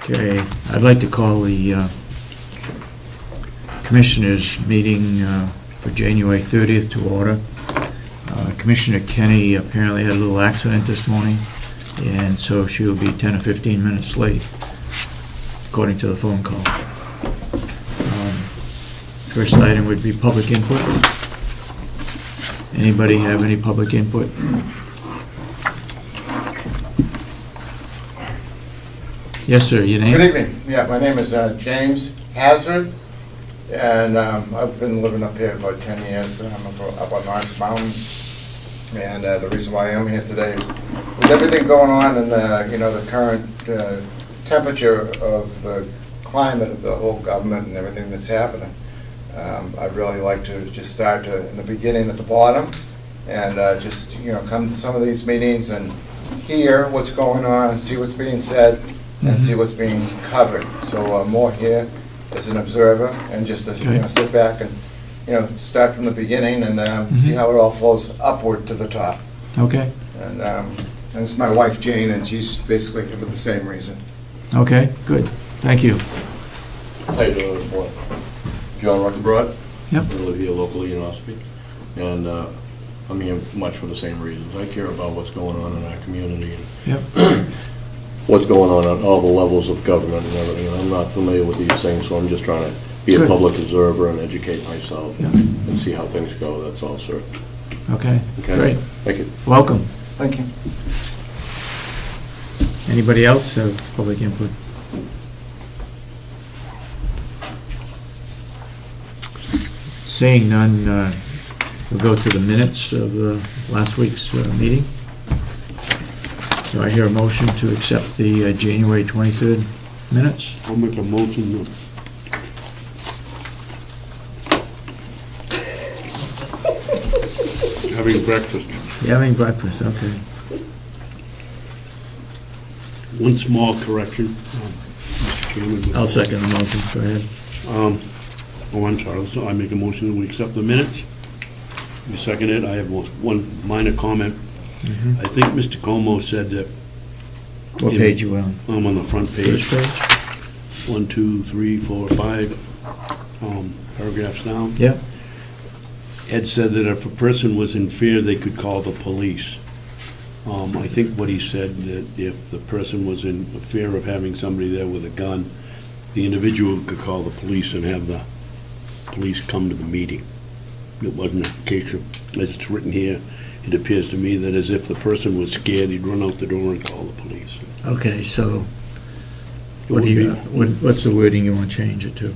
Okay, I'd like to call the Commissioners meeting for January 30th to order. Commissioner Kenney apparently had a little accident this morning, and so she'll be 10 or 15 minutes late, according to the phone call. First item would be public input. Anybody have any public input? Yes, sir, your name? Good evening. Yeah, my name is James Hazzard, and I've been living up here about 10 years. I'm up on Knox Mountain, and the reason why I'm here today is with everything going on and the current temperature of the climate of the whole government and everything that's happening. I'd really like to just start in the beginning at the bottom and just come to some of these meetings and hear what's going on and see what's being said and see what's being covered. So more here as an observer and just to sit back and start from the beginning and see how it all flows upward to the top. Okay. And this is my wife Jane, and she's basically here for the same reason. Okay, good. Thank you. How you doing this morning? John Ruckenbrod. Yep. I live here locally in Ossipee, and I'm here much for the same reasons. I care about what's going on in our community and Yep. what's going on at all the levels of government and everything. And I'm not familiar with these things, so I'm just trying to be a Good. public observer and educate myself Yeah. and see how things go. That's all, sir. Okay, Okay. great. Thank you. Welcome. Thank you. Anybody else have public input? Seeing none, we'll go to the minutes of last week's meeting. Do I hear a motion to accept the January 23rd minutes? I'll make a motion. Having breakfast. You having breakfast? Okay. One small correction, Mr. Chairman. I'll second the motion. Go ahead. I'm sorry. So I make a motion that we accept the minutes. You second it. I have one minor comment. Mhm. I think Mr. Comeau said that What Yeah. page you on? I'm on the front page. First page? 1, 2, 3, 4, 5 paragraphs down. Yep. Ed said that if a person was in fear, they could call the police. I think what he said, that if the person was in fear of having somebody there with a gun, the individual could call the police and have the police come to the meeting. It wasn't a case of, as it's written here, it appears to me that as if the person was scared, he'd run out the door and call the police. Okay, so what's the wording you want to change it to?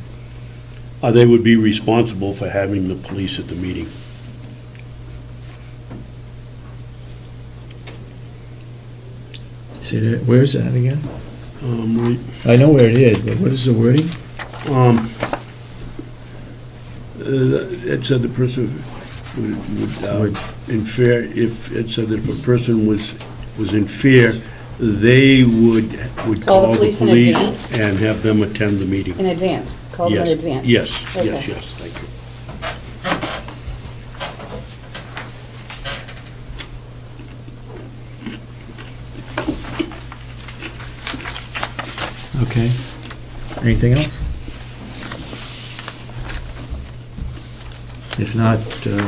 They would be responsible for having the police at the meeting. See that? Where is that again? Right. I know where it is, but what is the wording? It said the person would in fear, if it said that if a person was in fear, they would call the police in advance? and have them attend the meeting. In advance, call them in Yes, advance? yes, Okay. yes, thank you. Okay. Anything else? If not,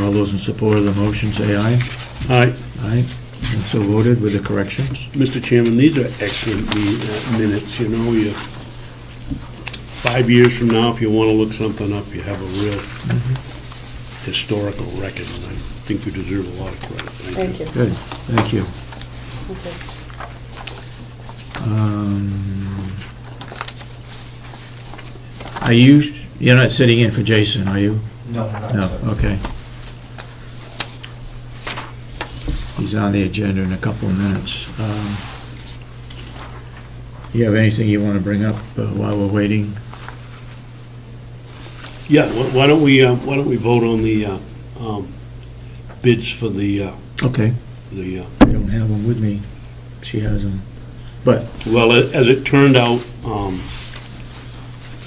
all those in support of the motion say aye. Aye. Aye. And so voted with the corrections. Mr. Chairman, these are excellent minutes, 5 years from now, if you want to look something up, you have a real historical record, and I think you deserve a lot of credit. Thank you. Good, thank you. Okay. You're not sitting in for Jason, are you? No, No, okay. He's on the agenda in a couple of minutes. You have anything you want to bring up while we're waiting? Yeah, why don't we vote on the bids for the, Okay, I don't have them with me. She has them. But, well, as it turned out,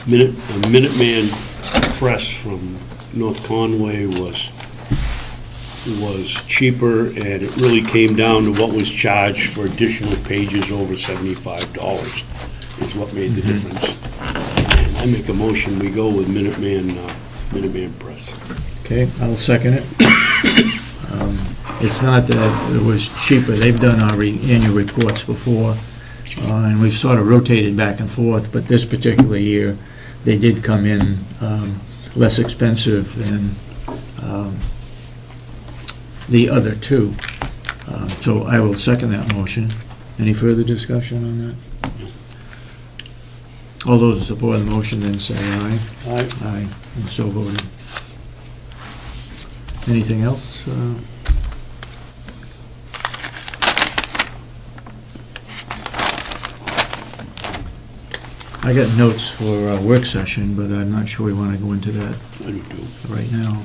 Minuteman Press from North Conway was cheaper, and it really came down to what was charged for additional pages over $75. It's what made the difference. And I make a motion, we go with Minuteman Press. Okay, I'll second it. It's not that it was cheaper. They've done our annual reports before, and we've sort of rotated back and forth, but this particular year, they did come in less expensive than the other two. So I will second that motion. Any further discussion on that? All those in support of the motion then say aye. Aye. Aye, and so voted. Anything else? I got notes for a work session, but I'm not sure we want to go into that I do too. right now.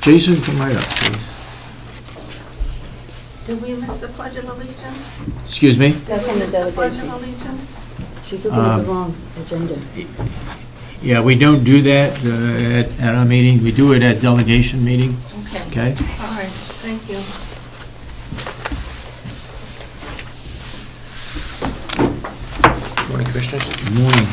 Jason, come right up, please. Did we miss the Pledge of Allegiance? Excuse me? That's on the Did we miss the Pledge delegation. of Allegiance? She's looking at the wrong agenda. Yeah, we don't do that at our meeting. We do it at delegation meeting, Okay. okay? All right, thank you. Morning, Commissioners. Good morning.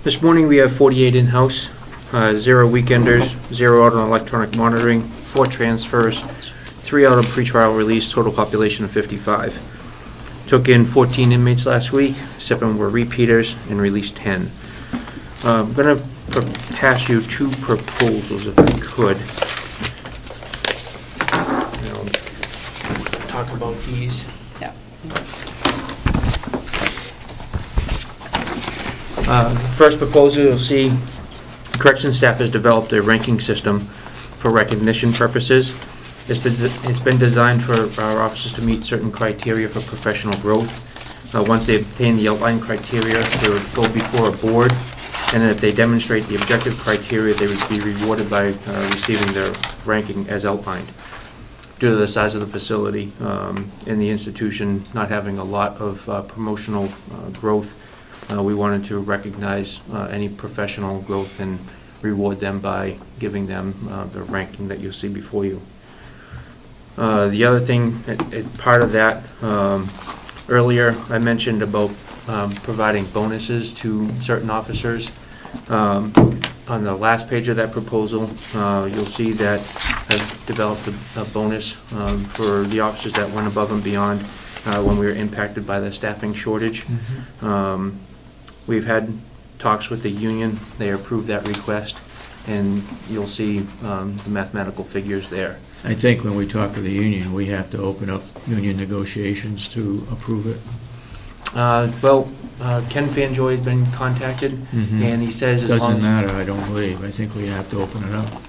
This morning, we have 48 in-house, 0 weekenders, 0 out on electronic monitoring, 4 transfers, 3 out on pretrial release, total population of 55. Took in 14 inmates last week, 7 were repeaters, and released 10. I'm going to pass you 2 proposals if I could. I'll talk about these. First proposal, you'll see correction staff has developed a ranking system for recognition purposes. It's been designed for our officers to meet certain criteria for professional growth. Once they obtain the outline criteria, they would go before a board, and then if they demonstrate the objective criteria, they would be rewarded by receiving their ranking as outlined. Due to the size of the facility and the institution not having a lot of promotional growth, we wanted to recognize any professional growth and reward them by giving them the ranking that you'll see before you. The other thing, part of that, earlier I mentioned about providing bonuses to certain officers. On the last page of that proposal, you'll see that I've developed a bonus for the officers that went above and beyond when we were impacted by the staffing shortage. We've had talks with the union. They approved that request, and you'll see the mathematical figures there. I think when we talk to the union, we have to open up union negotiations to approve it. Ken Fanjoy has been contacted, Mhm. and he says as long Doesn't as... matter, I don't believe. I think we have to open it up.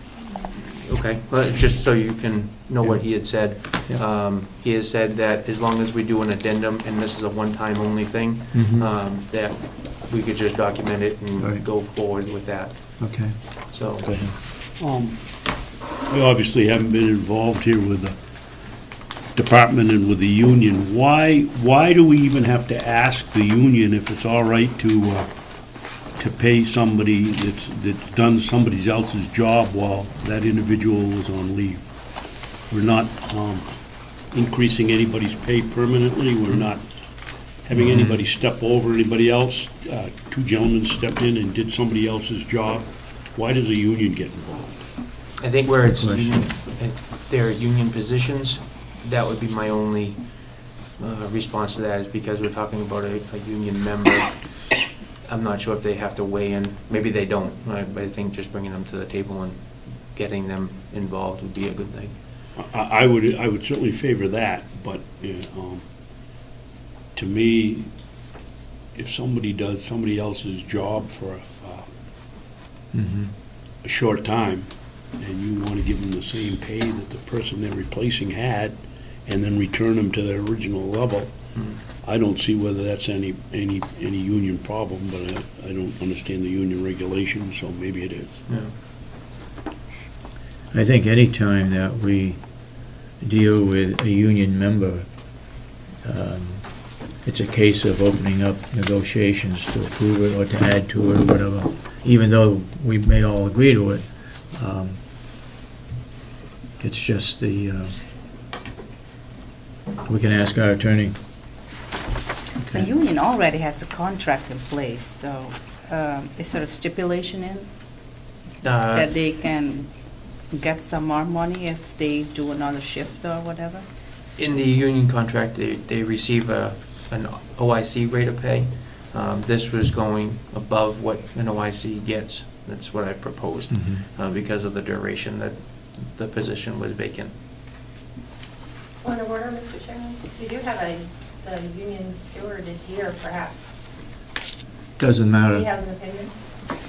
Okay, well, just so you can know what he had said. Yeah. He has said that as long as we do an addendum, and this is a one-time only thing, Mhm. that we could just document it and Right. go forward with that, Okay. so. Go ahead. I obviously haven't been involved here with the department and with the union. Why do we even have to ask the union if it's all right to pay somebody that's done somebody else's job while that individual was on leave? We're not increasing anybody's pay permanently. We're not having anybody step over anybody else. 2 gentlemen stepped in and did somebody else's job. Why does a union get involved? I think where it's Good union, question. there are union positions, that would be my only response to that, is because we're talking about a union member. I'm not sure if they have to weigh in, maybe they don't, but I think just bringing them to the table and getting them involved would be a good thing. I would certainly favor that, but to me, if somebody does somebody else's job for a short time, and you want to give them the same pay that the person they're replacing had, and then return them to their original level, I don't see whether that's any union problem, but I don't understand the union regulations, so maybe it is. Yeah. I think any time that we deal with a union member, it's a case of opening up negotiations to approve it or to add to it or whatever, even though we may all agree to it. It's just the, we can ask our attorney. The union already has a contract in place, so is there a stipulation in that they can get some more money if they do another shift or whatever? In the union contract, they receive an OIC rate of pay. This was going above what an OIC gets. That's what I proposed, because of the duration that the position was vacant. Point of order, Mr. Chairman. You do have the union steward is here, perhaps. Doesn't matter. He has an opinion.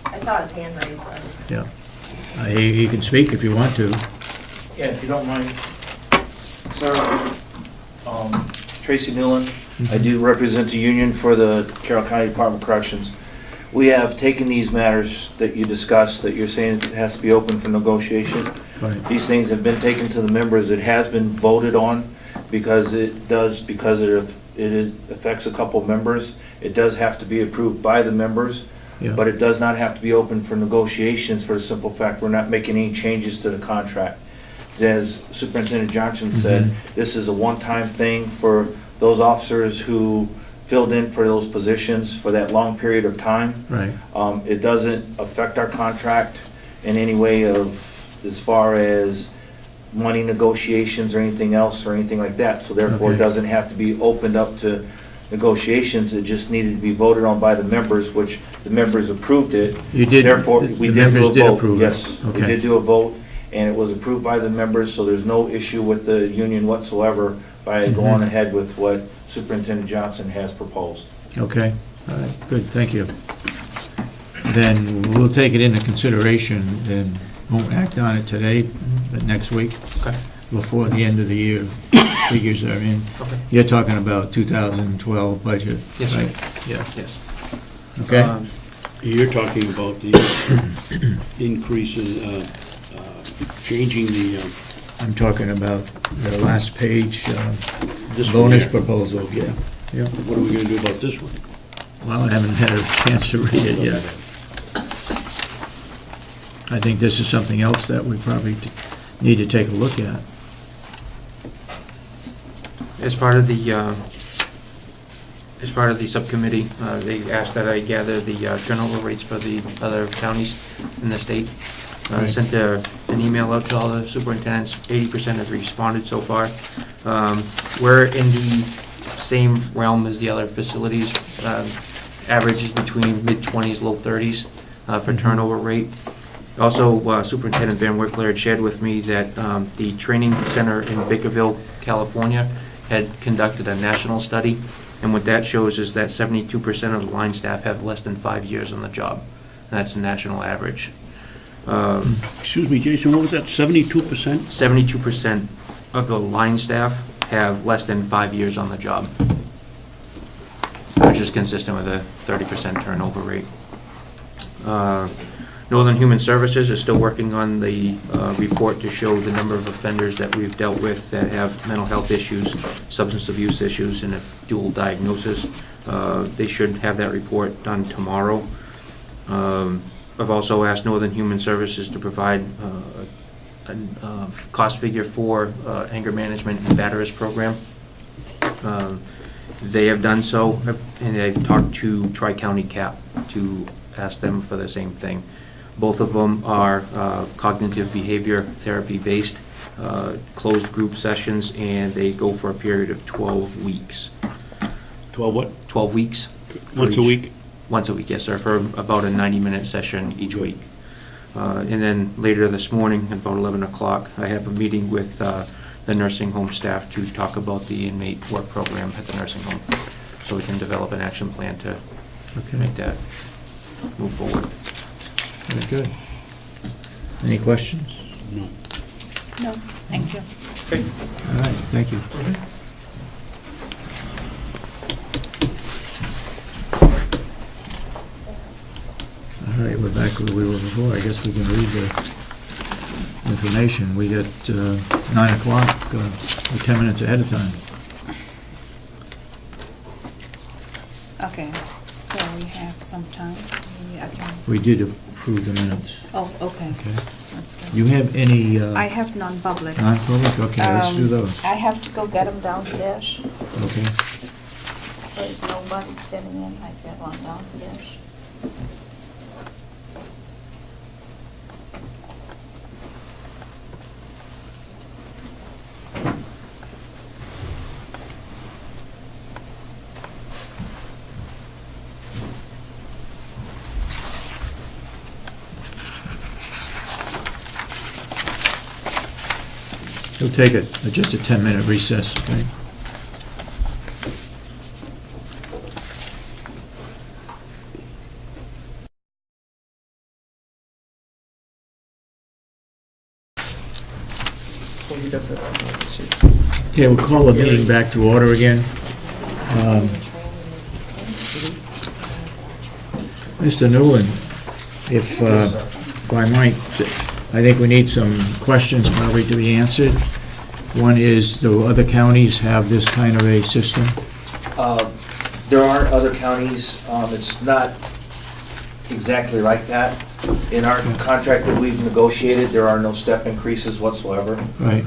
I saw his hand raised. So. Yeah. He can speak if you want to. Yeah, if you don't mind. Sir, Tracy Newlin. I do represent the union for the Carroll County Department of Corrections. We have taken these matters that you discussed, that you're saying it has to be open for negotiation. Right. These things have been taken to the members. It has been voted on because it affects a couple members. It does have to be approved by the members, Yeah. but it does not have to be open for negotiations for the simple fact we're not making any changes to the contract. As Superintendent Johnson said, this is a one-time thing for those officers who filled in for those positions for that long period of time. Right. It doesn't affect our contract in any way as far as money negotiations or anything else or anything like that. So therefore, it Okay. doesn't have to be opened up to negotiations. It just needed to be voted on by the members, which the members approved it. You did, Therefore, the we did members do a did vote. approve it. Yes, we Okay. did do a vote, and it was approved by the members, so there's no issue with the union whatsoever by going ahead with what Superintendent Johnson has proposed. Okay, all right, good, thank you. Then we'll take it into consideration, then won't act on it today, but next week, Okay. before the end of the year, figures are in. Okay. You're talking about 2012 budget, Yes, sir. right? Yeah, Yes. okay? You're talking about the increase in, changing the, I'm talking about the last page, this one bonus here. proposal, yeah. Yeah. What are we gonna do about this one? Well, I haven't had a chance to read it yet. I think this is something else that we probably need to take a look at. As part of the subcommittee, they asked that I gather the turnover rates for the other counties in the state. Right. Sent an email out to all the superintendents. 80% have responded so far. We're in the same realm as the other facilities. Average is between mid-20s, low 30s for turnover rate. Also, Superintendent Van Wickler had shared with me that the training center in Bakerville, California, had conducted a national study, and what that shows is that 72% of the line staff have less than 5 years on the job. And that's the national average. Excuse me, Jason, what was that, 72%? 72% of the line staff have less than 5 years on the job, which is consistent with a 30% turnover rate. Northern Human Services is still working on the report to show the number of offenders that we've dealt with that have mental health issues, substance abuse issues, and a dual diagnosis. They should have that report done tomorrow. I've also asked Northern Human Services to provide a cost figure for anger management and batterist program. They have done so, and they've talked to Tri-County CAP to ask them for the same thing. Both of them are cognitive behavior therapy-based, closed group sessions, and they go for a period of 12 weeks. 12 what? 12 weeks. Once a week? Once a week, yes, sir, for about a 90-minute session each week. And then later this morning, at about 11 o'clock, I have a meeting with the nursing home staff to talk about the inmate work program at the nursing home, so we can develop an action plan to make that move forward. Very good. Any questions? No. No, thank you. All right, thank you. All right, we're back where we were before. I guess we can read the information. We got 9 o'clock, we're 10 minutes ahead of time. Okay, so we have some time. Maybe I can. We did approve the minutes. Oh, okay. Okay. That's good. You have any I have non-public. non-public? Okay, let's do those. I have to go get them downstairs, Okay. so if nobody's getting in, I get one downstairs. We'll take just a 10-minute recess, okay? Okay, we'll call the meeting back to order again. Mr. Newlin, if I might, I think we need some questions probably to be answered. One is, do other counties have this kind of a system? There are other counties, it's not exactly like that. In our contract that we've negotiated, there are no step increases whatsoever. Right.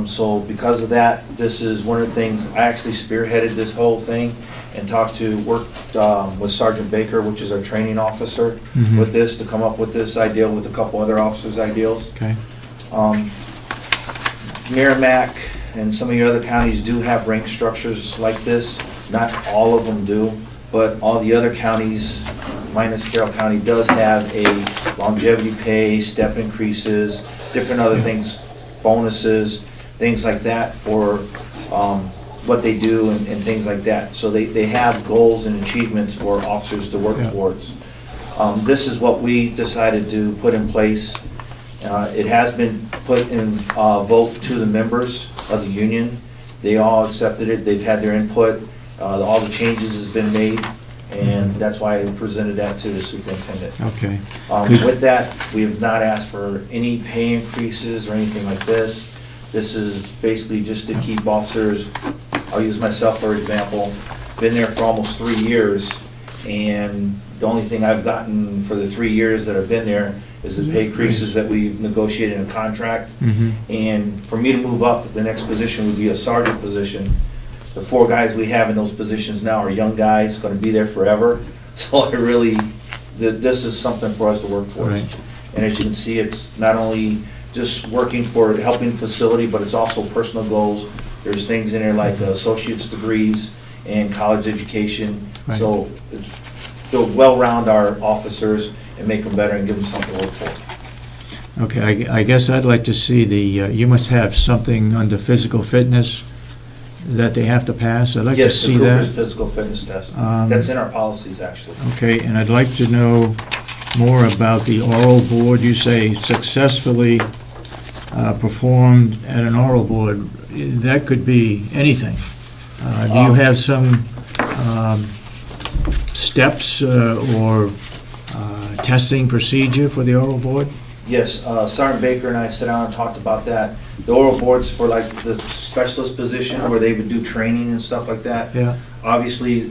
So because of that, this is one of the things, I actually spearheaded this whole thing and worked with Sergeant Baker, which is our training officer, Mhm. with this, to come up with this idea with a couple other officers' ideals. Okay. Merrimack and some of your other counties do have rank structures like this. Not all of them do, but all the other counties, minus Carroll County, does have a longevity pay, step increases, different other things, bonuses, things like that for what they do and things like that. So they have goals and achievements for officers to work Yeah. towards. This is what we decided to put in place. It has been put in vote to the members of the union. They all accepted it. They've had their input. All the changes has been made, and that's why I presented that to the superintendent. Okay. With that, we have not asked for any pay increases or anything like this. This is basically just to keep officers, I'll use myself for example, been there for almost 3 years, and the only thing I've gotten for the 3 years that I've been there is the pay increases that we've negotiated in a contract. Mhm. And for me to move up, the next position would be a sergeant position. The 4 guys we have in those positions now are young guys, gonna be there forever. So this is something for us to work towards. Right. And as you can see, it's not only just working for helping facility, but it's also personal goals. There's things in there like associate's degrees and college education. Right. So it's to well-round our officers and make them better and give them something to work for. Okay, I guess I'd like to see you must have something under physical fitness that they have to pass. I'd like to Yes, the see Cooper's that. physical fitness test. Um, That's in our policies, actually. Okay, and I'd like to know more about the oral board. You say successfully performed at an oral board. That could be anything. Do you have some steps or testing procedure for the oral board? Yes, Sergeant Baker and I sat down and talked about that. The oral boards for like the specialist position where they would do training and stuff like that. Yeah. Obviously,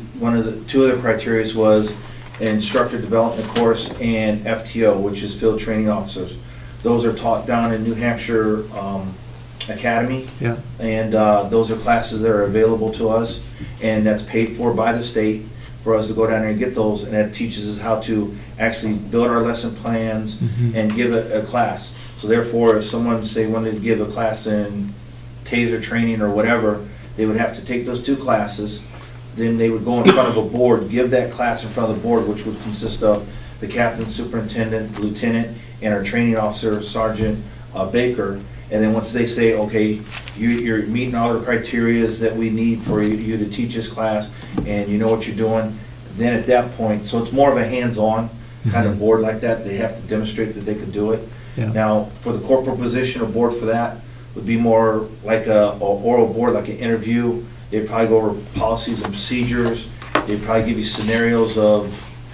two other criteria was instructor development course and FTO, which is field training officers. Those are taught down in New Hampshire Academy. Yeah. And those are classes that are available to us, and that's paid for by the state for us to go down there and get those, and that teaches us how to actually build our lesson plans and give a class. So therefore, if someone, say, wanted to give a class in taser training or whatever, they would have to take those 2 classes, then they would go in front of a board, give that class in front of the board, which would consist of the captain, superintendent, lieutenant, and our training officer, Sergeant Baker. And then once they say, okay, you're meeting all the criterias that we need for you to teach this class, and you know what you're doing, then at that point, so it's more of a hands-on kind of board like that. They have to demonstrate that they could do it. Yeah. Now, for the corporal position, a board for that, would be more like a oral board, like an interview. They'd probably go over policies and procedures. They'd probably give you scenarios of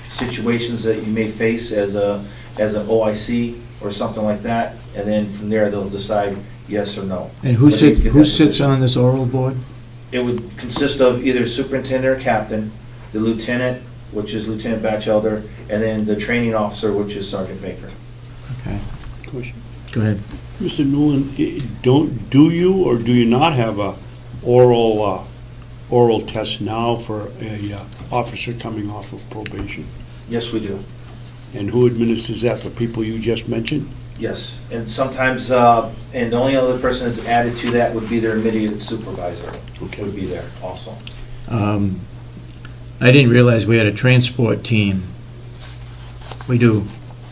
situations that you may face as an OIC or something like that, and then from there, they'll decide yes or no. And who sits on this oral board? It would consist of either superintendent or captain, the lieutenant, which is Lieutenant Batchelder, and then the training officer, which is Sergeant Baker. Okay, Question. go ahead. Mr. Newlin, do you or do you not have a oral test now for a officer coming off of probation? Yes, we do. And who administers that? The people you just mentioned? Yes, and sometimes, and the only other person that's added to that would be their immediate supervisor, which would be there also. I didn't realize we had a transport team. We do,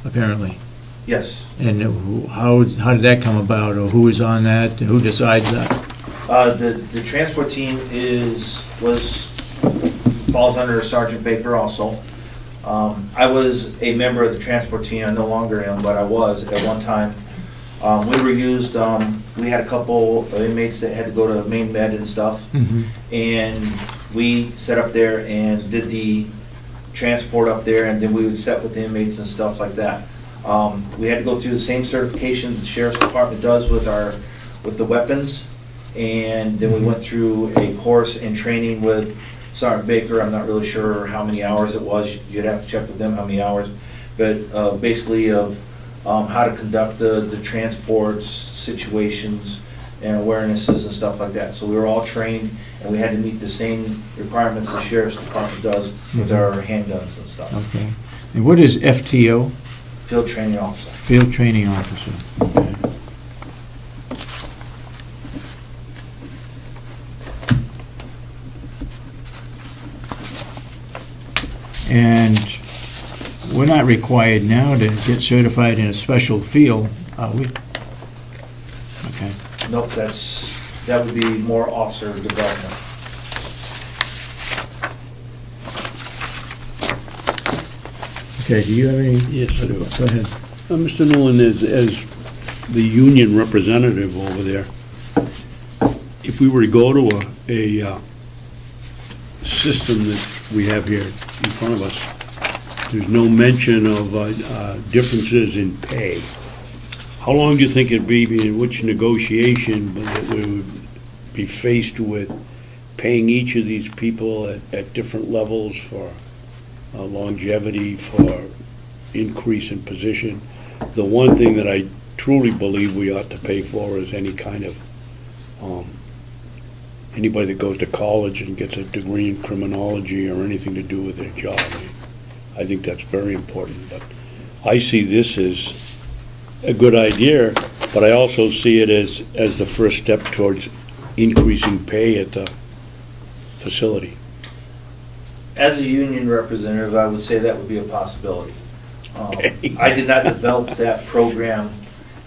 apparently. Yes. And how did that come about, or who is on that, and who decides that? The transport team falls under Sergeant Baker also. I was a member of the transport team. I no longer am, but I was at one time. We were used, we had a couple of inmates that had to go to main med and stuff. And we sat up there and did the transport up there, and then we would sit with the inmates and stuff like that. We had to go through the same certification the Sheriff's Department does with the weapons. And then we went through a course in training with Sergeant Baker. I'm not really sure how many hours it was. You'd have to check with them how many hours. But basically of how to conduct the transports, situations, and awarenesses and stuff like that. So we were all trained, and we had to meet the same requirements the Sheriff's Department does with our handguns and stuff. Okay. And what is FTO? Field Training Officer. Field Training Officer. Okay. And we're not required now to get certified in a special field, are we? Okay. Nope, that would be more officer development. Okay, do you have any? Yes, I do. Go ahead. Mr. Newlin, as the union representative over there, if we were to go to a system that we have here in front of us, there's no mention of differences in pay. How long do you think it'd be, in which negotiation that we would be faced with paying each of these people at different levels for longevity, for increase in position? The one thing that I truly believe we ought to pay for is any kind of, anybody that goes to college and gets a degree in criminology or anything to do with their job. I think that's very important. But I see this as a good idea, but I also see it as the first step towards increasing pay at the facility. As a union representative, I would say that would be a possibility. Okay. I did not develop that program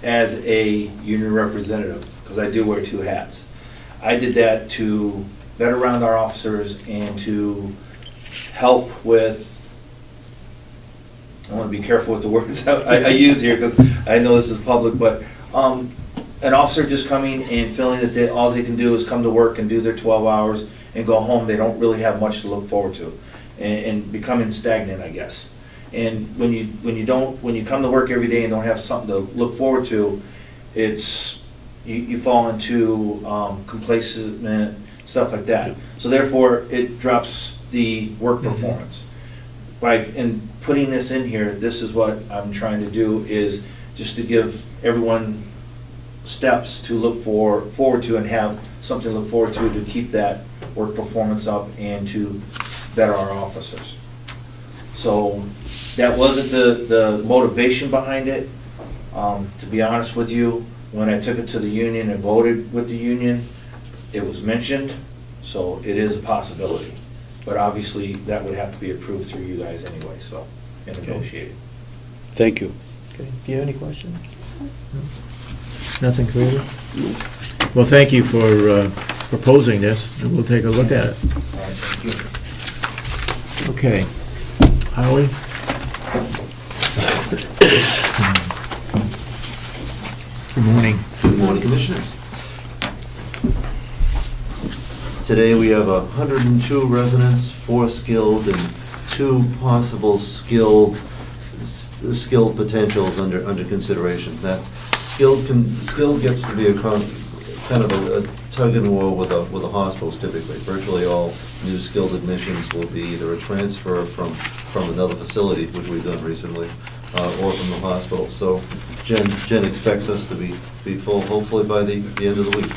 as a union representative, because I do wear two hats. I did that to better round our officers and to help with, I want to be careful with the words I use here, because I know this is public, but an officer just coming and feeling that all they can do is come to work and do their 12 hours and go home, they don't really have much to look forward to, and becoming stagnant, I guess. And when you come to work every day and don't have something to look forward to, you fall into complacent, stuff like that. So therefore, it drops the work performance. In putting this in here, this is what I'm trying to do, is just to give everyone steps to look forward to and have something to look forward to keep that work performance up and to better our officers. So that wasn't the motivation behind it. To be honest with you, when I took it to the union and voted with the union, it was mentioned, so it is a possibility. But obviously, that would have to be approved through you guys anyway, so, and negotiated. Thank you. Okay. Do you have any questions? Nothing creative? Well, thank you for proposing this, and we'll take a look at it. All right, thank you. Okay. Howie? Good morning. Good morning. Commissioners. Today, we have 102 residents, 4 skilled and 2 possible skilled potentials under consideration. That skilled gets to be a kind of a tug and war with the hospitals typically. Virtually all new skilled admissions will be either a transfer from another facility, which we've done recently, or from the hospital. So Jen expects us to be full hopefully by the end of the week.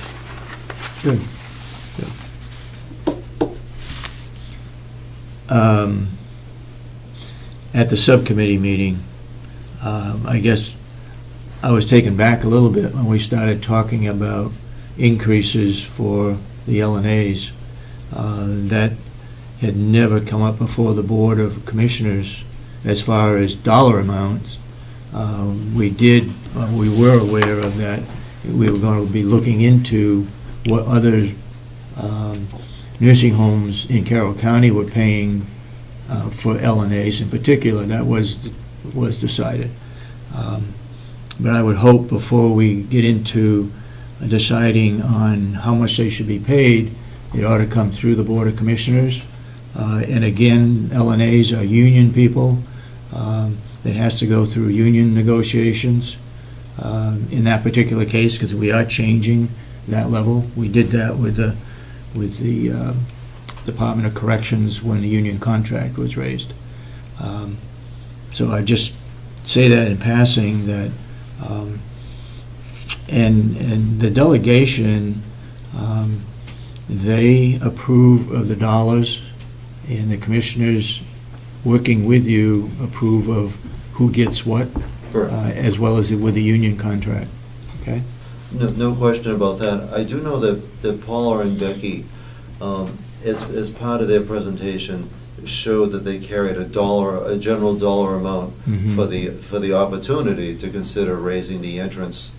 Good. At the subcommittee meeting, I guess I was taken back a little bit when we started talking about increases for the LNAs. That had never come up before the Board of Commissioners as far as dollar amounts. We were aware of that. We were going to be looking into what other nursing homes in Carroll County were paying for LNAs in particular. That was decided. But I would hope before we get into deciding on how much they should be paid, it ought to come through the Board of Commissioners. And again, LNAs are union people. It has to go through union negotiations in that particular case, because we are changing that level. We did that with the Department of Corrections when the union contract was raised. So I just say that in passing, that and the delegation, they approve of the dollars, and the commissioners working with you approve of who gets what, as well as with the union contract. Okay? No question about that. I do know that Paula and Becky, as part of their presentation, showed that they carried a general dollar amount for the opportunity to consider raising the entrance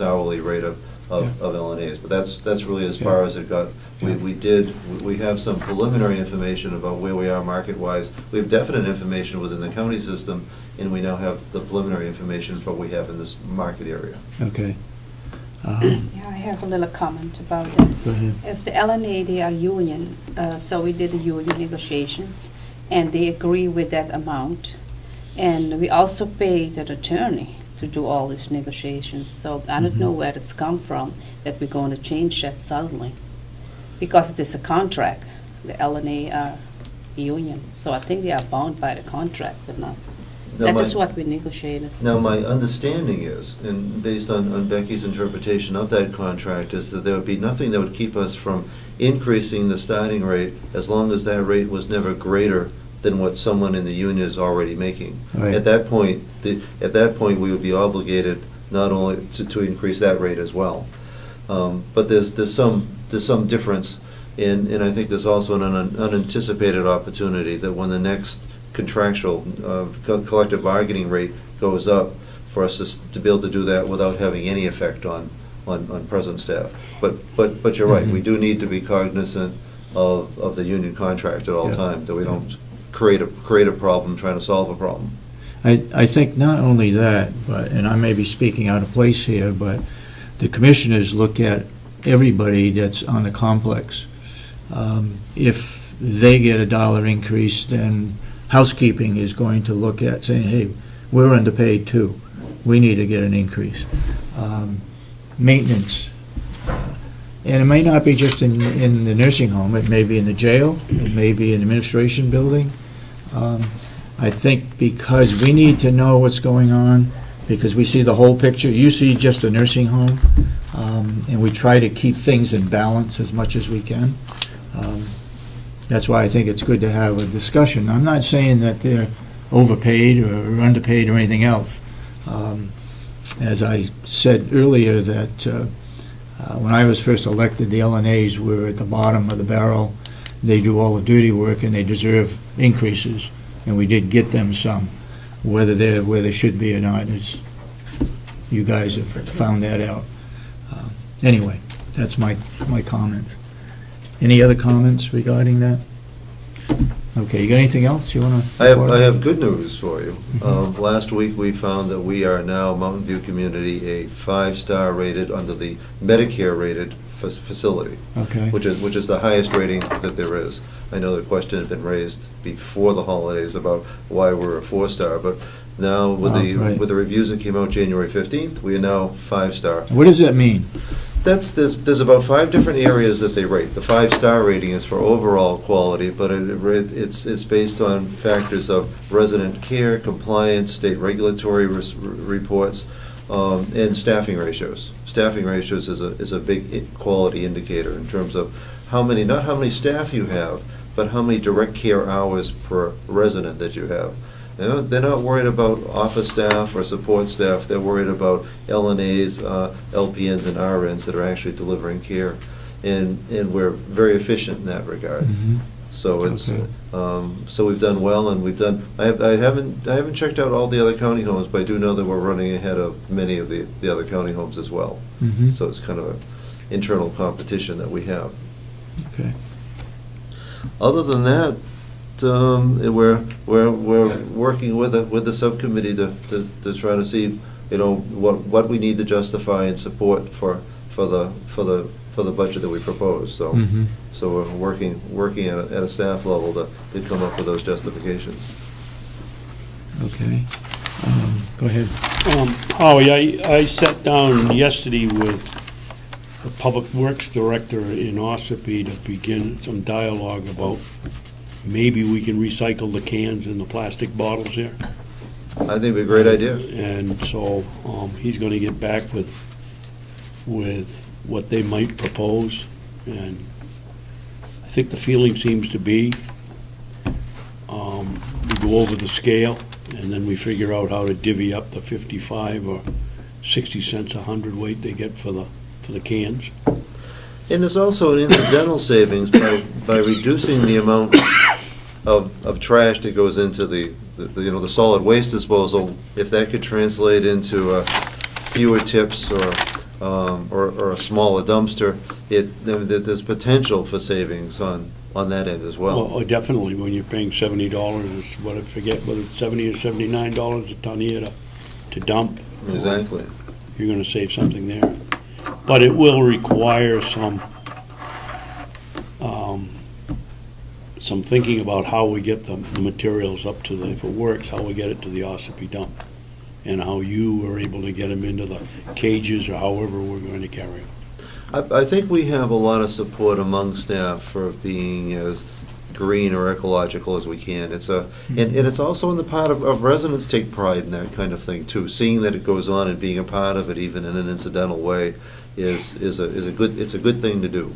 hourly rate of LNAs. But that's really as far as it got. We have some preliminary information about where we are market-wise. We have definite information within the county system, and we now have the preliminary information for what we have in this market area. Okay. Yeah, I have a little comment about that. Go ahead. If the LNA, they are union, so we did the union negotiations, and they agree with that amount. And we also paid an attorney to do all these negotiations. So I don't know where it's come from that we're going to change that suddenly. Because it is a contract, the LNA are union. So I think they are bound by the contract, but not. That is what we negotiated. Now, my understanding is, and based on Becky's interpretation of that contract, is that there would be nothing that would keep us from increasing the starting rate as long as that rate was never greater than what someone in the union is already making. Right. At that point, we would be obligated not only to increase that rate as well. But there's some difference, and I think there's also an unanticipated opportunity that when the next contractual collective bargaining rate goes up, for us to be able to do that without having any effect on present staff. But you're right, we do need to be cognizant of the union contract at all times, that we don't create a problem trying to solve a problem. I think not only that, but, and I may be speaking out of place here, but the commissioners look at everybody that's on the complex. If they get a dollar increase, then housekeeping is going to look at saying, hey, we're underpaid too. We need to get an increase. Maintenance. And it may not be just in the nursing home. It may be in the jail. It may be in the administration building. I think because we need to know what's going on, because we see the whole picture. You see just a nursing home, and we try to keep things in balance as much as we can. That's why I think it's good to have a discussion. I'm not saying that they're overpaid or underpaid or anything else. As I said earlier, that when I was first elected, the LNAs were at the bottom of the barrel. They do all the dirty work, and they deserve increases. And we did get them some. Whether they're where they should be or not, you guys have found that out. Anyway, that's my comments. Any other comments regarding that? Okay, you got anything else you want to? I have good news for you. Last week, we found that we are now, Mountain View Community, a 5-star rated under the Medicare rated facility. Okay. Which is the highest rating that there is. I know the question had been raised before the holidays about why we're a 4-star, but now with right. the reviews that came out January 15th, we are now 5-star. What does that mean? There's about 5 different areas that they rate. The 5-star rating is for overall quality, but it's based on factors of resident care, compliance, state regulatory reports, and staffing ratios. Staffing ratios is a big quality indicator in terms of not how many staff you have, but how many direct care hours per resident that you have. They're not worried about office staff or support staff. They're worried about LNAs, LPNs, and RNs that are actually delivering care, and we're very efficient in that regard. Mhm. So it's Okay. so we've done well, and we've done. I haven't checked out all the other county homes, but I do know that we're running ahead of many of the other county homes as well. Mhm. So it's kind of an internal competition that we have. Okay. Other than that, we're working with the subcommittee to try to see, what we need to justify and support for the budget that we propose. So Mhm. so we're working at a staff level to come up with those justifications. Okay. Go ahead. Howie, I sat down yesterday with the Public Works Director in Ossipee to begin some dialogue about maybe we can recycle the cans and the plastic bottles here. I think it'd be a great idea. And so he's going to get back with what they might propose. And I think the feeling seems to be we go over the scale and then we figure out how to divvy up the 55 or 60 cents a hundredweight they get for the cans. And there's also an incidental savings by reducing the amount of trash that goes into the solid waste disposal. If that could translate into fewer tips or a smaller dumpster, there's potential for savings on that end as well. Well, definitely, when you're paying $70, it's what I forget, whether it's $70 or $79 a ton here to dump. Exactly. You're going to save something there. But it will require some thinking about how we get the materials up to if it works, how we get it to the Ossipee dump, and how you are able to get them into the cages or however we're going to carry them. I think we have a lot of support among staff for being as green or ecological as we can. And it's also on the part of residents take pride in that kind of thing too. Seeing that it goes on and being a part of it, even in an incidental way, is a good thing to do.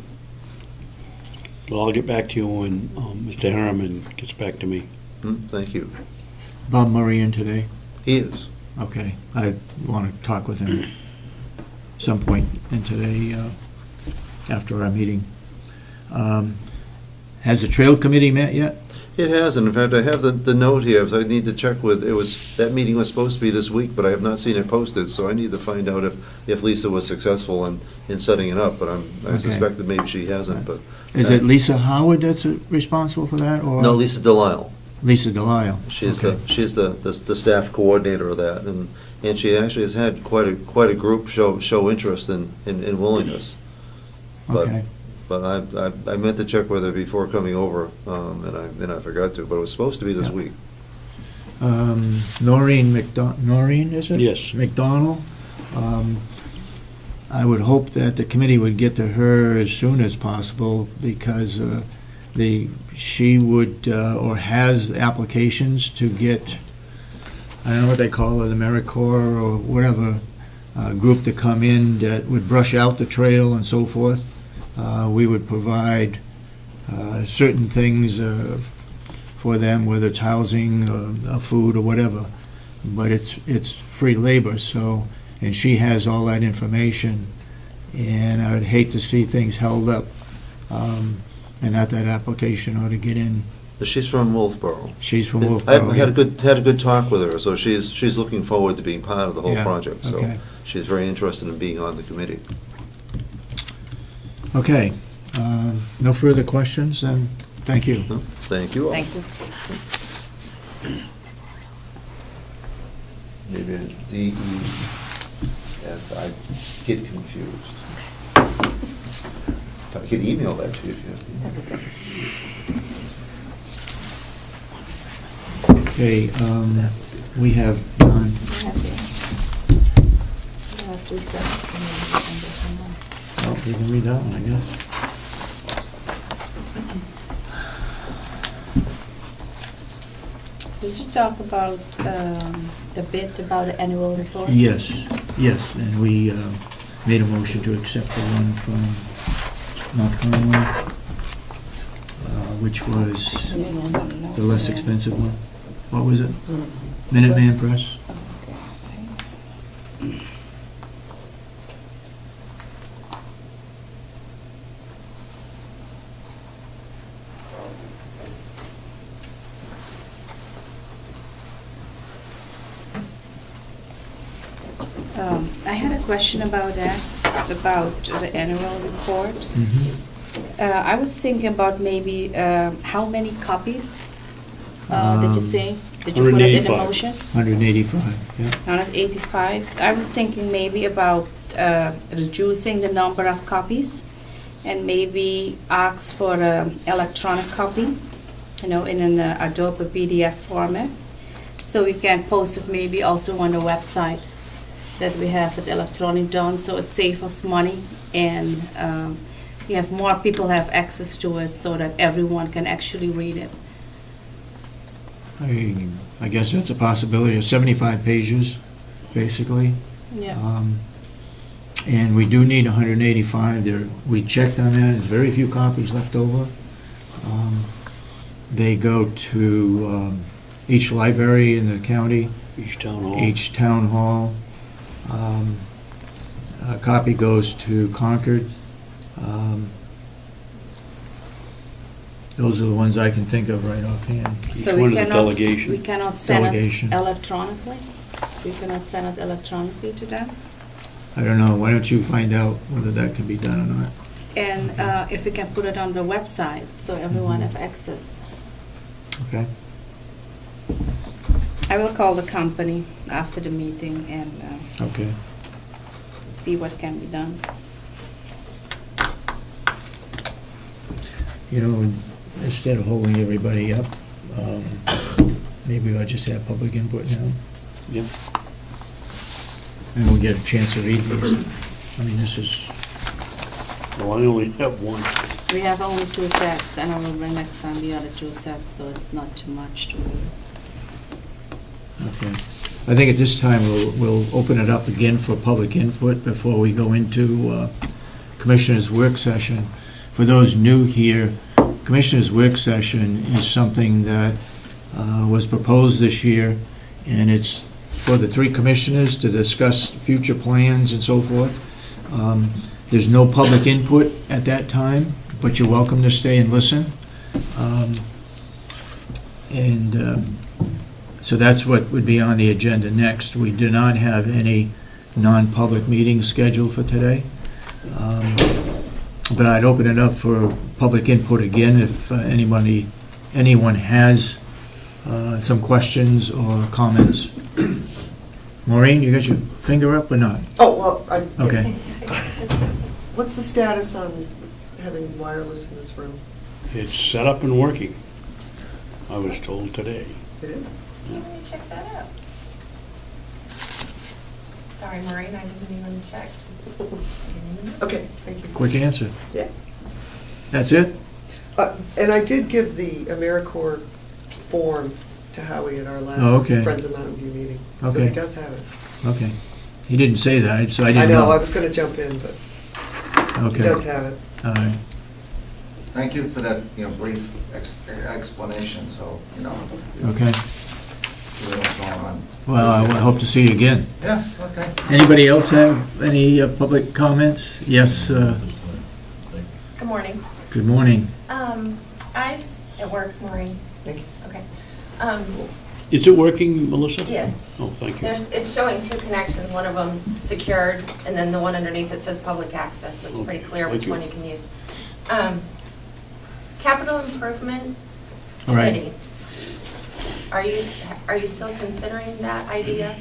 Well, I'll get back to you when Mr. Harriman gets back to me. Thank you. Bob Murray in today? He is. Okay. I want to talk with him some point in today after our meeting. Has the trail committee met yet? It hasn't. In fact, I have the note here. So I need to check with, that meeting was supposed to be this week, but I have not seen it posted, so I need to find out if Lisa was successful in setting it up, but I suspect that maybe she hasn't, but. Is it Lisa Howard that's responsible for that, or? No, Lisa Delisle. Lisa Delisle. She's Okay. she's the staff coordinator of that, and she actually has had quite a group show interest in willingness. But, Okay. But I meant to check with her before coming over, and I forgot to. But it was supposed to be this Yeah. week. Noreen, is it? Yes. McDonald. I would hope that the committee would get to her as soon as possible, because she would or has applications to get, I don't know what they call it, Americore or whatever group to come in that would brush out the trail and so forth. We would provide certain things for them, whether it's housing, food, or whatever. But it's free labor, so, and she has all that information, and I would hate to see things held up, and that application ought to get in. She's from Wolfboro. She's from Wolfboro. I had a good talk with her, so she's looking forward to being part of the whole Yeah, project. So okay. she's very interested in being on the committee. Okay, no further questions, then Thank you. Thank you all. Thank you. Maybe DE, as I get confused. I could email that to you if you have. Okay, we have none. Well, we can read that one, I guess. Did you talk about the bit about the annual report? Yes, and we made a motion to accept the one from Mount Conway, which was the less expensive one. What was it? Minuteman Press? I had a question about that. It's about the annual report. I was thinking about maybe how many copies did you say? Did you put it in the 185. motion? 185, yeah. 185. I was thinking maybe about reducing the number of copies and maybe ask for an electronic copy, in an Adobe PDF format. So we can post it maybe also on the website that we have it electronic done, so it saves us money and you have more people have access to it so that everyone can actually read it. I guess that's a possibility, of 75 pages, basically. Yeah. And we do need 185 there. We checked on that, there's very few copies left over. They go to each library in the county. Each town hall. Each town hall. A copy goes to Concord. Those are the ones I can think of right offhand. So one we is a cannot, delegation. we cannot send Delegation. it electronically? We cannot send it electronically to them? I don't know, why don't you find out whether that can be done or not? And if we can put it on the website so everyone have access. Okay? I will call the company after the meeting and Okay. see what can be done. Instead of holding everybody up, maybe I'll just have public input now. Yep. And we'll get a chance to read these. I mean, this is, Well, I only have one. We have only 2 sets, and I will bring next time the other 2 sets, so it's not too much to read. okay. I think at this time, we'll open it up again for public input before we go into Commissioner's work session. For those new here, Commissioner's work session is something that was proposed this year, and it's for the 3 commissioners to discuss future plans and so forth. There's no public input at that time, but you're welcome to stay and listen. So that's what would be on the agenda next. We do not have any non-public meetings scheduled for today. But I'd open it up for public input again if anyone has some questions or comments. Maureen, you got your finger up or not? Oh, well, Okay. What's the status on having wireless in this room? It's set up and working, I was told today. It is? Let me check that out. Sorry, Maureen, I didn't even check. Okay, thank you. Quick answer. Yeah. That's it? And I did give the Americore form to Howie at our last Oh, okay. Friends of Mountain View meeting. So Okay. he does have it. Okay. He didn't say that, so I I didn't know. know, I was going to jump in, but he Okay. does have it. All right. Thank you for that, brief explanation, so, Okay. what's going on. Well, I hope to see you again. Yeah, okay. Anybody else have any public comments? Yes, Good morning. good morning. It works, Maureen. Thank you. Okay. Is it working, Melissa? Yes. Oh, thank you. It's showing 2 connections. One of them's secured, and then the one underneath it says public access, so it's pretty clear Thank which you. one you can use. Capital Improvement All right. Committee. Are you still considering that idea,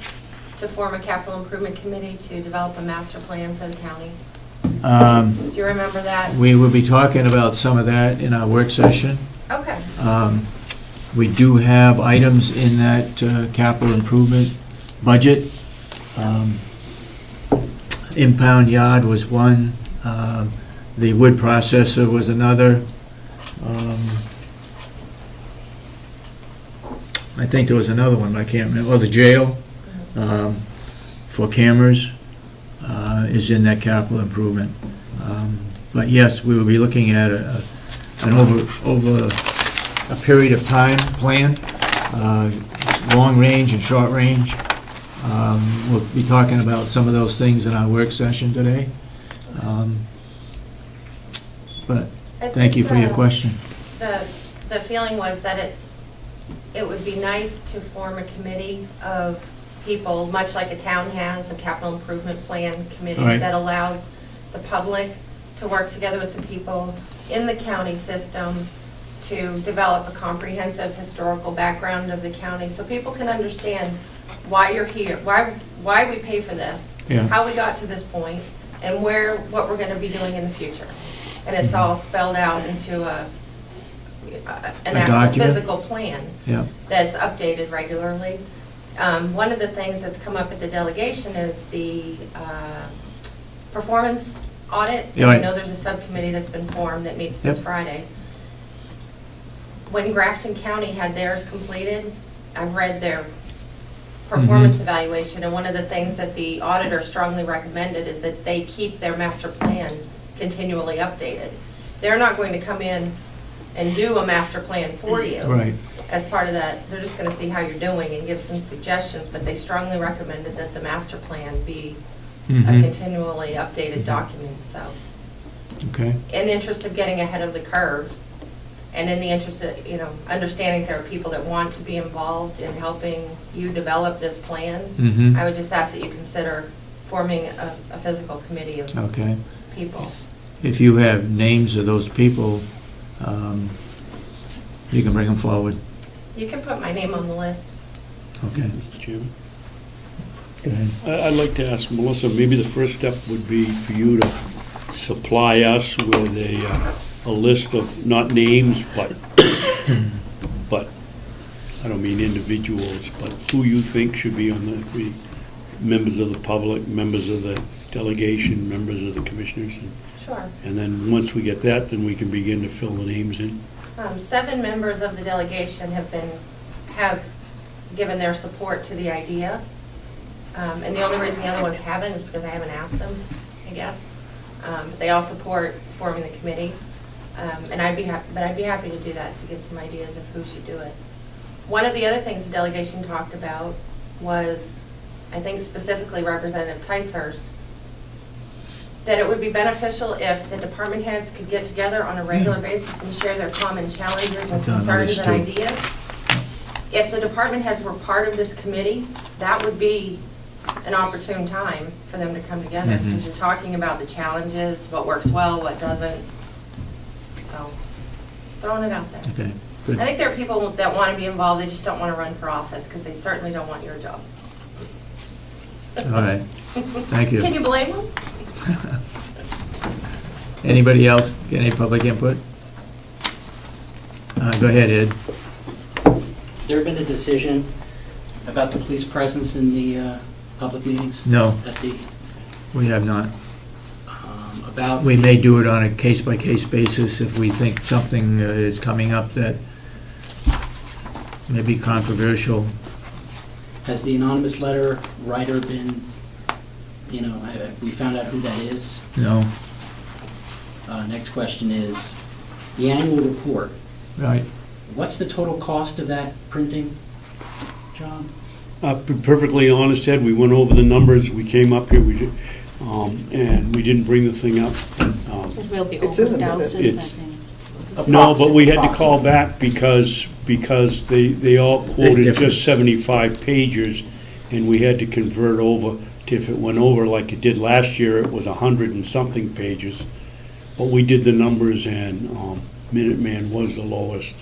to form a capital improvement committee to develop a master plan for the county? Do you remember that? We will be talking about some of that in our work session. Okay. We do have items in that capital improvement budget. Impound yard was one. The wood processor was another. I think there was another one, I can't remember. Oh, the jail for cameras is in that capital improvement. But yes, we will be looking at an over a period of time plan, long range and short range. We'll be talking about some of those things in our work session today. But thank you for your question. The feeling was that it would be nice to form a committee of people, much like a town has, a capital improvement plan committee Right. that allows the public to work together with the people in the county system to develop a comprehensive historical background of the county, so people can understand why you're here, why we pay for this, Yeah. how we got to this point, and what we're going to be doing in the future. And it's all spelled out into an actual document? physical plan Yeah. that's updated regularly. One of the things that's come up at the delegation is the performance audit. Yeah, right. I know there's a subcommittee that's been formed that meets this Yep. Friday. When Grafton County had theirs completed, I've read their performance evaluation, and one of the things that the auditor strongly recommended is that they keep their master plan continually updated. They're not going to come in and do a master plan for you. Right. As part of that, they're just going to see how you're doing and give some suggestions, but they strongly recommended that the master plan be a continually updated document, so. Okay. In the interest of getting ahead of the curve, and in the interest of, understanding there are people that want to be involved in helping you develop this plan, I would just ask that you consider forming a physical committee of Okay. people. If you have names of those people, you can bring them forward. You can put my name on the list. Okay. Mr. Chairman? Go ahead. I'd like to ask Melissa, maybe the first step would be for you to supply us with a list of, not names, but I don't mean individuals, but who you think should be on the members of the public, members of the delegation, members of the commissioners. Sure. And then once we get that, then we can begin to fill the names in. 7 members of the delegation have given their support to the idea. And the only reason the other ones haven't is because I haven't asked them, I guess. But they all support forming the committee. And I'd be happy to do that, to give some ideas of who should do it. One of the other things the delegation talked about was, I think specifically Representative Ticehurst, that it would be beneficial if the department heads could get together on a regular basis and share their common challenges and concerns and ideas. If the department heads were part of this committee, that would be an opportune time for them to come together, because you're talking about the challenges, what works well, what doesn't. So, just throwing it out there. Okay. Good. I think there are people that want to be involved, they just don't want to run for office, because they certainly don't want your job. All right. Thank you. Can you blame them? Anybody else get any public input? Go ahead, Ed. Has there been a decision about the police presence in the public meetings? No, At the, we have not. about? We may do it on a case-by-case basis if we think something is coming up that may be controversial. Has the anonymous letter writer been, we found out who that is? No. Next question is, the annual report, Right. what's the total cost of that printing, John? To be perfectly honest, Ed, we went over the numbers, we came up here, and we didn't bring the thing up. It will be It's in over the 1,000, minutes. I think. No, but we had to call back because they all quoted different. just 75 pages, and we had to convert over to, if it went over like it did last year, it was 100 and something pages. But we did the numbers, and Minuteman was the lowest,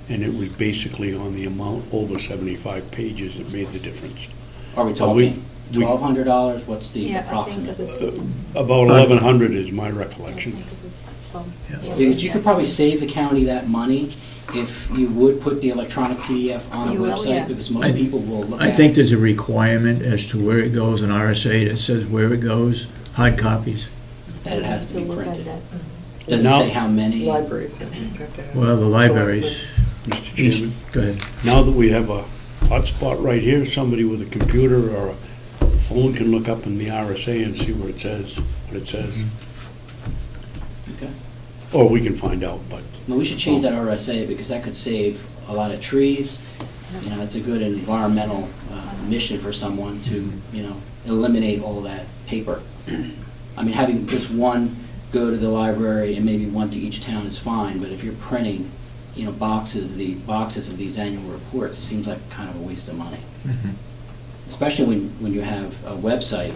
and it was basically on the amount over 75 pages that made the difference. Are we we- talking we- $1,200? What's the Yeah, I think approximate? it is. About 1,100 is my I recollection. think it is some. Yeah. Because you could probably save the county that money if you would put the electronic PDF on the You will, website, yeah. because most people will look at it. I think there's a requirement as to where it goes in RSA that says where it goes, hard copies. That it has to be look at printed. that. Does it Now- say how many? Libraries, I think, have to have. Well, the libraries, Mr. each, Chairman, go ahead. now that we have a hotspot right here, somebody with a computer or a phone can look up in the RSA and see what it says. Okay. Or we can find out, but Well, we should change that RSA, because that could save a lot of trees. You know, it's a good environmental mission for someone to, you know, eliminate all that paper. I mean, having just one go to the library and maybe one to each town is fine, but if you're printing, you know, boxes of these annual reports, it seems like kind of a waste of money. Especially when you have a website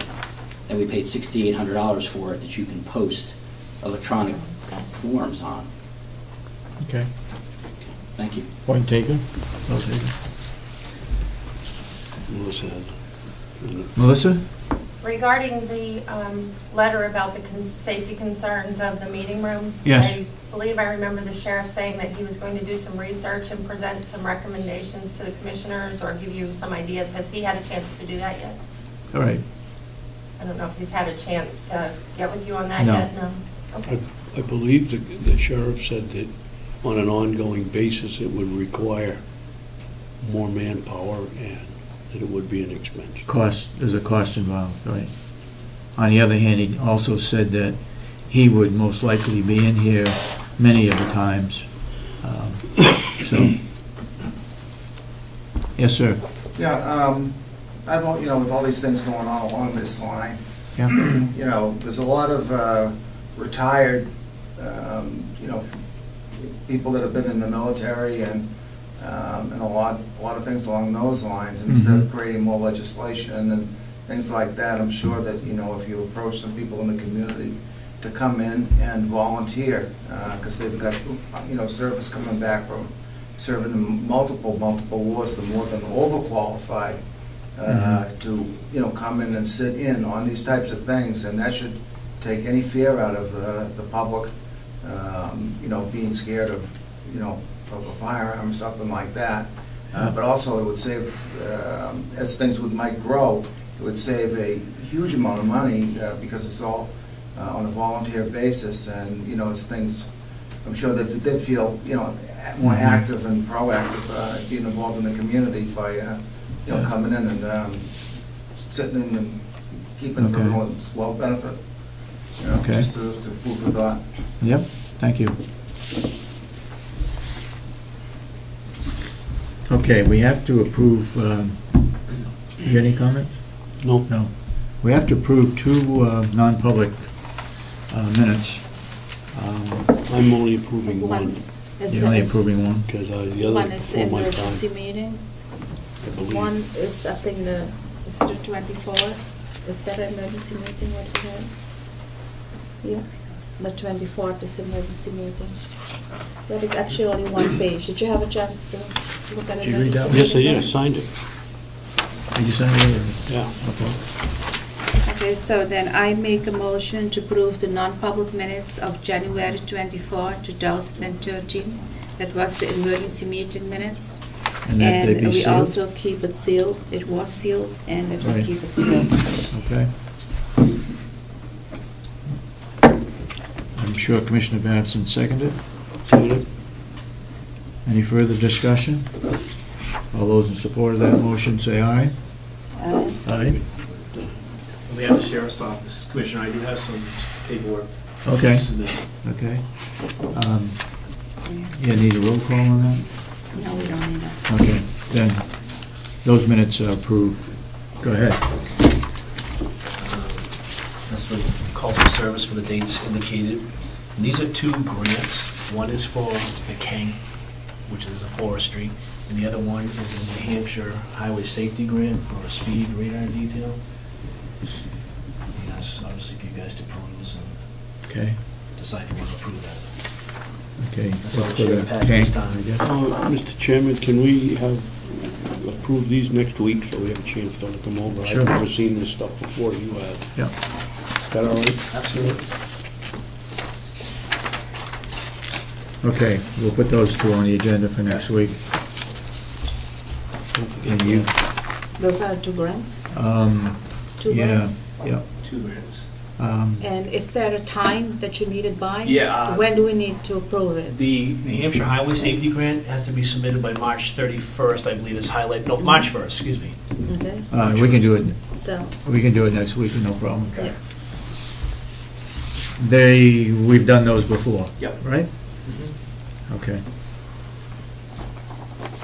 that we paid $6,800 for it, that you can post electronic forms on. Okay. Thank you. Point taken. Well taken. Melissa has. Melissa? Regarding the letter about the safety concerns of the meeting room. Yes. I believe I remember the sheriff saying that he was going to do some research and present some recommendations to the commissioners or give you some ideas. Has he had a chance to do that yet? All right. I don't know if he's had a chance to get with you on that No. yet? No. Okay. I believe the sheriff said that on an ongoing basis, it would require more manpower and that it would be an expense. Cost, there's a cost involved, right? On the other hand, he also said that he would most likely be in here many of the times. So, yes, sir. Yeah, I've, you know, with all these things going on along this line, Yeah. you know, there's a lot of retired, you know, people that have been in the military and a lot of things along those lines. And instead of creating more legislation and things like that, I'm sure that, you know, if you approach some people in the community to come in and volunteer, because they've got, you know, service coming back from serving in multiple wars, they're more than overqualified to, you know, come in and sit in on these types of things, and that should take any fear out of the public, you know, being scared of, you know, of a firearm or something like that. But also it would save, as things might grow, it would save a huge amount of money because it's all on a volunteer basis, and, you know, as things, I'm sure that they'd feel, you know, more active and proactive being involved in the community by, you know, coming in and sitting in and keeping for everyone's well benefit. You know, Okay. just to food for thought. Yep, thank you. Okay, we have to approve, you got any comments? No. No. We have to approve two non-public minutes. I'm only approving one, You're only approving one? because the other, One is for my emergency time, meeting. I believe. One is, I think, is it the 24th? Is that an emergency meeting, what we have? Yeah, the 24th is emergency meeting. That is actually only one page. Did you have a chance to look at it? Did you read that one? Yes, I did, I signed it, Did you sign it? yeah. Okay. Okay, so then I make a motion to approve the non-public minutes of January 24, 2013. That was the emergency meeting minutes. And that they be we sealed? also keep it sealed. It was sealed, and it will Right. keep it sealed. Okay. I'm sure Commissioner Babson seconded. Seconded. Any further discussion? All those in support of that motion, say aye. Aye. On behalf of the Sheriff's Office, Commissioner, I do have some paperwork Okay. to submit. Okay. Yeah, need a roll call on that? No, we don't need that. Okay, then, those minutes are approved. Go ahead. That's the calls for service for the dates indicated. And these are two grants. One is for the King, which is a forestry, and the other one is a New Hampshire Highway Safety Grant for a speed radar detail. And that's obviously for you guys to peruse and Okay. decide if you want to approve that. Okay. That's all let's the go to sheriff had this tank, time. I guess. Mr. Chairman, can we approve these next week so we have a chance to look them over? Sure. I've never seen this stuff before, you have. Yeah. Is that all right? Absolutely. Okay, we'll put those two on the agenda for next week. And you, Those are 2 grants? 2 yeah, grants? yeah. 2 grants. And is there a time that you need it by? Yeah, When do we need to approve it? The New Hampshire Highway Safety Grant has to be submitted by March 31st, I believe is highlighted, no, March 1st, excuse me. Okay, We can do it, so, next week, no problem. yeah. We've done those before. Yep. Right? Okay.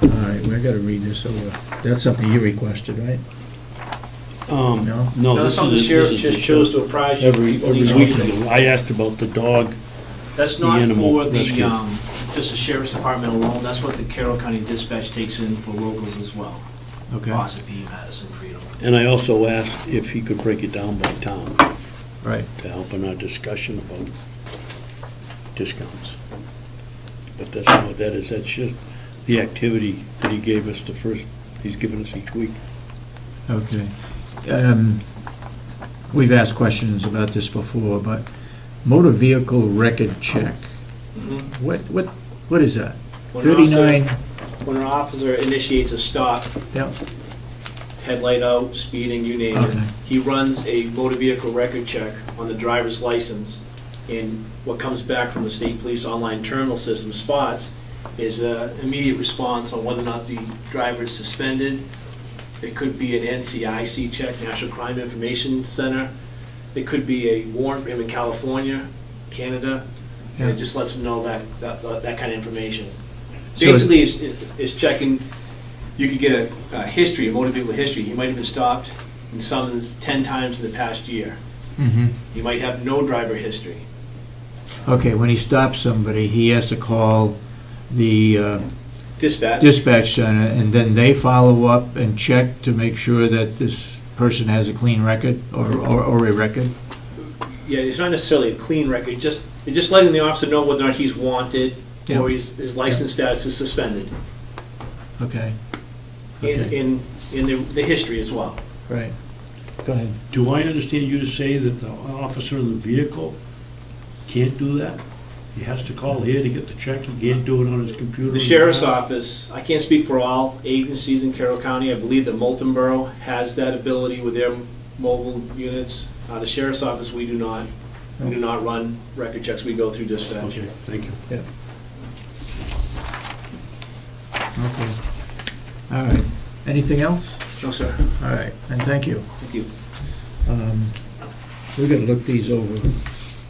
All right, we gotta read this over. That's something you requested, right? No? No, No, this that's something the is. sheriff this is just the- chose to apprise you. Every people week. each week. I asked about the dog. That's The not animal for the, rescue. just the sheriff's department alone, that's what the Carroll County Dispatch takes in for locals as well. Okay. Ossipee, Madison, Freedom. And I also asked if he could break it down by town Right. to help in our discussion about discounts. But that's not what that is, that's just the activity that he gave us he's given us each week. Okay. We've asked questions about this before, but motor vehicle record check, what is that? When an officer- 39? When an officer initiates a stop, Yeah, headlight out, speeding, you name it, Okay. he runs a motor vehicle record check on the driver's license, and what comes back from the state police online terminal system, SPOTS, is an immediate response on whether or not the driver is suspended. It could be an NCIC check, National Crime Information Center. It could be a warrant for him in California, Canada, and Yeah. it just lets him know that kind of information. So- Basically, it's checking, you could get a history, a motor vehicle history. He might have been stopped and summoned 10 times in the past year. Mm-hmm. He might have no driver history. Okay, when he stops somebody, he has to call the Dispatch. dispatch center, and then they follow up and check to make sure that this person has a clean record or a record? Yeah, it's not necessarily a clean record, it's just letting the officer know whether or not he's wanted Yeah. or his license status is suspended. Okay. Okay. In the history as well. Right. Go ahead. Do I understand you to say that the officer in the vehicle can't do that? He has to call here to get the check, he can't do it on his computer? The sheriff's office, I can't speak for all agencies in Carroll County, I believe that Moulton Borough has that ability with their mobile units. The sheriff's office, we do not. We do not run record checks, we go through dispatch. Okay, thank you. Yeah. Okay. All right. Anything else? No, sir. All right, and thank you. Thank you. We're gonna look these over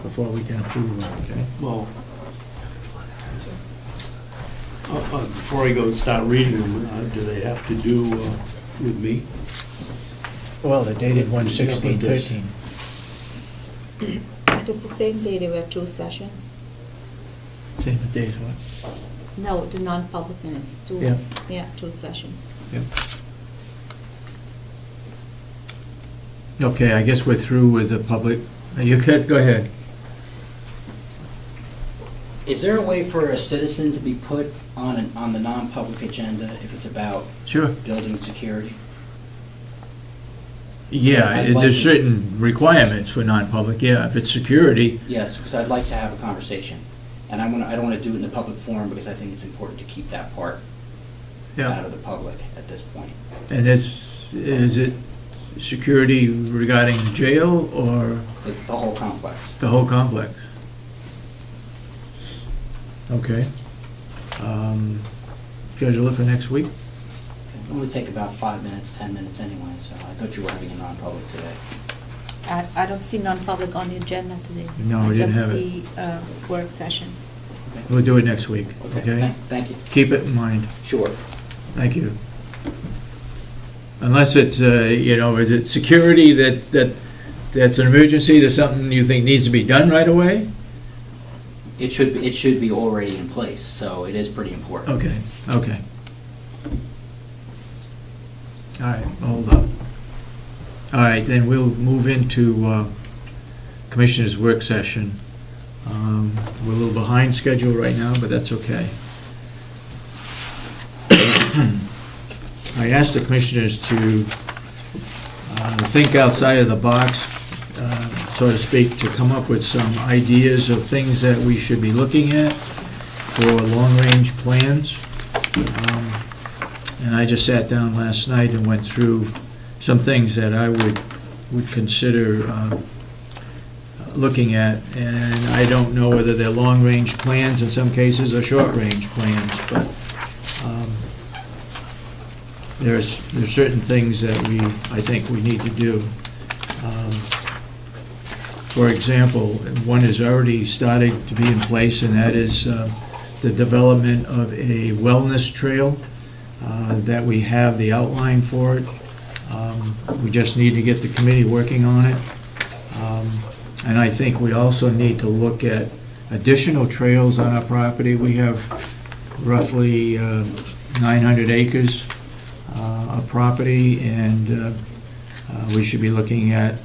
before we can approve them, okay? Well, before I go and start reading them, do they have to do with me? Well, they're dated Yeah, but this- 1/16/13. It is the same day, we have 2 sessions. Same days, what? No, the non-public minutes, 2, Yeah. yeah, 2 sessions. Yep. Okay, I guess we're through with the public. You could, go ahead. Is there a way for a citizen to be put on the non-public agenda if it's about Sure. building security? Yeah, I'd like there's to- certain requirements for non-public, yeah. If it's security, Yes, because I'd like to have a conversation. And I don't want to do it in the public forum because I think it's important to keep that part yeah. out of the public at this point. And is it security regarding the jail or The whole complex. the whole complex? Okay. Schedule it for next week? It only take about 5 minutes, 10 minutes anyway, so I thought you were having a non-public today. I don't see non-public on the agenda today. No, we didn't have it. I just see work session. We'll do it next week, okay? Thank you. Keep it in mind. Sure. Thank you. Unless it's, is it security that's an emergency, there's something you think needs to be done right away? It should be already in place, so it is pretty important. Okay, okay. All right, hold up. All right, then we'll move into Commissioner's work session. We're a little behind schedule right now, but that's okay. I asked the commissioners to think outside of the box, so to speak, to come up with some ideas of things that we should be looking at for long-range plans. And I just sat down last night and went through some things that I would consider looking at, and I don't know whether they're long-range plans in some cases or short-range plans, but there's certain things that I think we need to do. For example, one is already starting to be in place, and that is the development of a wellness trail, that we have the outline for it. We just need to get the committee working on it. And I think we also need to look at additional trails on our property. We have roughly 900 acres of property, and we should be looking at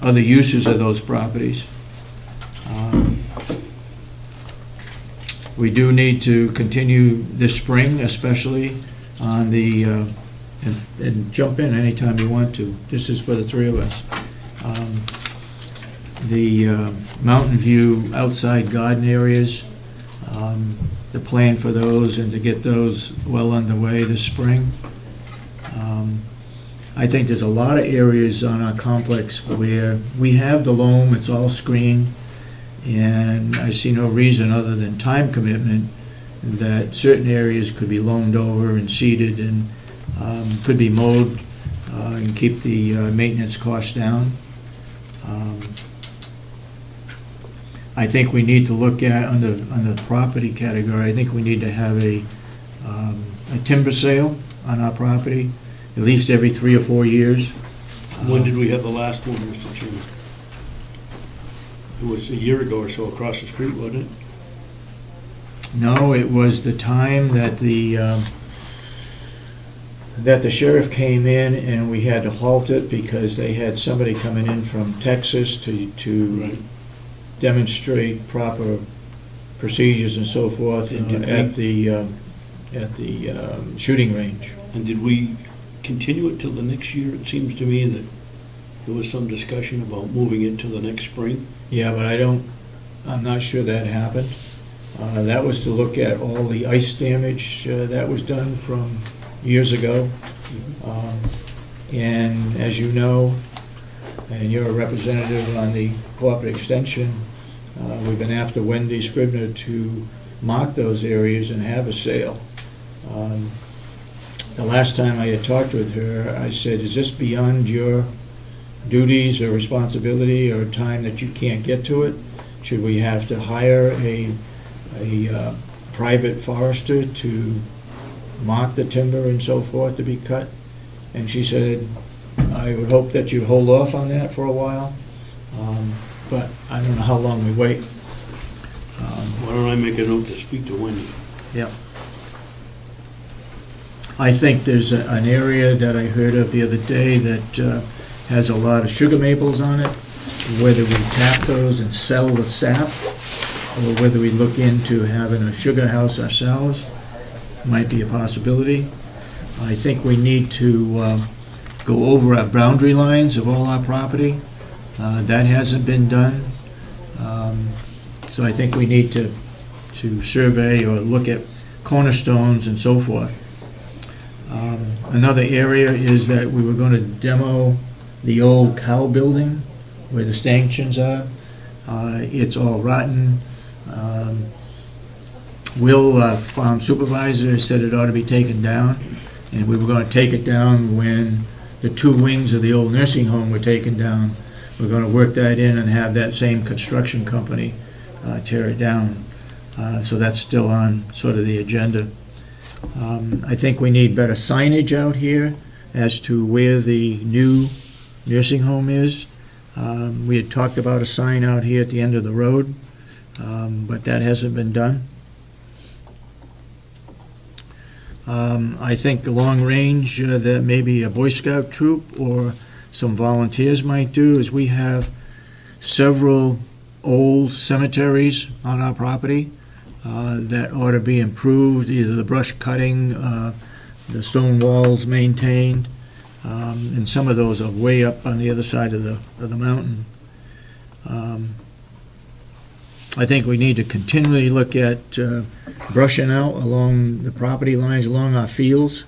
other uses of those properties. We do need to continue this spring, especially on the, and jump in anytime you want to. This is for the three of us. The Mountain View outside garden areas, the plan for those and to get those well underway this spring. I think there's a lot of areas on our complex where we have the loam, it's all screened, and I see no reason other than time commitment that certain areas could be loamed over and seeded and could be mowed and keep the maintenance costs down. I think we need to look at, under the property category, I think we need to have a timber sale on our property, at least every 3 or 4 years. When did we have the last one, Mr. Chairman? It was a year ago or so across the street, wasn't it? No, it was the time that the sheriff came in and we had to halt it because they had somebody coming in from Texas to Right. demonstrate proper procedures and so forth at the shooting range. And did we continue it till the next year? It seems to me that there was some discussion about moving it to the next spring. Yeah, but I'm not sure that happened. That was to look at all the ice damage that was done from years ago. And as you know, and you're a representative on the Cooperative Extension, we've been after Wendy Scribner to mark those areas and have a sale. The last time I had talked with her, I said, is this beyond your duties or responsibility or time that you can't get to it? Should we have to hire a private forester to mark the timber and so forth to be cut? And she said, I would hope that you hold off on that for a while, but I don't know how long we wait. Why don't I make a note to speak to Wendy? Yeah. I think there's an area that I heard of the other day that has a lot of sugar maples on it, whether we tap those and sell the sap, or whether we look into having a sugar house ourselves, might be a possibility. I think we need to go over our boundary lines of all our property. That hasn't been done. So I think we need to survey or look at cornerstones and so forth. Another area is that we were going to demo the old cow building where the stanchions are. It's all rotten. Will, farm supervisor, said it ought to be taken down, and we were going to take it down when the 2 wings of the old nursing home were taken down. We're going to work that in and have that same construction company tear it down. So that's still on sort of the agenda. I think we need better signage out here as to where the new nursing home is. We had talked about a sign out here at the end of the road, but that hasn't been done. I think long range that maybe a Boy Scout troop or some volunteers might do is we have several old cemeteries on our property that ought to be improved, either the brush cutting, the stone walls maintained, and some of those are way up on the other side of the mountain. I think we need to continually look at brushing out along the property lines, along our fields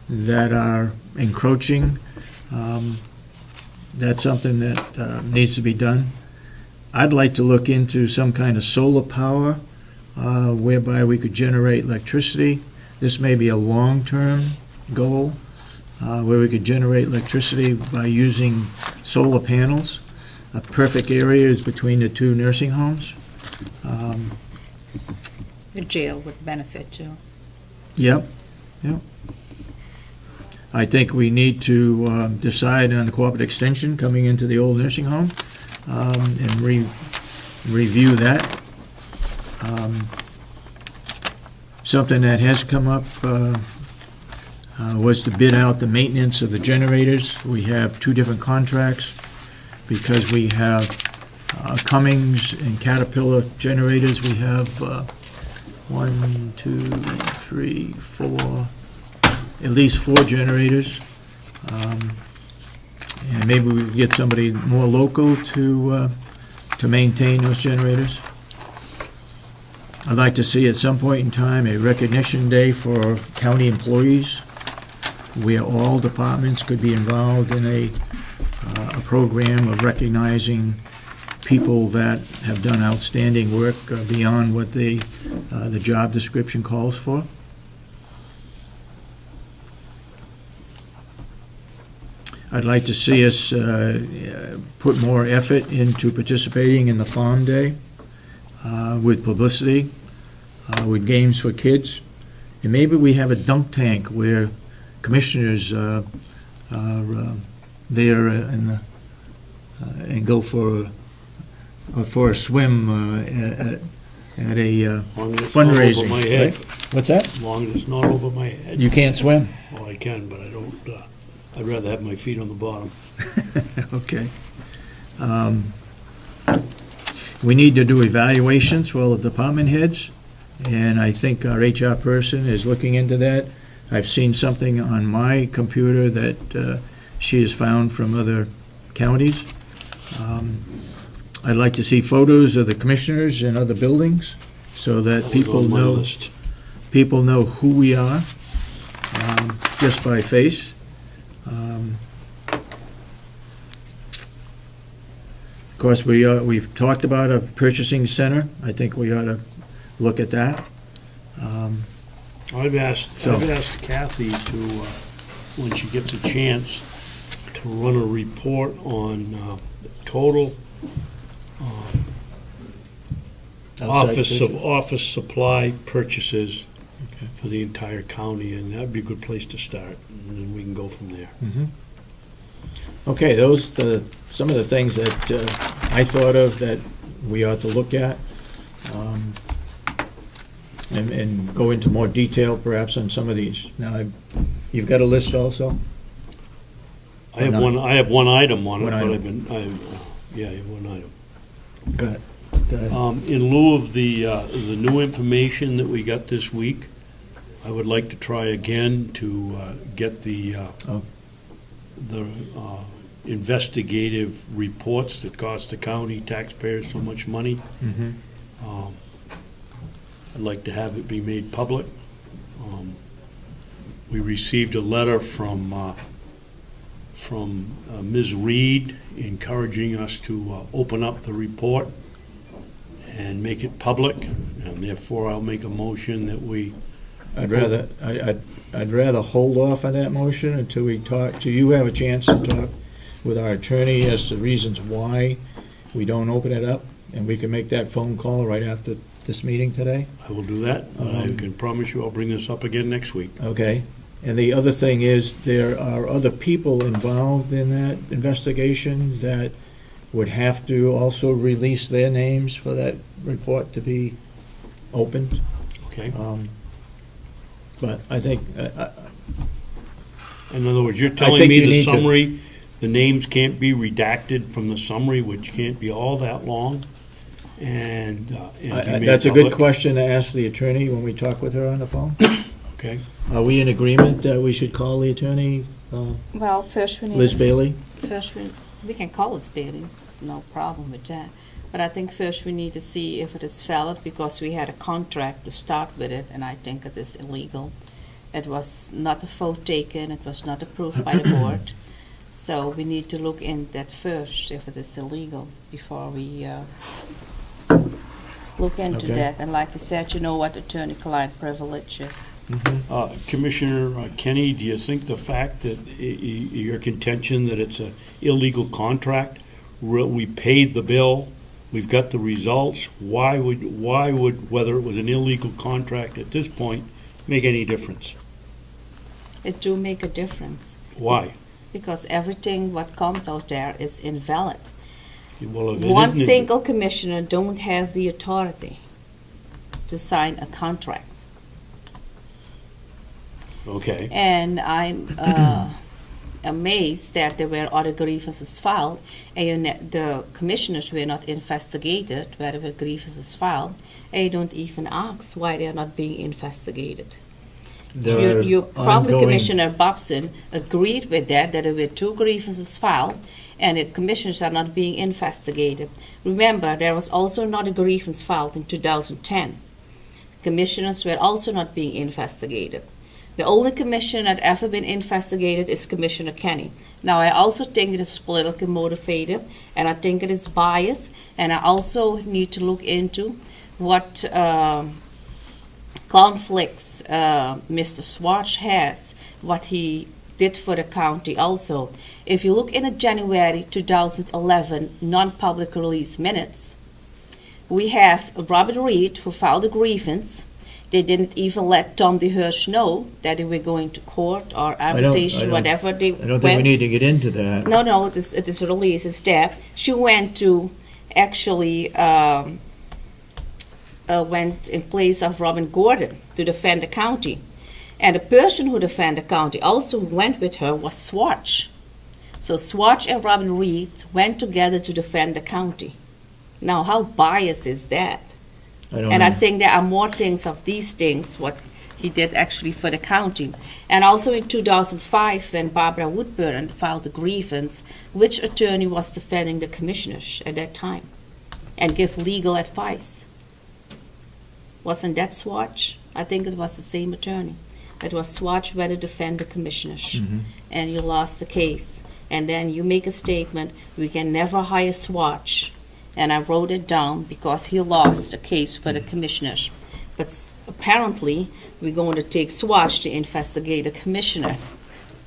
that are encroaching. That's something that needs to be done. I'd like to look into some kind of solar power whereby we could generate electricity. This may be a long-term goal where we could generate electricity by using solar panels. A perfect area is between the two nursing homes. The jail would benefit too. Yep. I think we need to decide on the cooperative extension coming into the old nursing home and review that. Something that has come up was to bid out the maintenance of the generators. We have two different contracts because we have Cummings and Caterpillar generators. We have 1, 2, 3, 4, at least 4 generators. And maybe we could get somebody more local to maintain those generators. I'd like to see at some point in time a recognition day for county employees where all departments could be involved in a program of recognizing people that have done outstanding work beyond what the job description calls for. I'd like to see us put more effort into participating in the Farm Day with publicity, with games for kids. And maybe we have a dunk tank where commissioners are there and go for a swim at a fundraising. My head. Right? What's that? As long as it's not over my head. You can't swim? Oh, I can, but I don't, I'd rather have my feet on the bottom. Okay. We need to do evaluations for all the department heads, and I think our HR person is looking into that. I've seen something on my computer that she has found from other counties. I'd like to see photos of the commissioners and other buildings so that people know who we are just by face. Of course, we've talked about a purchasing center. I think we ought to look at that. I've asked Kathy to, when she gets a chance, to run a report on total office supply purchases for the entire county, and that'd be a good place to start, and then we can go from there. Mm-hmm. Okay, those some of the things that I thought of that we ought to look at, and go into more detail perhaps on some of these. Now, you've got a list also? I have one item on it, One but item. I have one item. Go ahead. In lieu of the new information that we got this week, I would like to try again to get the investigative reports that cost the county taxpayers so much money. Mm-hmm. I'd like to have it be made public. We received a letter from Ms. Reed encouraging us to open up the report and make it public, and therefore I'll make a motion that we... I'd rather hold off on that motion until we talk, till you have a chance to talk with our attorney as to reasons why we don't open it up, and we can make that phone call right after this meeting today. I will do that. I can promise you I'll bring this up again next week. Okay. And the other thing is, there are other people involved in that investigation that would have to also release their names for that report to be opened. Okay. But I think... in other words, you're telling me the summary, the names can't be redacted from the summary, which can't be all that long? and be made That's a good public? question to ask the attorney when we talk with her on the phone. Okay. Are we in agreement that we should call the attorney, Well, first we need. Liz Bailey? First, we can call Liz Bailey, it's no problem with that. But I think first we need to see if it is valid, because we had a contract to start with it, and I think it is illegal. It was not a vote taken, it was not approved by the board. So we need to look in that first, if it is illegal, before we look into Okay. that. And like you said, you know what attorney-client privilege is. Commissioner Kenney, do you think the fact that your contention that it's an illegal contract, we paid the bill, we've got the results, why would whether it was an illegal contract at this point make any difference? It do make a difference. Why? Because everything what comes out there is invalid. Well, if it One isn't- single commissioner don't have the authority to sign a contract. Okay. And I'm amazed that there were other grievances filed, and the commissioners were not investigated whether the grievances filed, and you don't even ask why they're not being investigated. There are You probably, ongoing- Commissioner Babson, agreed with that there were 2 grievances filed, and the commissioners are not being investigated. Remember, there was also another grievance filed in 2010. Commissioners were also not being investigated. The only commissioner that ever been investigated is Commissioner Kenney. Now, I also think it is politically motivated, and I think it is biased, and I also need to look into what conflicts Mr. Swartz has, what he did for the county also. If you look in the January 2011 non-public release minutes, we have Robert Reed, who filed a grievance. They didn't even let Tom DeHirsch know that they were going to court or arbitration, whatever they I don't think we need to get into that. No, it is released, it's there. She went to, actually, went in place of Robin Gordon to defend the county. And the person who defended the county also went with her was Swartz. So Swartz and Robin Reed went together to defend the county. Now, how biased is that? I think there are more things of these things, what he did actually for the county. And also in 2005, when Barbara Woodburn filed a grievance, which attorney was defending the commissioners at that time and give legal advice? Wasn't that Swartz? I think it was the same attorney. It was Swartz went to defend the commissioners, and you lost the case. And then you make a statement, we can never hire Swartz. And I wrote it down because he lost the case for the commissioners. But apparently, we're going to take Swartz to investigate the commissioner.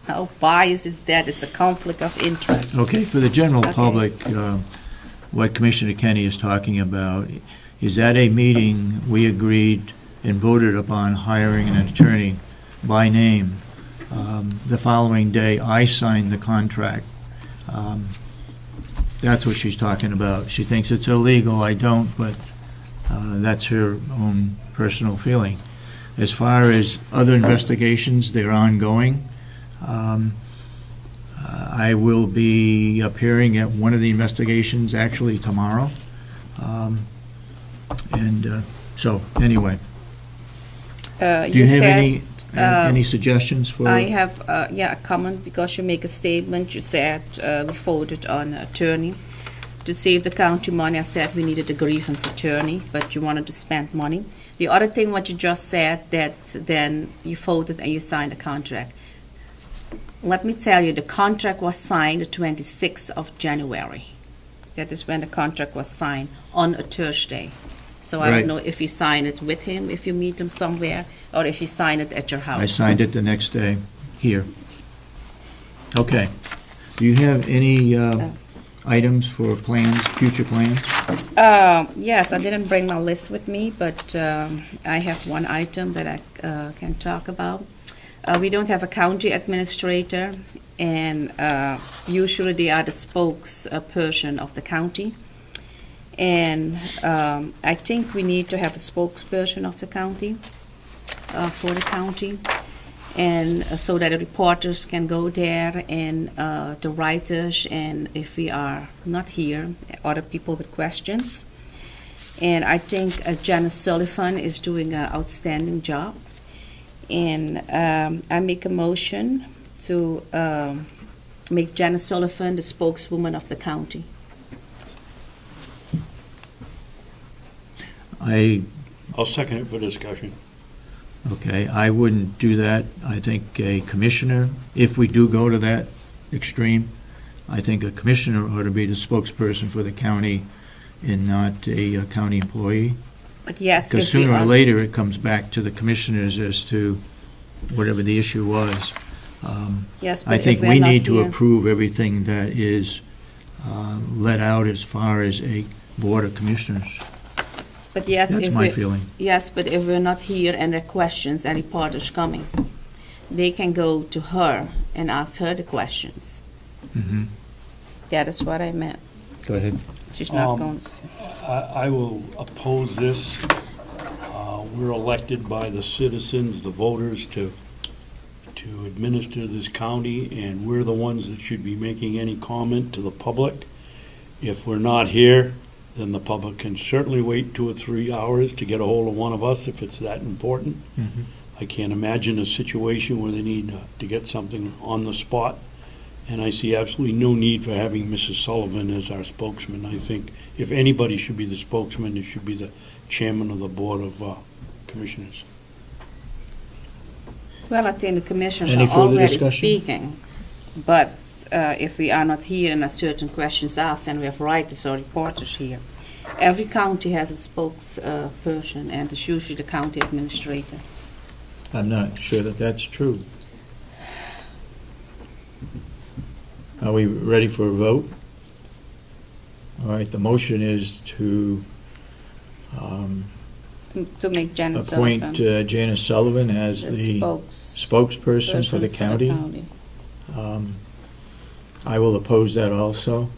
How biased is that? It's a conflict of interest. Okay, for the general Okay. public, what Commissioner Kenney is talking about is at a meeting, we agreed and voted upon hiring an attorney by name. The following day, I signed the contract. That's what she's talking about. She thinks it's illegal. I don't, but that's her own personal feeling. As far as other investigations, they're ongoing. I will be appearing at one of the investigations actually tomorrow. So, anyway. Do you have any suggestions for? I have, a comment, because you make a statement. You said we voted on an attorney. To save the county money, I said we needed a grievance attorney, but you wanted to spend money. The other thing, what you just said, that then you voted and you signed a contract. Let me tell you, the contract was signed the 26th of January. That is when the contract was signed, on a Thursday. So I Right. don't know if you sign it with him, if you meet him somewhere, or if you sign it at your house. I signed it the next day here. Okay. Do you have any items for plans, future plans? Yes, I didn't bring my list with me, but I have one item that I can talk about. We don't have a county administrator, and usually they are the spokesperson of the county. And I think we need to have a spokesperson of the county, for the county, and so that the reporters can go there, and the writers, and if we are not here, other people with questions. And I think Janice Sullivan is doing an outstanding job. And I make a motion to make Janice Sullivan the spokeswoman of the county. I'll second it for discussion. Okay, I wouldn't do that. I think a commissioner, if we do go to that extreme, I think a commissioner ought to be the spokesperson for the county and not a county employee. But yes, Because if we sooner or are- later, it comes back to the commissioners as to whatever the issue was. Yes, but I if think we're we not need to here- approve everything that is let out as far as a board of commissioners. But yes, That's if my we- feeling. Yes, but if we're not here and there are questions and reporters coming, they can go to her and ask her the questions. Mhm. That is what I meant. Go ahead. She's not going to. I will oppose this. We're elected by the citizens, the voters, to administer this county, and we're the ones that should be making any comment to the public. If we're not here, then the public can certainly wait 2 or 3 hours to get a hold of one of us if it's that important. Mhm. I can't imagine a situation where they need to get something on the spot, and I see absolutely no need for having Mrs. Sullivan as our spokesman. I think if anybody should be the spokesman, it should be the chairman of the Board of Commissioners. Well, I think the commissioners Any are further already discussion? speaking. But if we are not here and a certain questions asked, and we have writers or reporters here, every county has a spokesperson, and it's usually the county administrator. I'm not sure that that's true. Are we ready for a vote? All right, the motion is to To make Janice Sullivan appoint Janice Sullivan as the spokesperson for the county. I will oppose that also.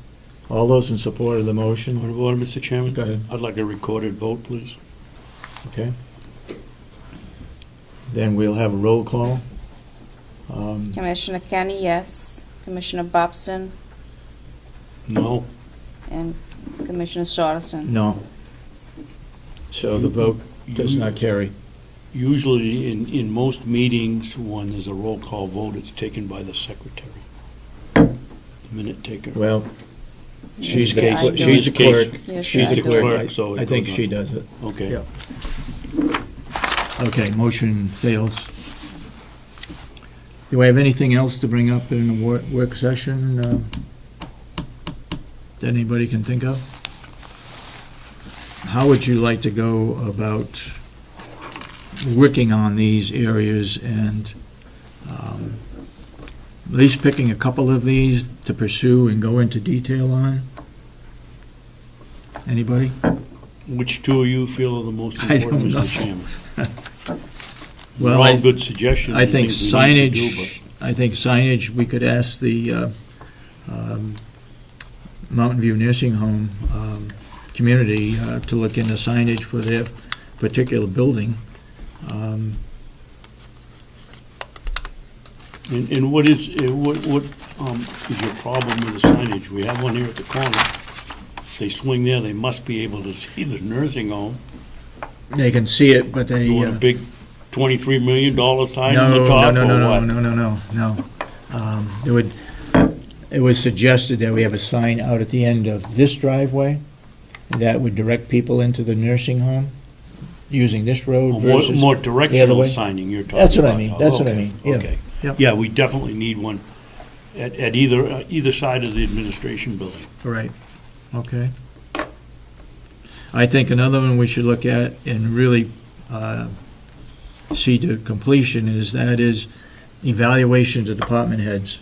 All those in support of the motion? Point of order, Mr. Chairman? Go ahead. I'd like a recorded vote, please. Okay. Then we'll have a roll call. Commissioner Kenney, yes. Commissioner Babson No. and Commissioner Sorensen. No. So the vote does not carry. Usually, in most meetings, when there's a roll call vote, it's taken by the secretary, the minute taker. Well, she's the Usually I do she's the it. clerk. Yes, She's I the do clerk. it. So it I think goes she on. does it. Okay. Yeah. Okay, motion fails. Do I have anything else to bring up in the work session that anybody can think of? How would you like to go about working on these areas and at least picking a couple of these to pursue and go into detail on? Anybody? Which two of you feel are the most I don't important, know. Mr. Chairman? Well, They're all good suggestions. I and think things we need to do, signage, we could ask the Mountain View Nursing Home community to look into signage for their particular building. And what is your problem with the signage? We have one here at the corner. They swing there, they must be able to see the nursing home. They can see it, but they... You want a big $23 million sign on No, the top, no, or no, no, what? no, no, no, no. It was suggested that we have a sign out at the end of this driveway that would direct people into the nursing home using this road versus More the other directional way. signing you're talking about. That's what I mean, that's what I Okay, mean, yeah. Okay. Yep. Yeah, we definitely need one at either side of the administration building. Right, okay. I think another one we should look at and really see to completion is evaluation to department heads.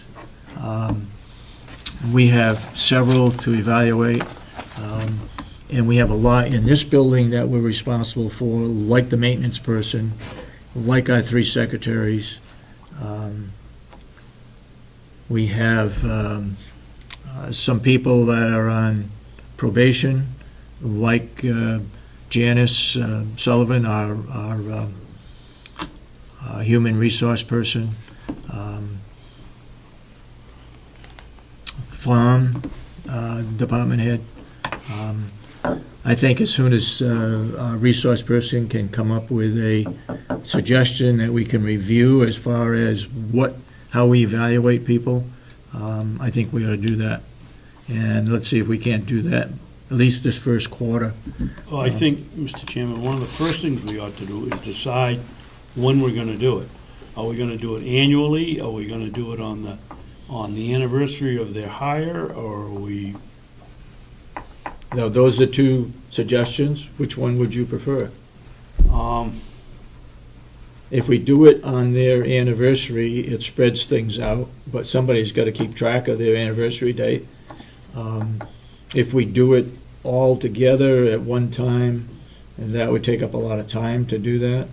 We have several to evaluate, and we have a lot in this building that we're responsible for, like the maintenance person, like our 3 secretaries. We have some people that are on probation, like Janice Sullivan, our human resource person. Farm department head. I think as soon as our resource person can come up with a suggestion that we can review as far as how we evaluate people, I think we ought to do that. And let's see if we can't do that, at least this first quarter. Well, I think, Mr. Chairman, one of the first things we ought to do is decide when we're gonna do it. Are we gonna do it annually? Are we gonna do it on the anniversary of their hire, or are we? Now, those are two suggestions. Which one would you prefer? If we do it on their anniversary, it spreads things out, but somebody's got to keep track of their anniversary date. If we do it all together at one time, and that would take up a lot of time to do that.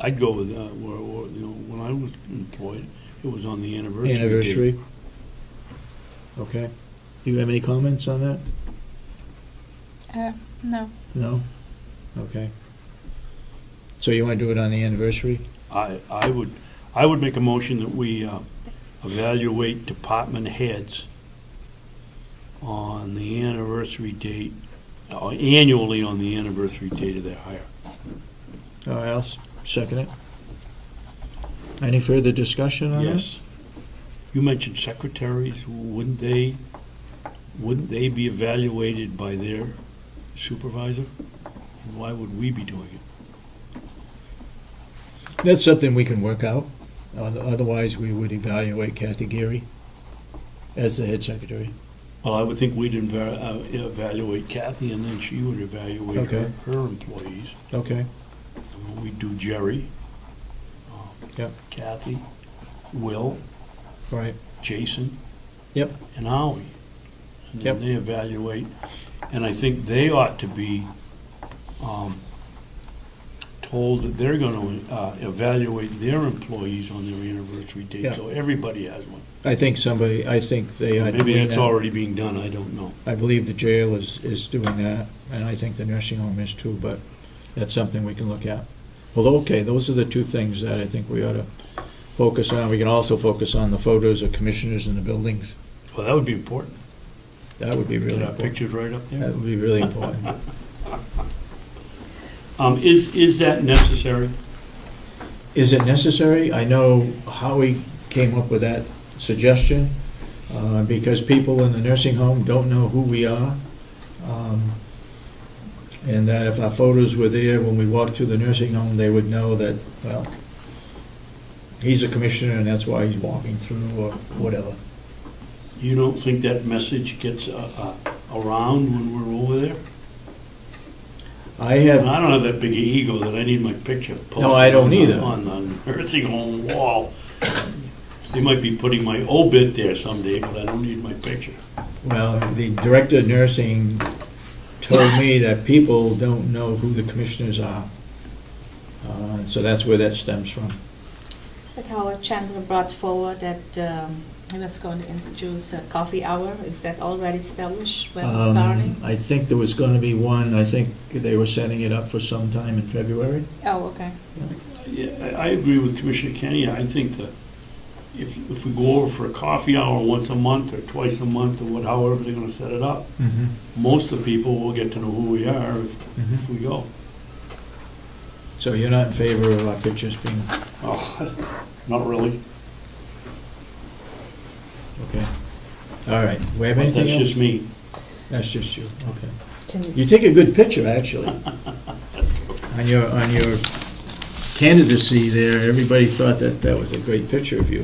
I'd go with, when I was employed, it was on the anniversary date. Anniversary. Okay. Do you have any comments on that? No. No? Okay. So you want to do it on the anniversary? I would make a motion that we evaluate department heads on the anniversary date, annually on the anniversary date of their hire. All right, I'll second it. Any further discussion on this? Yes. You mentioned secretaries. Wouldn't they be evaluated by their supervisor? Why would we be doing it? That's something we can work out. Otherwise, we would evaluate Kathy Geary as the head secretary. Well, I would think we'd evaluate Kathy, and then she would evaluate Okay. her employees. Okay. We'd do Jerry, Yep. Kathy, Will, Right. Jason, Yep. and Howie. And then Yep. they evaluate, and I think they ought to be told that they're going to evaluate their employees on their anniversary date, Yeah. so everybody has one. I think they are Maybe doing it's that. already being done, I don't know. I believe the jail is doing that, and I think the nursing home is too, but that's something we can look at. Well, okay, those are the two things that I think we ought to focus on. We can also focus on the photos of commissioners in the buildings. Well, that would be important. That would be really Get our important. pictures right up there. That would be really important. Is that necessary? Is it necessary? I know Howie came up with that suggestion, because people in the nursing home don't know who we are. And that if our photos were there when we walked through the nursing home, they would know that, well, he's a commissioner and that's why he's walking through, or whatever. You don't think that message gets around when we're over there? I have, I don't have that big an ego that I need my picture posted. No, I don't either. On the nursing home wall. They might be putting my obit there someday, but I don't need my picture. well, the director of nursing told me that people don't know who the commissioners are. So that's where that stems from. Like how Chandler brought forward that he was going to introduce a coffee hour. Is that already established when it's starting? I think there was going to be one. I think they were setting it up for sometime in February. Oh, okay. Yeah, I agree with Commissioner Kenney. I think that if we go over for a coffee hour once a month or twice a month or however they're gonna set it up, most of the people will get to know who we are if we go. So you're not in favor of our pictures being, Oh, not really. okay. All right. We have But anything that's else? just me. That's just you, okay. Can You take a good picture, actually. On your candidacy there, everybody thought that that was a great picture of you,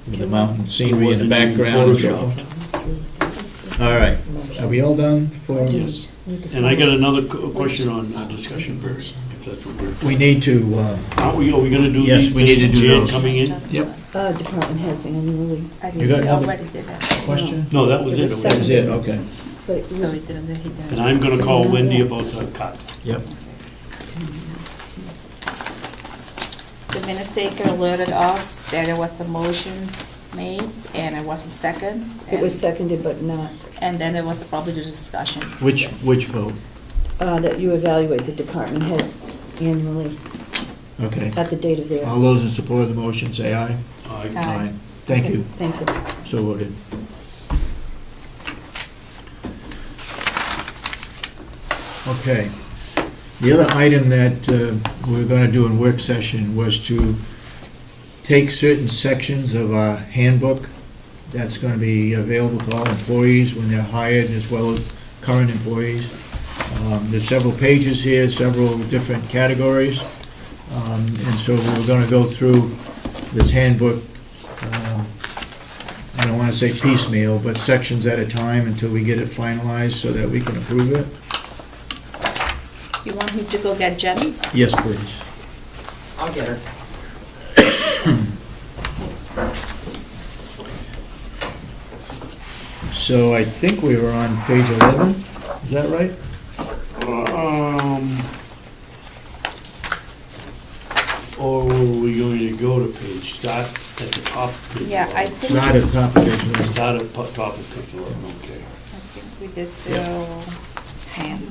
with the mountain scenery in the background and so forth. All right, are we all done for? Yes. And I got another question on discussion boards, if that's what we're. We need to, Are we gonna do these? Yes, we need to do Jan those. coming in? yep, Department heads annually. I You think got we another already did that. question? No, that was it. That was it, okay. But it So was, he didn't. And I'm gonna call Wendy about the cut. Yep. The minute taker alerted us that there was a motion made and it was a second. it was seconded but not, And then there was probably the discussion. Which vote? that you evaluate the department heads annually Okay. at the date of their. All those in support of the motion, say aye. I- Thank you. Thank you. So voted. Okay. The other item that we were going to do in work session was to take certain sections of our handbook that's going to be available to all employees when they're hired, as well as current employees. There's several pages here, several different categories, and so we were going to go through this handbook, I don't want to say piecemeal, but sections at a time until we get it finalized so that we can approve it. You want me to go get Janice? Yes, please. I'll get her. So I think we were on page 11, is that right? Or were we going to go to page, start at the top of page? Yeah, I think. Not at the top of page 11. Start at top of page 11, okay. I think we did 10.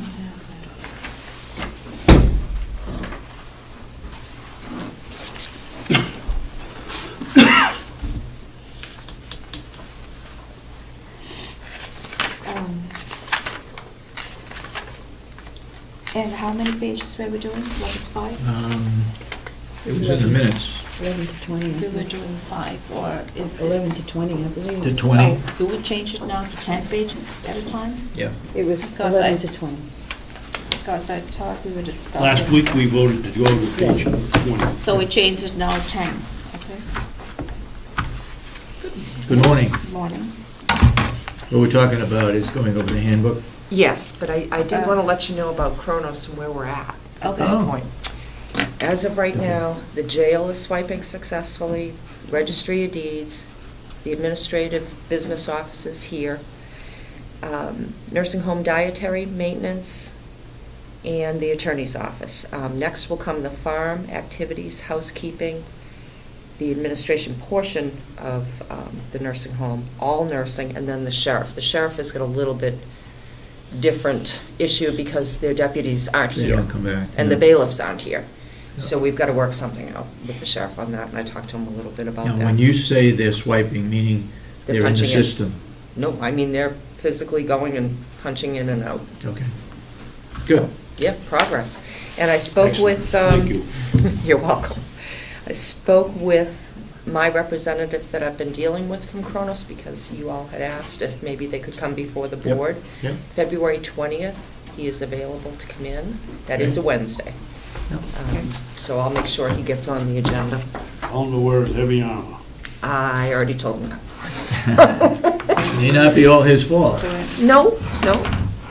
And how many pages were we doing? Was it 5? It was in the minutes. 11 to 20. We were doing 5, or is this? 11 to 20, I believe. To 20? Oh, do we change it now to 10 pages at a time? Yeah. It was Because 11 I- to 20. Because I thought we were discussing. Last week, we voted to go to page 20. So we changed it now 10, okay? Good morning. Morning. What we're talking about is going over the handbook. Yes, but I did want to let you know about Kronos and where we're at this Okay. point. As of right now, the jail is swiping successfully, registry of deeds, the administrative business office is here, nursing home dietary maintenance, and the attorney's office. Next will come the farm, activities, housekeeping, the administration portion of the nursing home, all nursing, and then the sheriff. The sheriff has got a little bit different issue because their deputies aren't They here. don't come back. And the yeah. bailiffs aren't here. So we've got to work something out with the sheriff on that, and I talked to him a little bit about that. Now, when you say they're swiping, meaning They're they're in the punching in. system? No, I mean, they're physically going and punching in and out. Okay. Good. Yep, progress. And I spoke Excellent. with, Thank you. You're welcome. I spoke with my representative that I've been dealing with from Kronos, because you all had asked if maybe they could come before the Yep. board. Yep. February 20th, he is available to come in. That is a Wednesday. Yep. So I'll make sure he gets on the agenda. All in the word, heavy armor. I already told him that. May not be all his fault. No, no,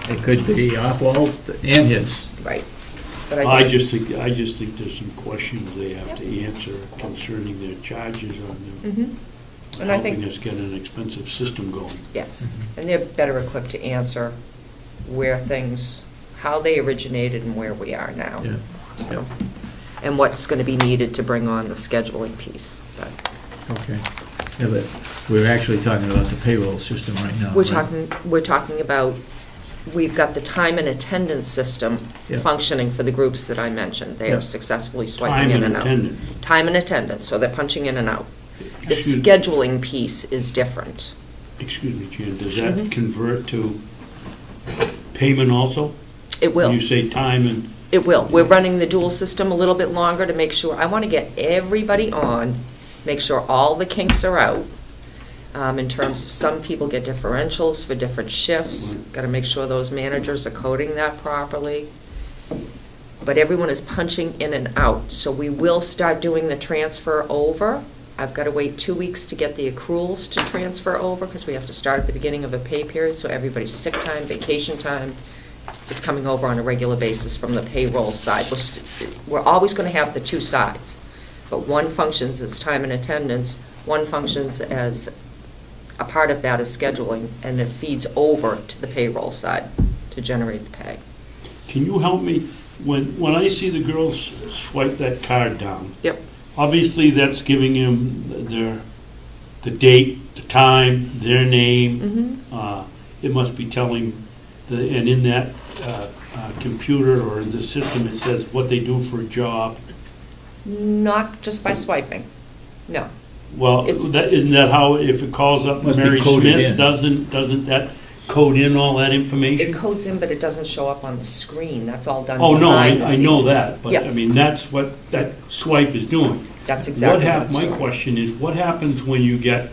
It could be our fault and his. right. But I just think there's some questions they have to answer concerning their charges on them. Mhm. And I think, Helping us get an expensive system going. yes, and they're better equipped to answer where things, how they originated and where we are now. Yeah. So, and what's going to be needed to bring on the scheduling piece. But Okay. Yeah, but we're actually talking about the payroll system right now. We're right? talking about, we've got the time and attendance system Yeah. functioning for the groups that I mentioned. They Yeah. are successfully Time swiping in and and out. attendance. Time and attendance, so they're punching in and out. The Excuse- scheduling piece is different. Excuse me, Jan, does Mhm. that convert to payment also? It will. When you say time and, It will. We're running the dual system a little bit longer to make sure, I want to get everybody on, make sure all the kinks are out. In terms of, some people get differentials for different shifts. Got to make sure those managers are coding that properly. But everyone is punching in and out. So we will start doing the transfer over. I've got to wait 2 weeks to get the accruals to transfer over, because we have to start at the beginning of a pay period, so everybody's sick time, vacation time is coming over on a regular basis from the payroll side. We're always going to have the two sides, but one functions as time and attendance, one functions as a part of that is scheduling, and it feeds over to the payroll side to generate the pay. can you help me? When I see the girls swipe that card down, Yep. obviously that's giving them the date, the time, their name. Mhm. It must be telling, and in that computer or in the system, it says what they do for a job. Not just by swiping, no. Well, It's- isn't that how, if it calls up Must be Mary coded Smith, in. doesn't that code in all that It information? codes in, but it doesn't show up on the screen. That's all done Oh, no, behind the I know scenes. that, but, Yeah. I mean, that's what that swipe is doing. That's exactly what it's My doing. question is, what happens when you get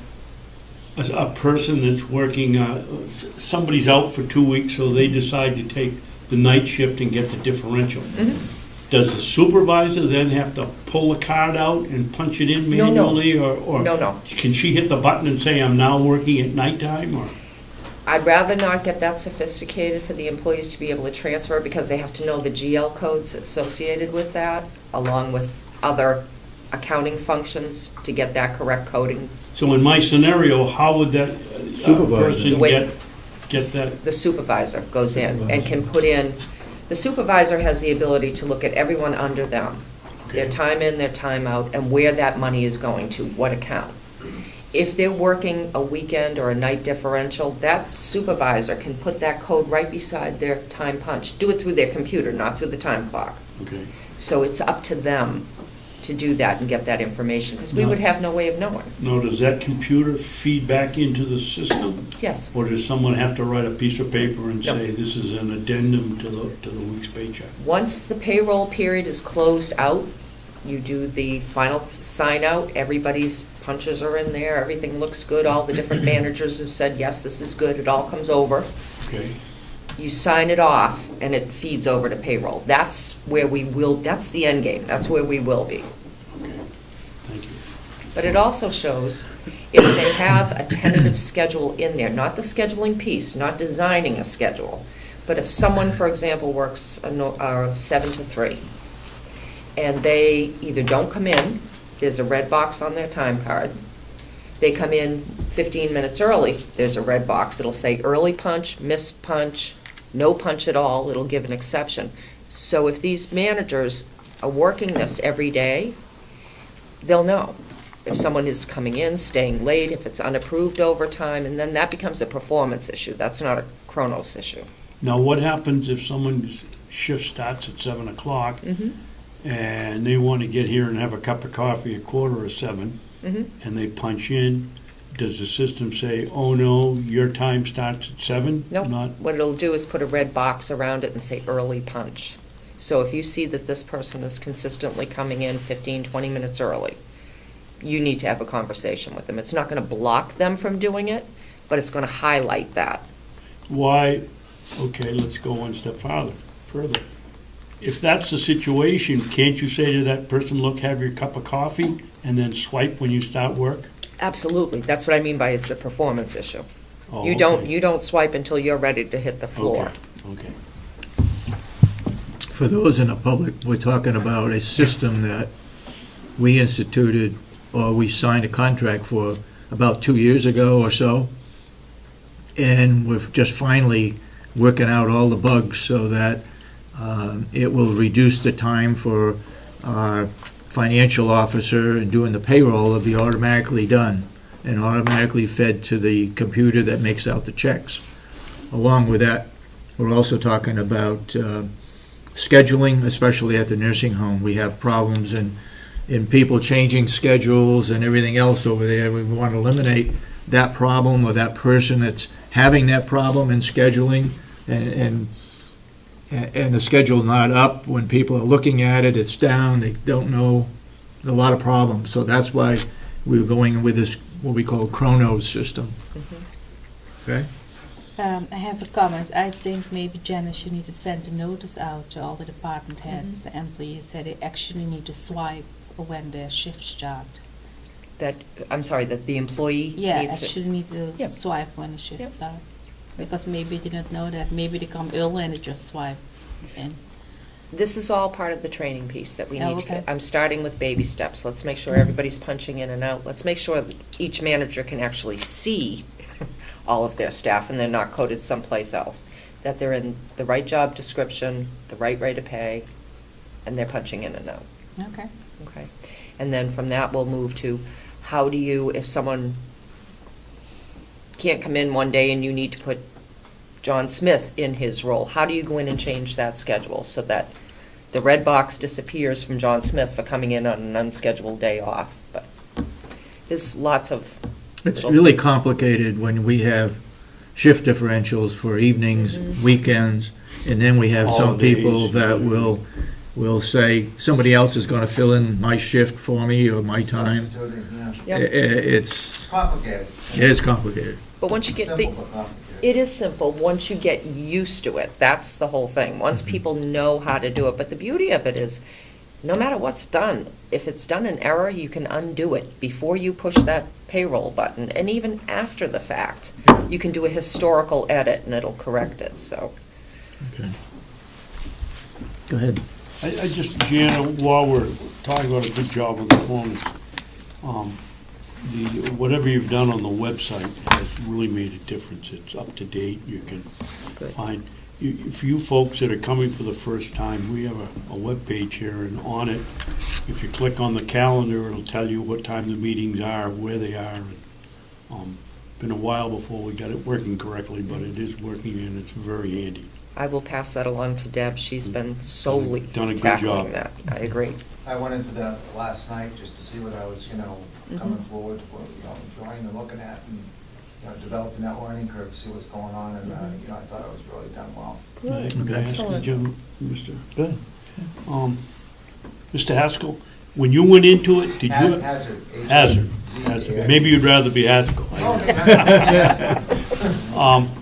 a person that's working, somebody's out for 2 weeks, so they decide to take the night shift and get the differential? Mhm. Does the supervisor then have to pull the card out and punch it in No, no. manually? Or No. can she hit the button and say, I'm now working at nighttime, or? I'd rather not get that sophisticated for the employees to be able to transfer because they have to know the GL codes associated with that, along with other accounting functions to get that correct coding. So in my scenario, how would that Supervisor. person The way- get that? The supervisor goes in and can put in, the supervisor has the ability to look at everyone under them, their time in, their time out, and where that money is going to, what account. If they're working a weekend or a night differential, that supervisor can put that code right beside their time punch. Do it through their computer, not through the time clock. Okay. So it's up to them to do that and get that information, because we No. would have no way of knowing. Now, does that computer feed back into the system? Yes. Or does someone have to write a piece of paper and No. say, this is an addendum to the week's paycheck? Once the payroll period is closed out, you do the final sign out, everybody's punches are in there, everything looks good, all the different managers have said, yes, this is good, it all comes over. Okay. You sign it off, and it feeds over to payroll. That's where we will, that's the end game, that's where we will be. Okay, thank you. But it also shows if they have a tentative schedule in there, not the scheduling piece, not designing a schedule, but if someone, for example, works 7 to 3, and they either don't come in, there's a red box on their time card, they come in 15 minutes early, there's a red box, it'll say early punch, missed punch, no punch at all, it'll give an exception. So if these managers are working this every day, they'll know if someone is coming in, staying late, if it's unapproved overtime, and then that becomes a performance issue. That's not a Chronos issue. Now, what happens if someone's shift starts at 7 o'clock Mhm. and they want to get here and have a cup of coffee at 6:45, Mhm. and they punch in? Does the system say, oh no, your time starts at 7? Nope. Not, What it'll do is put a red box around it and say early punch. So if you see that this person is consistently coming in 15, 20 minutes early, you need to have a conversation with them. It's not going to block them from doing it, but it's going to highlight that. why, okay, let's go one step further. If that's the situation, can't you say to that person, look, have your cup of coffee, and then swipe when you start work? Absolutely. That's what I mean by it's a performance issue. Oh, You okay. don't swipe until you're ready to hit the floor. Okay. For those in the public, we're talking about a system that we instituted, or we signed a contract for about 2 years ago or so. And we're just finally working out all the bugs so that it will reduce the time for our financial officer and doing the payroll. It'll be automatically done and automatically fed to the computer that makes out the checks. Along with that, we're also talking about scheduling, especially at the nursing home. We have problems in people changing schedules and everything else over there. We want to eliminate that problem or that person that's having that problem in scheduling and the schedule not up. When people are looking at it, it's down, they don't know, a lot of problems. So that's why we're going with this, what we call Chronos system. Okay? I have a comment. I think maybe Janice, you need to send a notice out to all the department heads, the employees, that they actually need to swipe when their shift start. That, I'm sorry, that the employee Yeah, needs to... actually need to Yep. swipe when the shift Yep. start. Because maybe they didn't know that. Maybe they come early and they just swipe in. This is all part of the training piece that we Oh, need to okay. get. I'm starting with baby steps. Let's make sure everybody's punching in and out. Let's make sure that each manager can actually see all of their staff and they're not coded someplace else. That they're in the right job description, the right rate of pay, and they're punching in and out. Okay. Okay. And then from that, we'll move to how do you, if someone can't come in one day and you need to put John Smith in his role, how do you go in and change that schedule so that the red box disappears from John Smith for coming in on an unscheduled day off? But there's lots of... It's little really things. complicated when we have shift differentials for evenings, weekends, and then we have some people that will say, somebody else is going to fill in my shift for me or my time. Substituting, yeah. Yep. It's Complicated. It is complicated. But once you get Simple but complicated. it is simple, once you get used to it, that's the whole thing. Once people know how to do it, but the beauty of it is, no matter what's done, if it's done in error, you can undo it before you push that payroll button, and even after the fact, you can do a historical edit and it'll correct it, so. Okay. Go ahead. I just, Jana, while we're talking about a good job with the forms, whatever you've done on the website has really made a difference. It's up to date. You can find, for you folks that are coming for the first time, we have a web page here, and on it, if you click on the calendar, it'll tell you what time the meetings are, where they are. Been a while before we got it working correctly, but it is working and it's very handy. I will pass that along to Deb. She's been solely Done a good tackling job. that. I agree. I went into that last night just to see what I was, coming forward, enjoying and looking at, and, developing that learning curve, to see what's going on, and, I thought it was really done well. Good. Can I ask Excellent. you, Mr. Good. Mr. Haskell, when you went into it, did you? Hazzard. Hazard. H-A-Z-Z-A-R-D. Maybe you'd rather be Haskell.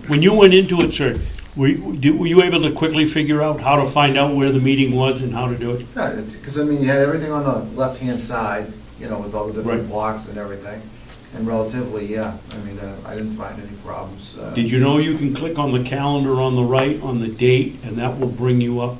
When you went into it, sir, were you able to quickly figure out how to find out where the meeting was and how to do it? Yeah, because, you had everything on the left-hand side, with all the different Right. blocks and everything, and relatively, I didn't find any problems. Did you know you can click on the calendar on the right, on the date, and that will bring you up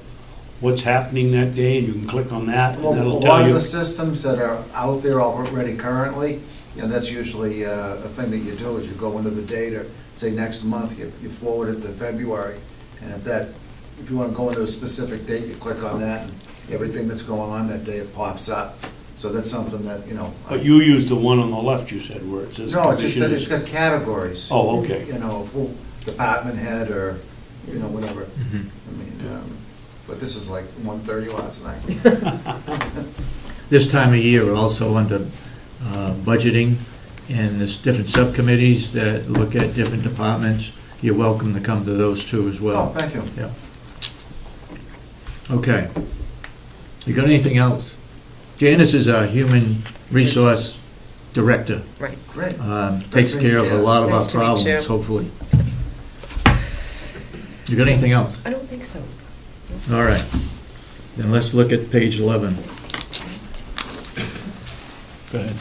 what's happening that day, and you can click on that, and Well, a that'll lot tell of you. the systems that are out there already currently, that's usually a thing that you do, is you go into the data, say next month, you forward it to February, and if you want to go into a specific date, you click on that, and everything that's going on that day, it pops up. So that's something that, But you used the one on the left, you said, where it says. No, it's just that commissioners. it's got categories. Oh, okay. Full department head or, whatever. Mhm. But this is like 1:30 last night. This time of year, we're also under budgeting, and there's different subcommittees that look at different departments. You're welcome to come to those too as well. Oh, thank you. Yeah. Okay. You got anything else? Janice is our human resource director. Right. Great. Takes care of a lot of our Nice to meet you. problems, hopefully. You got anything else? I don't think so. All right. Then let's look at page 11. Go ahead.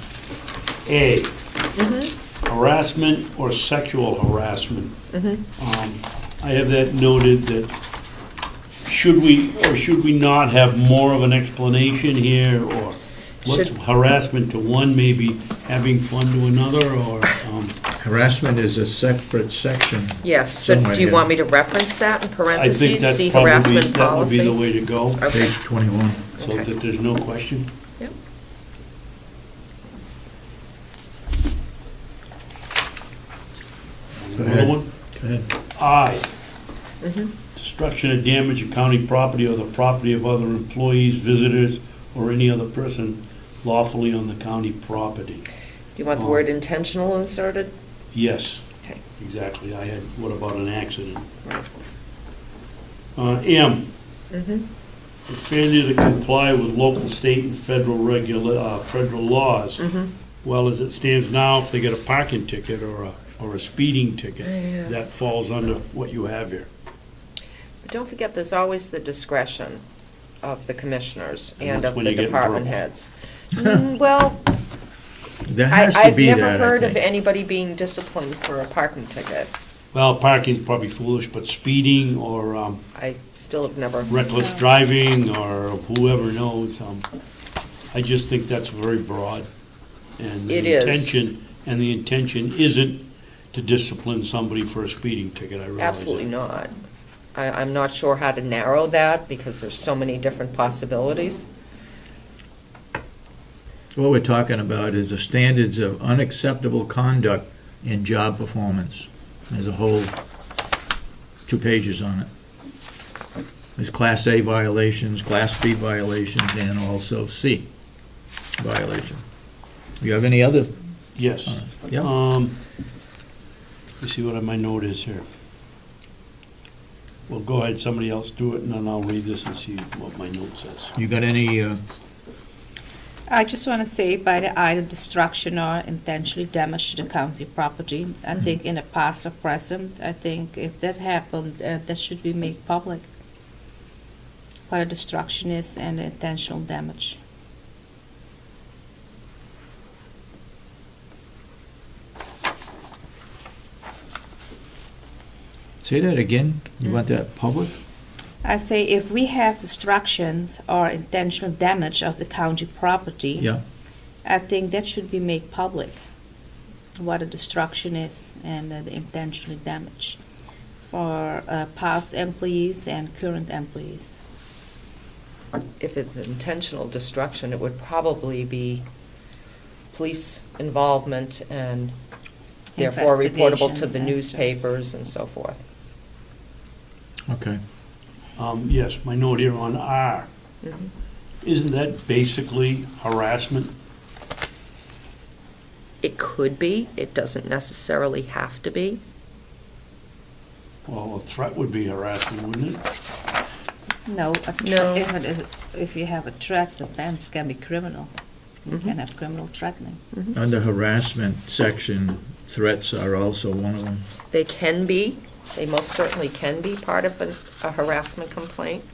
A, Mm-hmm. harassment or sexual harassment. Mm-hmm. I have that noted that should we not have more of an explanation here, or what's Should- harassment to one, maybe having fun to another, or, Harassment is a separate section. Yes, so somewhere do you here. want me to reference that in I think parentheses, that's see probably, harassment that would be the policy? way to go, Okay. Page 21. so Okay. that there's no question. Yep. Go Another ahead. one? Go ahead. I, Mhm. destruction or damage of county property or the property of other employees, visitors, or any other person lawfully on the county property. Do you want the word intentional inserted? Yes, Okay. exactly. I had, what about an accident? Right. M, Mm-hmm. the failure to comply with local, state, and federal federal laws. Mm-hmm. Well, as it stands now, if they get a parking ticket or a speeding ticket, Yeah. that falls under what you have here. But don't forget, there's always the discretion of the commissioners And and that's of when the you get in department trouble. heads. Well, There has to I've be never that, I heard of think. anybody being disciplined for a parking ticket. Well, parking's probably foolish, but speeding or I still have never. reckless driving or whoever knows, I just think that's very broad. And It the is. intention isn't to discipline somebody for a speeding ticket, I realize. Absolutely that. not. I'm not sure how to narrow that, because there's so many different possibilities. What we're talking about is the standards of unacceptable conduct in job performance. There's a whole 2 pages on it. There's Class A violations, Class B violations, and also C violation. You have any other? Yes. Yeah. You see what my note is here? Well, go ahead, somebody else do it, and then I'll read this and see what my note says. You got any, I just want to say by the either destruction or intentionally damage to the county property. I think in the past or present, I think if that happened, that should be made public. What a destruction is and intentional damage. say that again? You want that public? I say if we have destructions or intentional damage of the county property, Yeah. I think that should be made public, what a destruction is and the intentional damage for past employees and current employees. If it's intentional destruction, it would probably be police involvement and therefore reportable to the Investigations and newspapers and so forth. Okay. Yes, my note here on R. Mhm. Isn't that basically harassment? It could be, it doesn't necessarily have to be. Well, a threat would be harassment, wouldn't it? No, No. if you have a threat, the offense can be criminal. You Mhm. can have criminal threatening. Under harassment section, threats are also one of them. They can be, they most certainly can be part of a harassment complaint.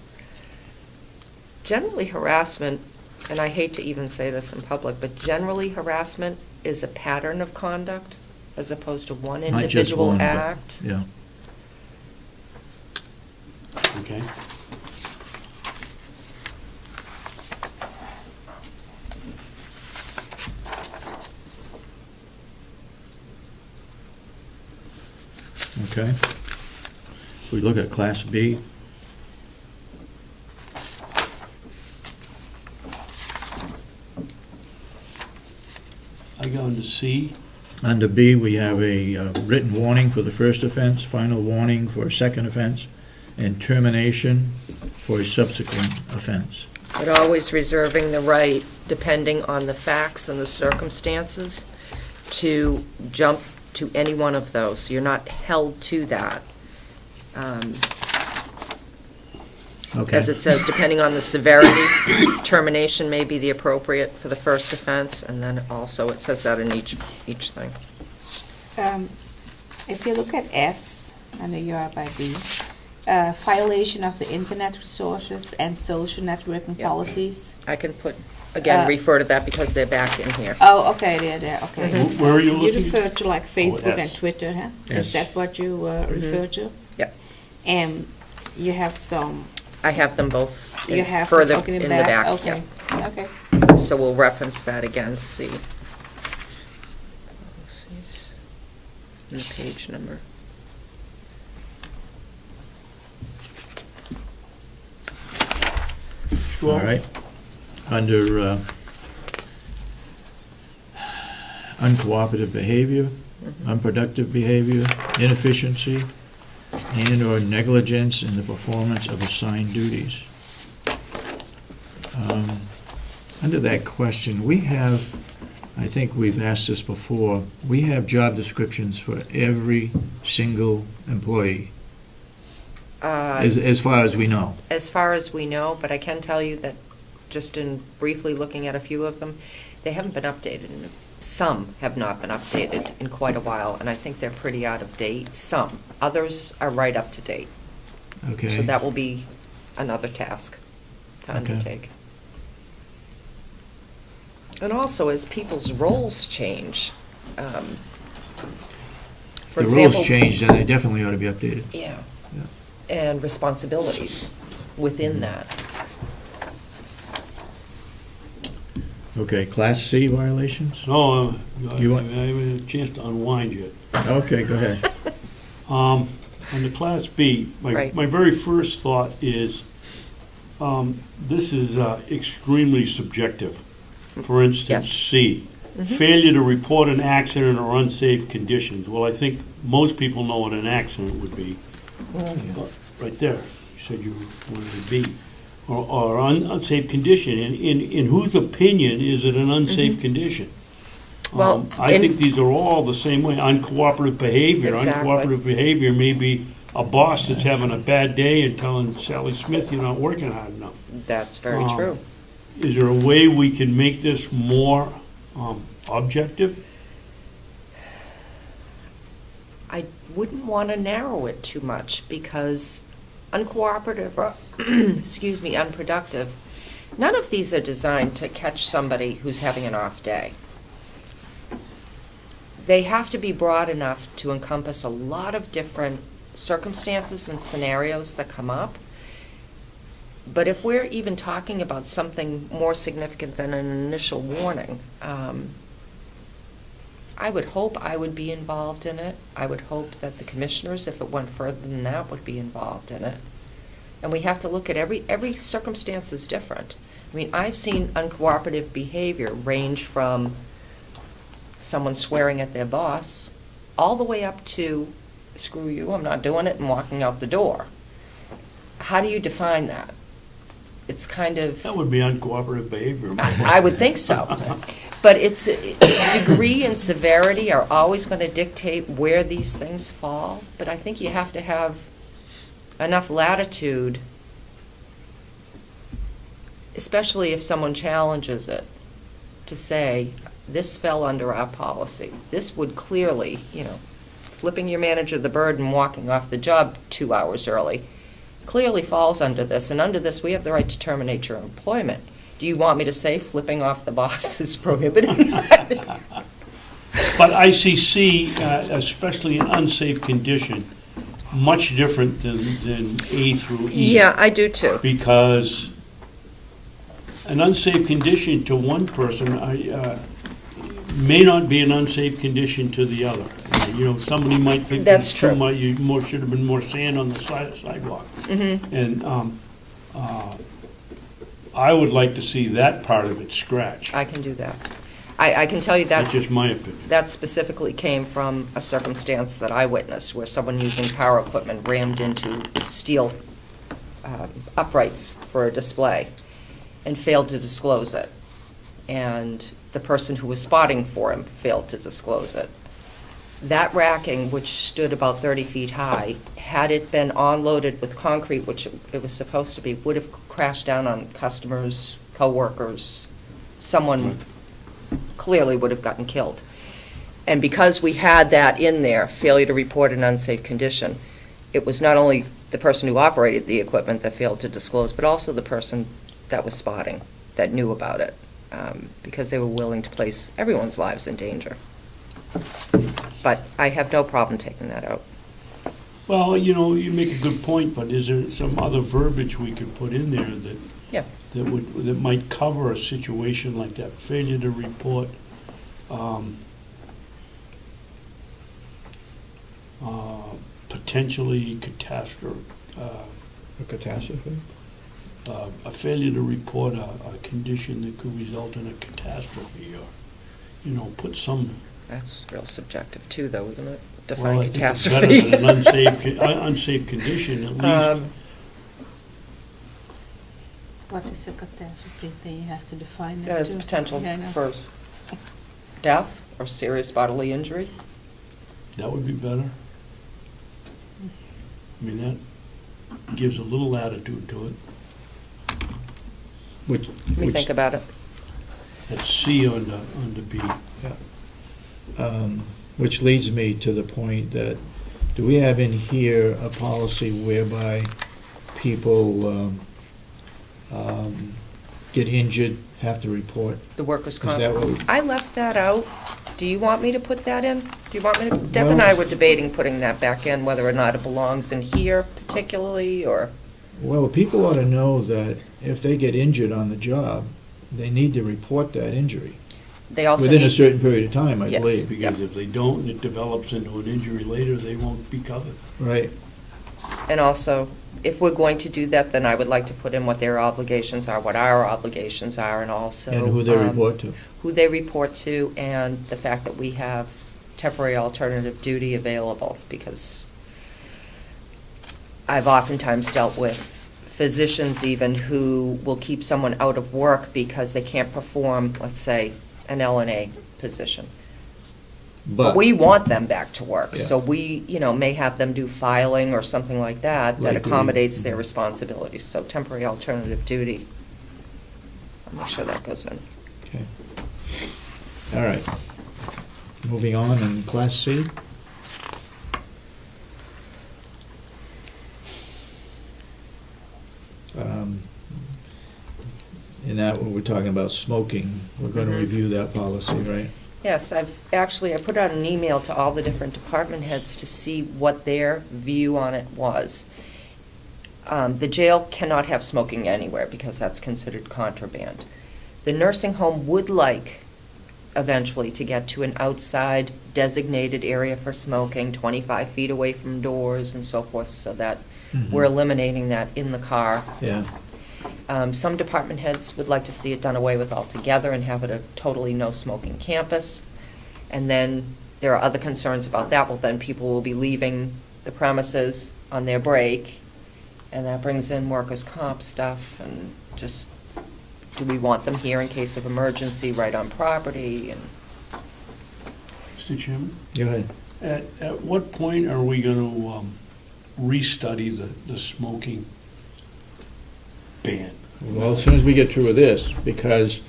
Generally harassment, and I hate to even say this in public, but generally harassment is a pattern of conduct as opposed to one Not just individual one, but- act. Yeah. Okay. Okay. We look at Class B. I go into C. Under B, we have a written warning for the first offense, final warning for a second offense, and termination for a subsequent offense. But always reserving the right, depending on the facts and the circumstances, to jump to any one of those. You're not held to that. Okay. As it says, depending on the severity, termination may be the appropriate for the first offense, and then also it says that in each thing. If you look at S, under you are by B, violation of the internet resources and social networking Yeah. policies. I can put, again, refer to that because they're back in here. Oh, okay, they're there, okay. Mhm. Where are you looking? You refer to like Facebook and S. Twitter, huh? Yes. Is that what you refer to? Yep. And you have some, I have them both you have further okay, in the back. Okay, yeah. okay. So we'll reference that again, see. And the page number. All right. Under uncooperative behavior, unproductive behavior, inefficiency, and/or negligence in the performance of assigned duties. Under that question, we have, I think we've asked this before, we have job descriptions for every single employee, as far as we know. As far as we know, but I can tell you that just in briefly looking at a few of them, they haven't been updated. Some have not been updated in quite a while, and I think they're pretty out of date. Some. Others are right up to date. Okay. So that will be another task to Okay. undertake. And also, as people's roles change, for The example. rules changed, and they definitely ought to be updated. Yeah. Yeah. And responsibilities within that. Okay, Class C violations? No, You I want- haven't had a chance to unwind yet. Okay, go ahead. On the Class B, Right. my very first thought is, this is extremely subjective. For instance, Yes. C, failure to report an accident or unsafe conditions. Well, I think most people know what an accident would be. Right there, you said you wanted to be. Or unsafe condition. In whose opinion is it an unsafe condition? Well, I think these are all the same way, uncooperative behavior. Exactly. Uncooperative behavior may be a boss that's having a bad day and telling Sally Smith, you're not working hard enough. That's very true. Is there a way we can make this more objective? I wouldn't want to narrow it too much, because uncooperative or, excuse me, unproductive, none of these are designed to catch somebody who's having an off day. They have to be broad enough to encompass a lot of different circumstances and scenarios that come up. But if we're even talking about something more significant than an initial warning, I would hope I would be involved in it. I would hope that the commissioners, if it went further than that, would be involved in it. And we have to look at every circumstance is different. I mean, I've seen uncooperative behavior range from someone swearing at their boss all the way up to, screw you, I'm not doing it, and walking out the door. How do you define that? It's kind of... That would be uncooperative behavior. I would think so. But it's degree and severity are always going to dictate where these things fall. But I think you have to have enough latitude, especially if someone challenges it, to say, this fell under our policy. This would clearly, flipping your manager the bird and walking off the job 2 hours early clearly falls under this, and under this we have the right to terminate your employment. Do you want me to say flipping off the boss is prohibited? But ICC, especially in unsafe condition, much different than A through E. Yeah, I do too. Because an unsafe condition to one person may not be an unsafe condition to the other. Somebody might think that's true. Should have been more sand on the sidewalk. Mm-hmm. And I would like to see that part of it scratched. I can do that. I can tell you that. That's just my opinion. That specifically came from a circumstance that I witnessed, where someone using power equipment rammed into steel uprights for a display and failed to disclose it. And the person who was spotting for him failed to disclose it. That racking, which stood about 30 feet high, had it been unloaded with concrete, which it was supposed to be, would have crashed down on customers, co-workers. Someone clearly would have gotten killed. And because we had that in there, failure to report an unsafe condition, it was not only the person who operated the equipment that failed to disclose, but also the person that was spotting, that knew about it, because they were willing to place everyone's lives in danger. But I have no problem taking that out. Well, you make a good point, but is there some other verbiage we could put in there that might cover a situation like that? Failure to report potentially catastrophe. A catastrophe? A failure to report a condition that could result in a catastrophe, or put some. That's real subjective too, though, isn't it? Define Well, I think it's catastrophe. better than an unsafe condition, at least. What is a catastrophe? Then you have to define That that is too. potential Yeah, I know. for death or serious bodily injury. That would be better. I mean, that gives a little latitude to it. Which, Let me think about it. That's C on the B. which leads me to the point that, do we have in here a policy whereby people get injured, have to report? The workers' Is comp. that what we- I left that out. Do you want me to put that in? Do you want me to? Deb and I were debating putting that back in, whether or not it belongs in here particularly, or... Well, people ought to know that if they get injured on the job, they need to report that injury. They also within need- a certain period of time, I Yes. believe. Because if they don't, and it develops into an injury later, they won't be covered. Right. And also, if we're going to do that, then I would like to put in what their obligations are, what our obligations are, and also... And who they report to. Who they report to, and the fact that we have temporary alternative duty available, because I've oftentimes dealt with physicians even who will keep someone out of work because they can't perform, let's say, an LNA position. But we want them back to work, Yeah. so we, may have them do filing or something like that Like accommodates their responsibilities. So temporary alternative duty. I'll make sure that goes in. Okay. All right. Moving on in Class C. In that, when we're talking about smoking, we're going to Mhm. review that policy, right? Yes, I put out an email to all the different department heads to see what their view on it was. The jail cannot have smoking anywhere because that's considered contraband. The nursing home would like eventually to get to an outside designated area for smoking, 25 feet away from doors and so forth, so that we're eliminating that in the car. Yeah. Some department heads would like to see it done away with altogether and have it a totally no-smoking campus. And then there are other concerns about that. Well, then people will be leaving the premises on their break, and that brings in workers' comp stuff, and just, do we want them here in case of emergency right on property? And Mr. Chairman? Go ahead. At what point are we going to restudy the smoking ban? Well, as soon as we get through with this, because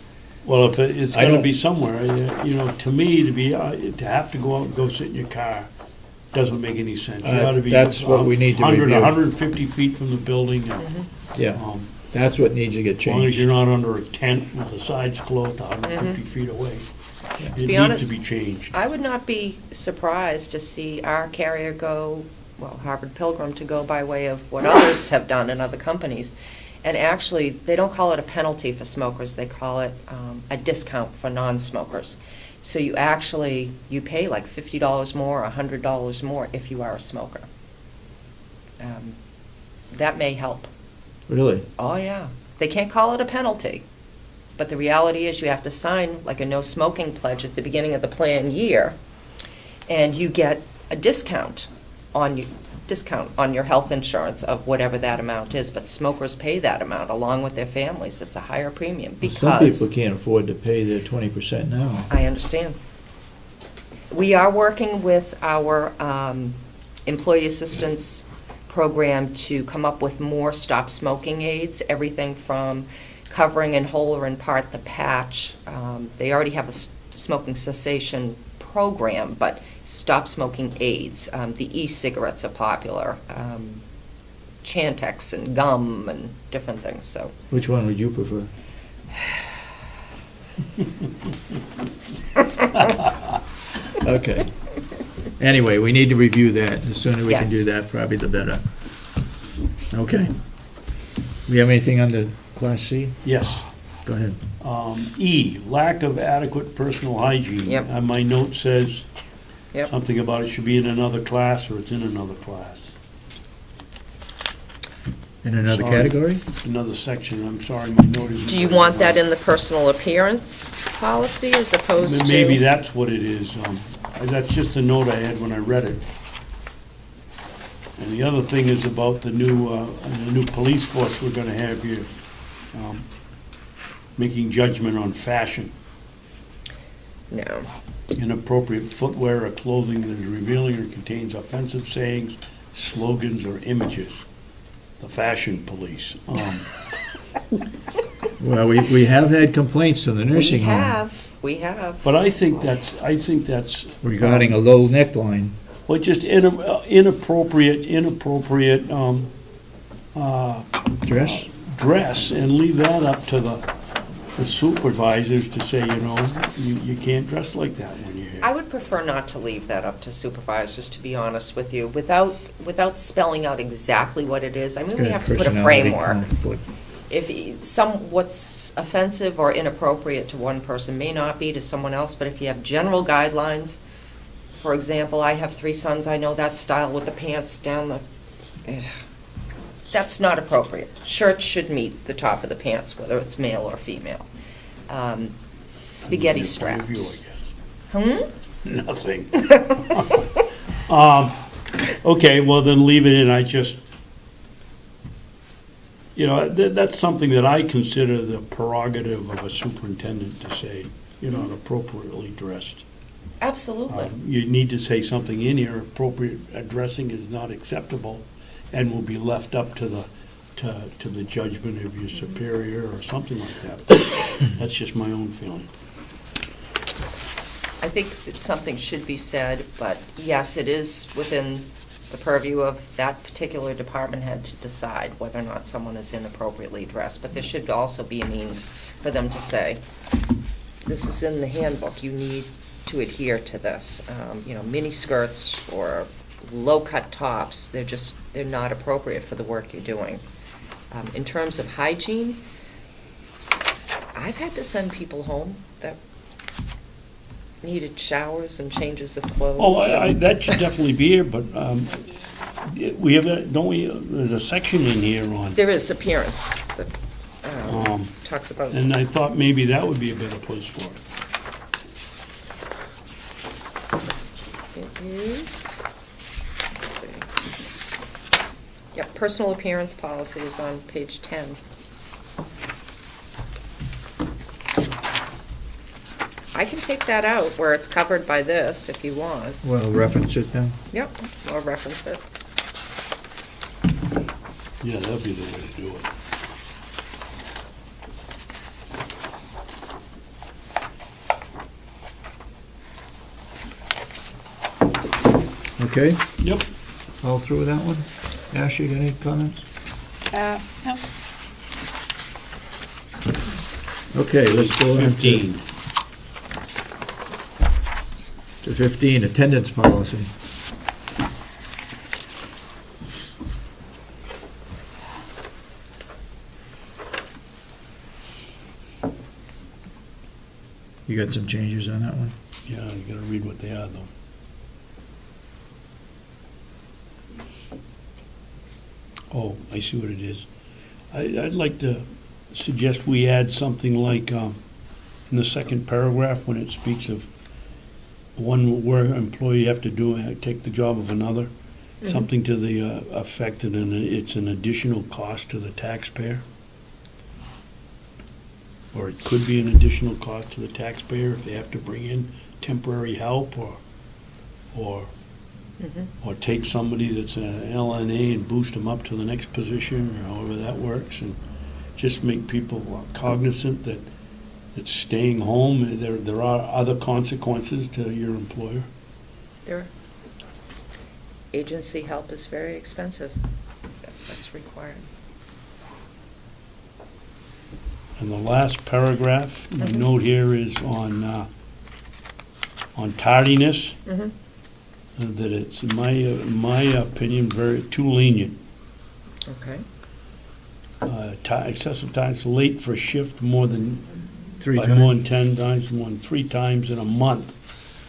Well, if it's I got to don't- be somewhere, to me, to have to go out and go sit in your car doesn't make any sense. You ought to be That's what we need to 100, review. 150 feet from the building. Yeah, that's what needs to get As long as changed. you're not under a tent with the sides closed 150 feet away. It be needs honest, to be changed. I would not be surprised to see our carrier go, Harvard Pilgrim, to go by way of what others have done in other companies. And actually, they don't call it a penalty for smokers, they call it a discount for non-smokers. So you pay like $50 more, $100 more if you are a smoker. That may help. Really? Oh, yeah. They can't call it a penalty. But the reality is you have to sign like a no smoking pledge at the beginning of the plan year, and you get a discount on your health insurance of whatever that amount is. But smokers pay that amount along with their families. It's a higher premium because Some people can't afford to pay their 20% now. I understand. We are working with our employee assistance program to come up with more stop smoking aids, everything from covering in whole or in part the patch. They already have a smoking cessation program, but stop smoking aids. The e-cigarettes are popular, Chantix and gum and different things. So Which one would you prefer? Okay. Anyway, we need to review that. The sooner we can do Yes. that, probably the better. Okay. We have anything under Class C? Yes. Go ahead. E, lack of adequate personal hygiene. Yep. My note says Yep. something about it should be in another class, or it's in another class. In another Sorry. category? Another section, I'm sorry, my note is. do you want that in the personal appearance policy as opposed to? Maybe that's what it is. That's just a note I had when I read it. And the other thing is about the new police force we're gonna have here, making judgment on fashion. No. Inappropriate footwear or clothing that is revealing or contains offensive sayings, slogans, or images. The fashion police. Well, we have had complaints in the nursing home We have. But I think that's. regarding a low neckline. Well, just inappropriate, Dress? dress, and leave that up to the supervisors to say, you can't dress like that when you're here. I would prefer not to leave that up to supervisors, to be honest with you, without spelling out exactly what it is. I mean, we have to put a Personality framework. conflict. What's offensive or inappropriate to one person may not be to someone else, but if you have general guidelines, for example, I have 3 sons, I know that style with the pants down that's not appropriate. Shirts should meet the top of the pants, whether it's male or female. Spaghetti straps. Nothing. Okay, well, then leave it in. I just, that's something that I consider the prerogative of a superintendent to say, you're not appropriately dressed. Absolutely. You need to say something in here, appropriate addressing is not acceptable, and will be left up to the judgment of your superior, or something like that. That's just my own feeling. I think that something should be said, but yes, it is within the purview of that particular department head to decide whether or not someone is inappropriately dressed. But there should also be a means for them to say, this is in the handbook, you need to adhere to this. Mini skirts or low-cut tops, they're not appropriate for the work you're doing. In terms of hygiene, I've had to send people home that needed showers and changes of clothes. Oh, that should definitely be here, but we have, there's a section in here on. There is appearance that talks about. And I thought maybe that would be a better place for it. It is, let's see. Yep, personal appearance policy is on page 10. I can take that out where it's covered by this if you want. Well, reference it then? Yep, or reference it. Yeah, that'd be the way to do it. Okay, Yep. all through with that one? Ash, you got any comments? No. Okay, let's go on 15. to 15, attendance policy. You got some changes on that one? Yeah, you gotta read what they are, though. Oh, I see what it is. I'd like to suggest we add something like, in the second paragraph, when it speaks of one where employee have to take the job of another, something to the effect that it's an additional cost to the taxpayer. Or it could be an additional cost to the taxpayer if they have to bring in temporary help, or take somebody that's an LNA and boost them up to the next position, or however that works, and just make people cognizant that staying home, there are other consequences to your employer. There, agency help is very expensive. That's required. And the last paragraph, my note here is on tardiness. That it's, in my opinion, too lenient. Okay. Excessive times late for shift more than 3 more times? than 10 times, more than 3 times in a month.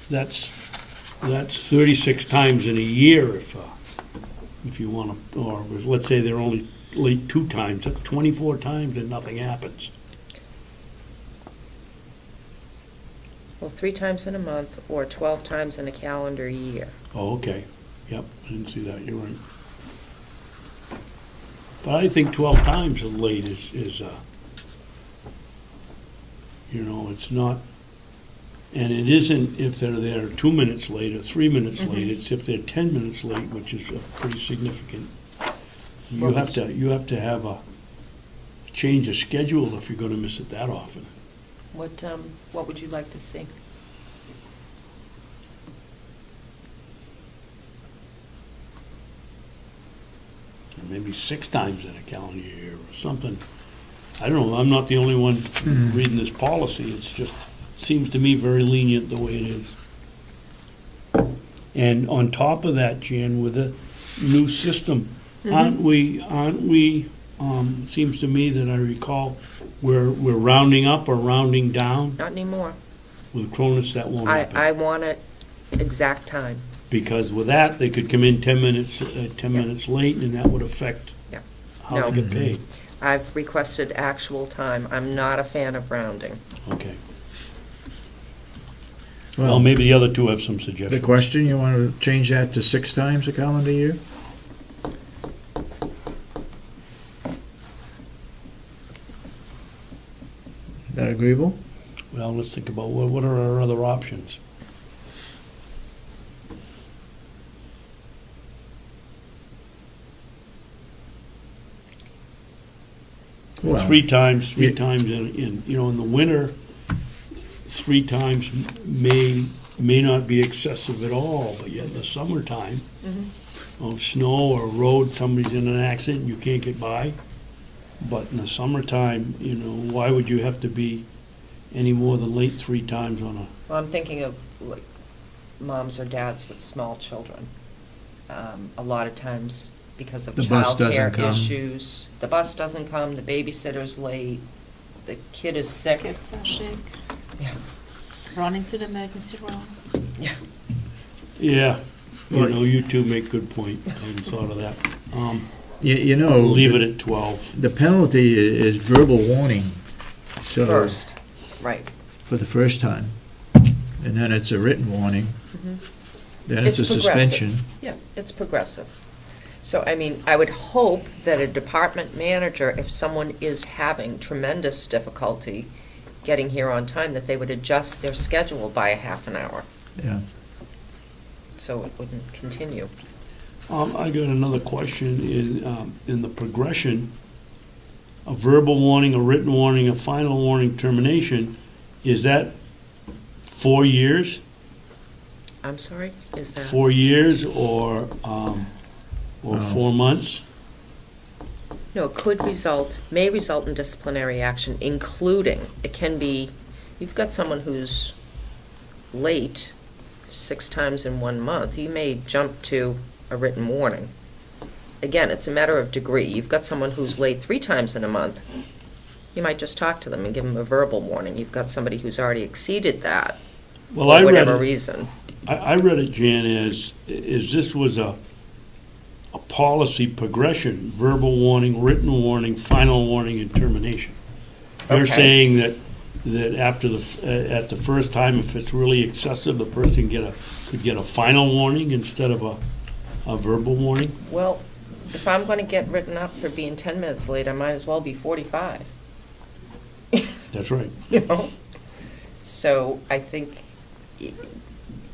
That's 36 times in a year if you want to, or let's say they're only late 2 times, that's 24 times and nothing happens. Well, 3 times in a month or 12 times in a calendar year. Oh, okay. Yep, I didn't see that, you're right. But I think 12 times late is it's not, and it isn't if they're there 2 minutes late or 3 minutes late, it's if they're 10 minutes late, which is pretty significant. You have to have a change of schedule if you're gonna miss it that often. What would you like to see? Maybe 6 times in a calendar year or something. I don't know, I'm not the only one reading this policy, it's just, seems to me very lenient the way it is. And on top of that, Jan, with the new system, aren't we, seems to me that I recall, we're rounding up or rounding down? Not anymore. With Cronus, that won't happen. I want it exact time. Because with that, they could come in 10 minutes late, and that would affect how they get paid. I've requested actual time. I'm not a fan of rounding. Okay. Well, maybe the other two have some suggestions. The question, you want to change that to 6 times a calendar year? Is that agreeable? Well, let's think about what are our other options. Well, three times yeah. in the winter, 3 times may not be excessive at all, but yet in the summertime, of snow or road, somebody's in an accident, you can't get by. But in the summertime, why would you have to be any more than late 3 times on a... Well, I'm thinking of like moms or dads with small children. A lot of times, because of The bus doesn't childcare come. issues, the bus doesn't come, the babysitter's late, the kid is sick. Kids are sick. Yeah. Run into the emergency room. Yeah. Yeah, Well- you two make good point. I hadn't thought of that. Leave it at 12. The penalty is verbal warning. So First, right. for the first time, and then it's a written warning. Then it's a progressive. suspension. Yeah, it's progressive. So, I mean, I would hope that a department manager, if someone is having tremendous difficulty getting here on time, that they would adjust their schedule by a half an hour, Yeah. so it wouldn't continue. I got another question. In the progression, a verbal warning, a written warning, a final warning, termination, is that 4 years? I'm sorry, is that? 4 years or Oh. 4 months? No, may result in disciplinary action, including, it can be, you've got someone who's late 6 times in 1 month, you may jump to a written warning. Again, it's a matter of degree. You've got someone who's late 3 times in a month, you might just talk to them and give them a verbal warning. You've got somebody who's already exceeded that, Well, for whatever reason. I read it, Jan, as this was a policy progression, verbal warning, written warning, final warning, and termination. They're Okay. saying that after at the first time, if it's really excessive, the person could get a final warning instead of a verbal warning. Well, if I'm going to get written up for being 10 minutes late, I might as well be 45. That's right. So I think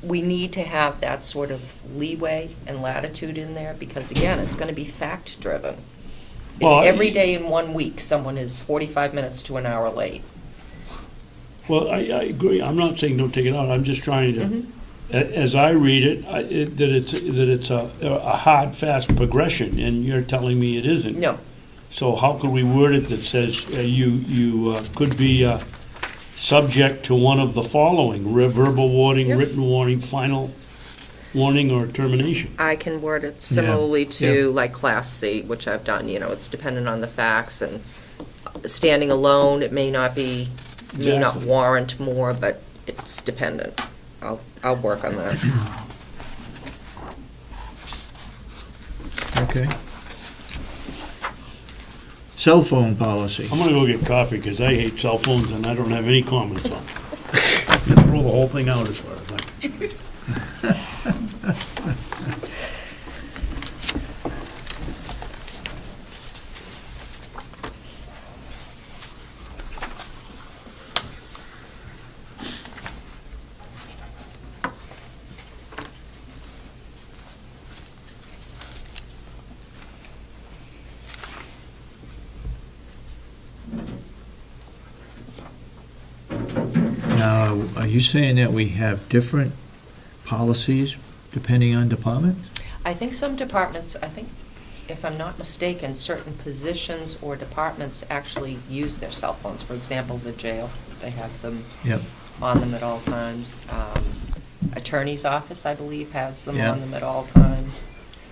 we need to have that sort of leeway and latitude in there, because again, it's going to be fact-driven. If Well, every day in 1 week, someone is 45 minutes to an hour late. Well, I agree. I'm not saying don't take it out. I'm just trying to, as I read it, that it's a hard, fast progression, and you're telling me it isn't. No. So how could we word it that says you could be subject to one of the following: verbal warning, Yep. written warning, final warning, or termination? I can word it similarly to Yeah. like Class C, which I've done, it's dependent on the facts, and standing alone, it may not Exactly. warrant more, but it's dependent. I'll work on that. Okay. Cell phone policy. I'm gonna go get coffee because I hate cell phones and I don't have any comments on it. Throw the whole thing out as far as I'm concerned. Now, are you saying that we have different policies depending on department? I think some departments, if I'm not mistaken, certain positions or departments actually use their cell phones. For example, the jail, they have them Yep. on them at all times. Attorney's office, I believe, has them Yeah. on them at all times.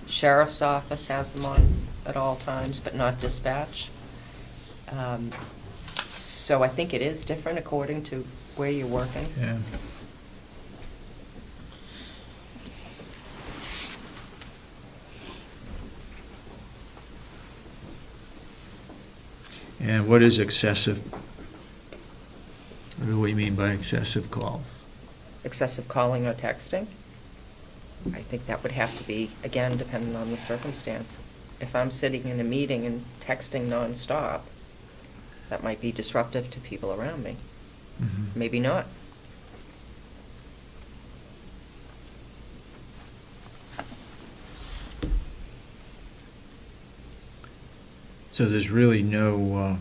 Sheriff's office has them on at all times, but not dispatch. So I think it is different according to where you're working. Yeah. And what is excessive? What do we mean by excessive call? Excessive calling or texting, I think that would have to be, again, depending on the circumstance. If I'm sitting in a meeting and texting nonstop, that might be disruptive to people around me. Mhm. Maybe not. So there's really no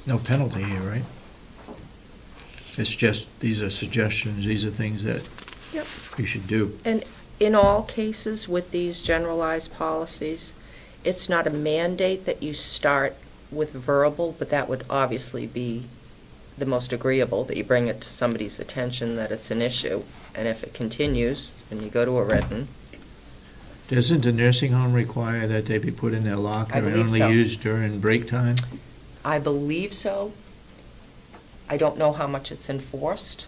No penalty here, right? It's just, these are suggestions, these are things that Yep. you should do. And in all cases with these generalized policies, it's not a mandate that you start with verbal, but that would obviously be the most agreeable, that you bring it to somebody's attention that it's an issue. And if it continues, and you go to a written, Doesn't the nursing home require that they be put in their locker I and believe only so. used during break time? I believe so. I don't know how much it's enforced.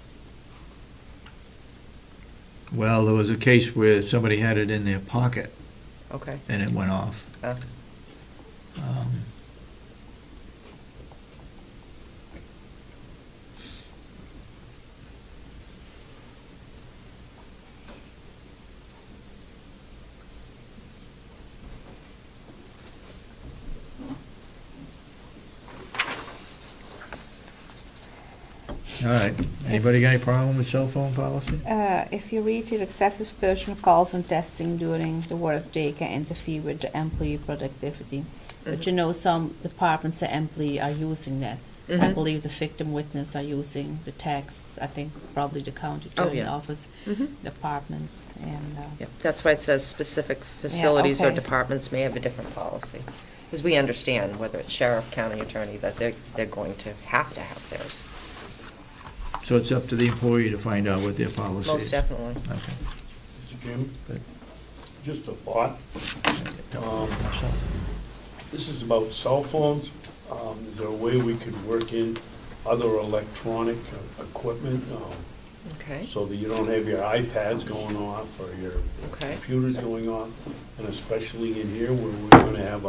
Well, there was a case where somebody had it in their pocket Okay. and it went off. Uh, Um, All right, anybody got any problem with cell phone policy? If you read it, excessive personal calls and testing during the workday can interfere with the employee productivity. But you know, some departments and employee are using that. I Mhm. believe the victim witness are using the text. I think probably the county Oh, attorney yeah. office Mhm. departments and. Yep, that's why it says specific facilities or okay. departments may have a different policy. Because we understand, whether it's sheriff, county attorney, that they're going to have theirs. So it's up to the employee to find out what their policy is? Most definitely. Okay. Mr. Chairman, Good. just a thought. This is about cell phones. Is there a way we could work in other electronic equipment? Okay. So that you don't have your iPads going off or your Okay. computers going off? And especially in here where we're gonna have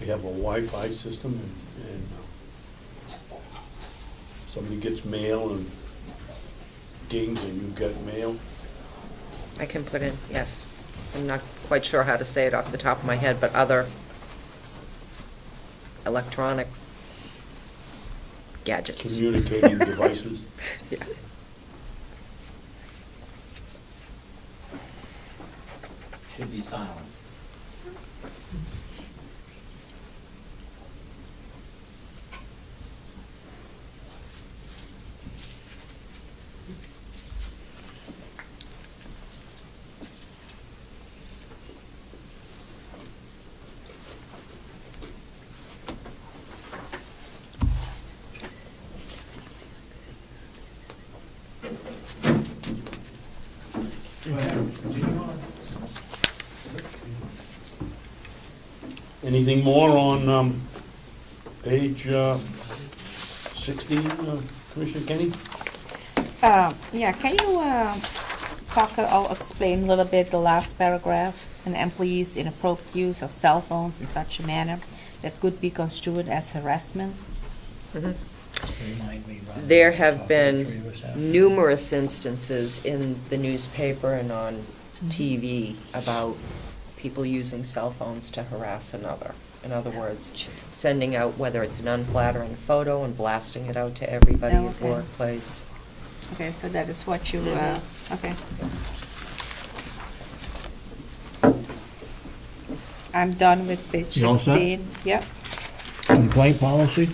we have a Wi-Fi system and somebody gets mail and dings and you've got mail. I can put in, yes. I'm not quite sure how to say it off the top of my head, but other electronic gadgets. Communicating devices. Yeah. Should be silenced. Anything more on page 16, Commissioner Kenney? Yeah, can you talk or explain a little bit the last paragraph? An employee's inappropriate use of cell phones in such a manner that could be construed as harassment? Mhm. There have been numerous instances in the newspaper and on TV about people using cell phones to harass another. In other words, sending out, whether it's an unflattering photo and blasting it out to everybody Oh, at okay. workplace. Okay, so that is what you, okay. I'm done with page You all set? 16. Yep. Complaint policy?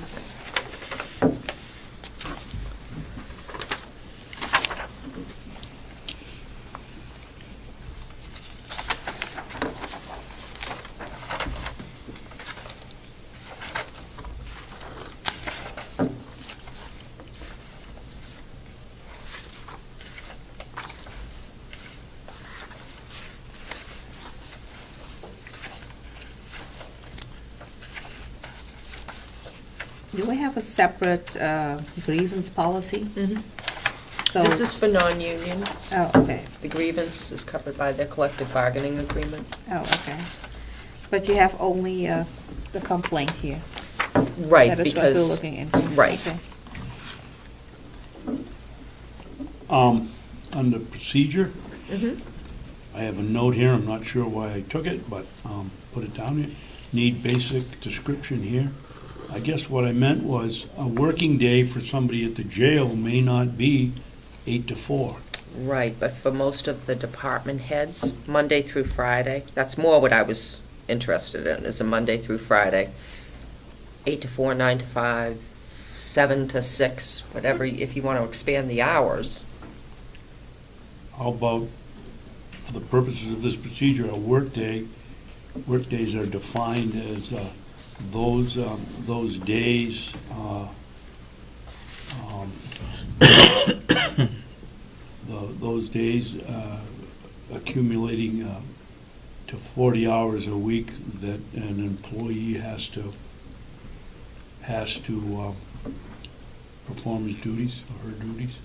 Do we have a separate grievance policy? So This is for non-union. Oh, okay. The grievance is covered by their collective bargaining agreement. Oh, okay. But you have only the complaint here. Right, That is what we're because- looking into. right. Okay. Under procedure, Mhm. I have a note here, I'm not sure why I took it, but put it down here. Need basic description here. I guess what I meant was a working day for somebody at the jail may not be 8 to 4. Right, but for most of the department heads, Monday through Friday, that's more what I was interested in, is a Monday through Friday. 8 to 4, 9 to 5, 7 to 6, whatever, if you want to expand the hours. How about, for the purposes of this procedure, a workday, workdays are defined as those days, those days accumulating to 40 hours a week that an employee has to perform his duties or her duties.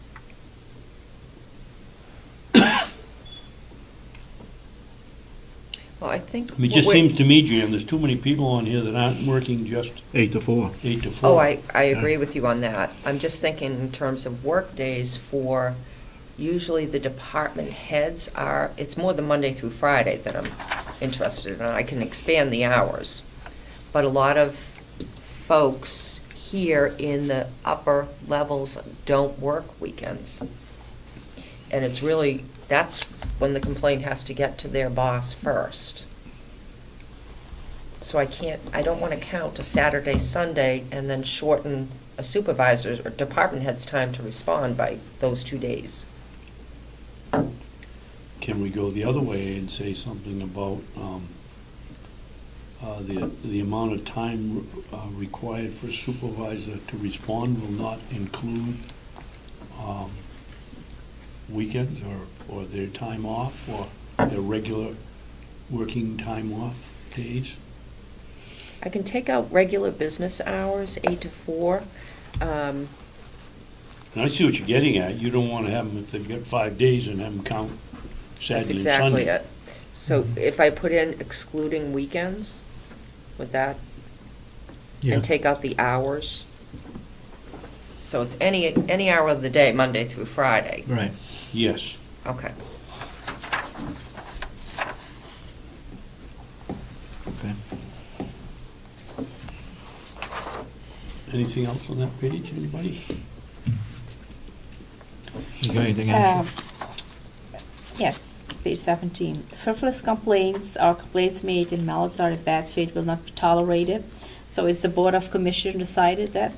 Well, I think. I mean, it just seems to me, Jan, there's too many people on here that aren't working just 8 to 4. 8 to 4. Oh, I agree with you on that. I'm just thinking in terms of work days for, usually the department heads are, it's more the Monday through Friday that I'm interested in. I can expand the hours. But a lot of folks here in the upper levels don't work weekends. And it's really, that's when the complaint has to get to their boss first. So I don't want to count a Saturday, Sunday, and then shorten a supervisor's or department head's time to respond by those 2 days. Can we go the other way and say something about the amount of time required for a supervisor to respond will not include weekends or their time off or their regular working time off days? I can take out regular business hours, 8 to 4. And I see what you're getting at. You don't want to have them, if they've got 5 days, and have them count That's Saturday and Sunday. exactly it. So if I put in excluding weekends, would that, Yeah. and take out the hours? So it's any hour of the day, Monday through Friday. Right. Yes. Okay. Okay. Anything else on that page, anybody? You got anything else? Yes, page 17. Frivolous complaints or complaints made in malice or in bad faith will not be tolerated. So is the Board of Commissioners decided that?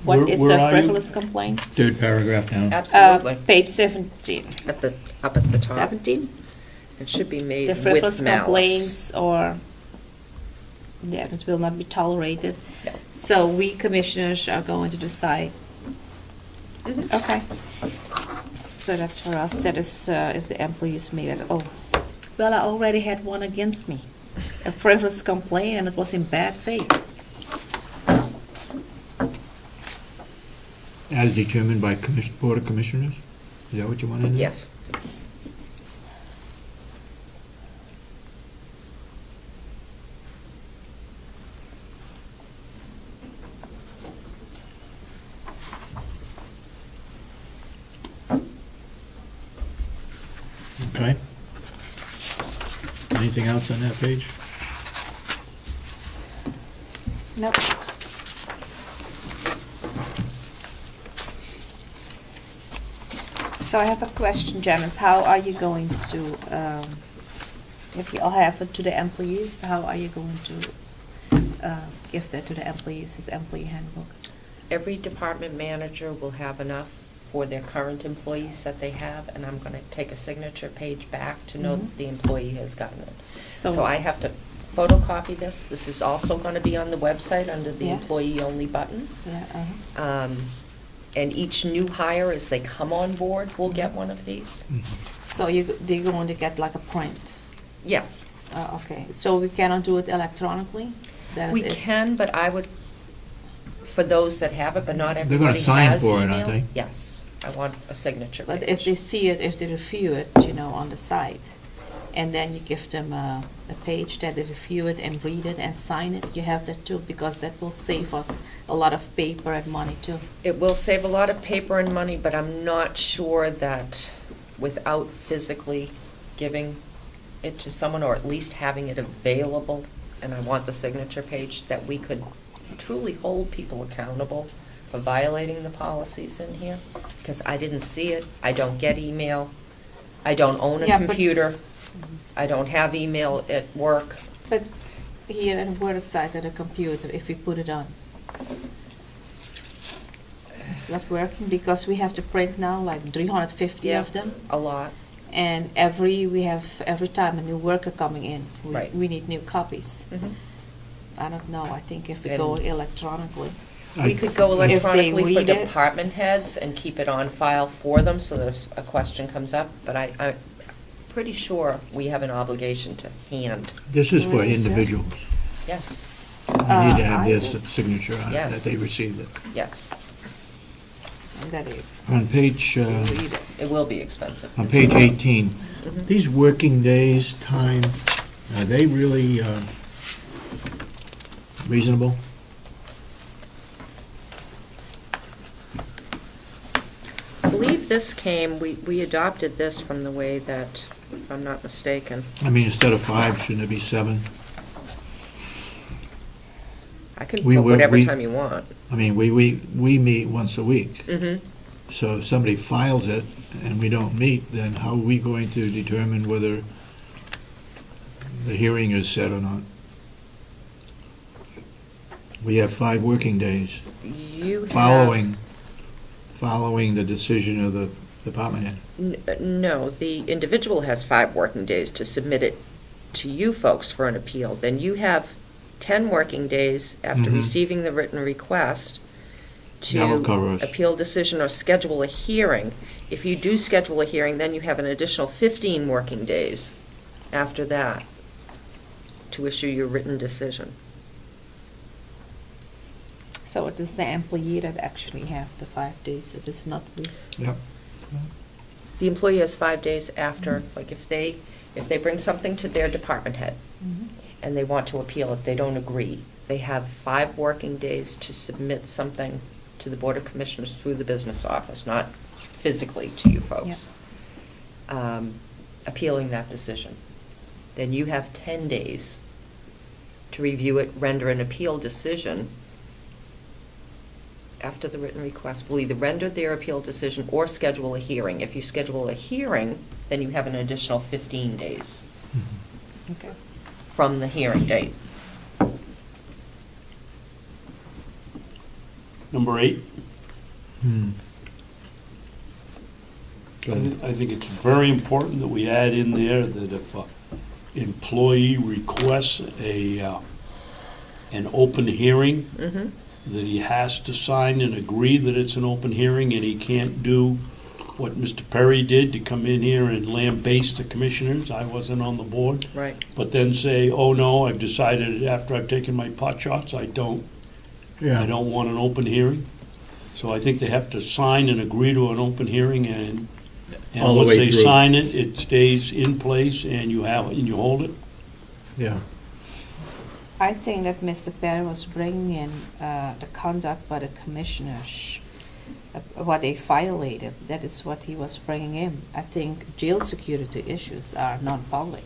What is Where a are you? frivolous complaint? Third paragraph down. Absolutely. Page 17. Up at the top. 17? It should be made The with frivolous malice. complaints or, yeah, that will not be tolerated. Yeah. So we commissioners are going to decide. Mhm. Okay. So that's for us. That is if the employees made it. Oh, well, I already had one against me. A frivolous complaint, and it was in bad faith. As determined by Board of Commissioners? Is that what you want in there? Yes. Okay. Anything else on that page? Nope. So I have a question, Janice. How are you going to, if you all have it to the employees, how are you going to give that to the employees, this employee handbook? Every department manager will have enough for their current employees that they have, and I'm going to take a signature page back to know that the employee has gotten it. So I have to photocopy this. This is also going to be on the website under the Yeah. employee-only button. Yeah, And each new hire, as they come on board, will get one of these. So they're going to get like a print? Yes. Okay, so we cannot do it electronically? That We is- can, but I would, for those that have it, but not They're everybody gonna sign has for it, email. aren't they? Yes, I want a signature page. But if they see it, if they review it, on the site, and then you give them a page that they review it and read it and sign it, you have that too, because that will save us a lot of paper and money too. It will save a lot of paper and money, but I'm not sure that without physically giving it to someone, or at least having it available, and I want the signature page, that we could truly hold people accountable for violating the policies in here, because I didn't see it, I don't get email, I don't own a Yeah, but- computer, I don't have email at work. But here and work site at a computer if we put it on? It's not working because we have to print now like 350 Yeah, of them. a lot. And every time a new worker coming in, Right. we need new copies. Mhm. I don't know, I think if we go And- electronically. We could go If they electronically for read it. department heads and keep it on file for them so that if a question comes up, but I'm pretty sure we have an obligation to hand. This is for Where is it? individuals. Yes, We need to have I their would- signature on it, Yes. that they received it. yes. And that it, On page, read it. It will be expensive. on page 18, Mhm. these working days, time, are they really reasonable? I believe this came, we adopted this from the way that, if I'm not mistaken, I mean, instead of 5, shouldn't it be 7? I can We put were- whatever we- time you want. I mean, we meet once a week. Mm-hmm. So if somebody files it and we don't meet, then how are we going to determine whether the hearing is set or not? We have 5 working days You have. following the decision of the department head. No, the individual has 5 working days to submit it to you folks for an appeal. Then you have 10 working days after Mhm. receiving the written request That'll cover to us. appeal decision or schedule a hearing. If you do schedule a hearing, then you have an additional 15 working days after that to issue your written decision. So it is the employee that actually have the 5 days, it is not we. Yep. The employee has 5 days after, like if they bring something to their department head and they want to appeal it, they don't agree, they have 5 working days to submit something to the Board of Commissioners through the business office, not physically to you folks, appealing that decision. Then you have 10 days to review it, render an appeal decision. After the written request, will either render their appeal decision or schedule a hearing. If you schedule a hearing, then you have an additional 15 days Okay. from the hearing date. Number 8, Go ahead. I think it's very important that we add in there that if an employee requests an open hearing, Mm-hmm. that he has to sign and agree that it's an open hearing, and he can't do what Mr. Perry did, to come in here and lambaste the commissioners. I wasn't on the board. Right. But then say, oh, no, I've decided after I've taken my pot shots, I don't want an open hearing. So I think they have to sign and agree to an open hearing, and All the once way they through. sign it, it stays in place, and you have it, and you hold it. Yeah. I think that Mr. Perry was bringing in the conduct by the commissioners, what they violated. That is what he was bringing in. I think jail security issues are non-public.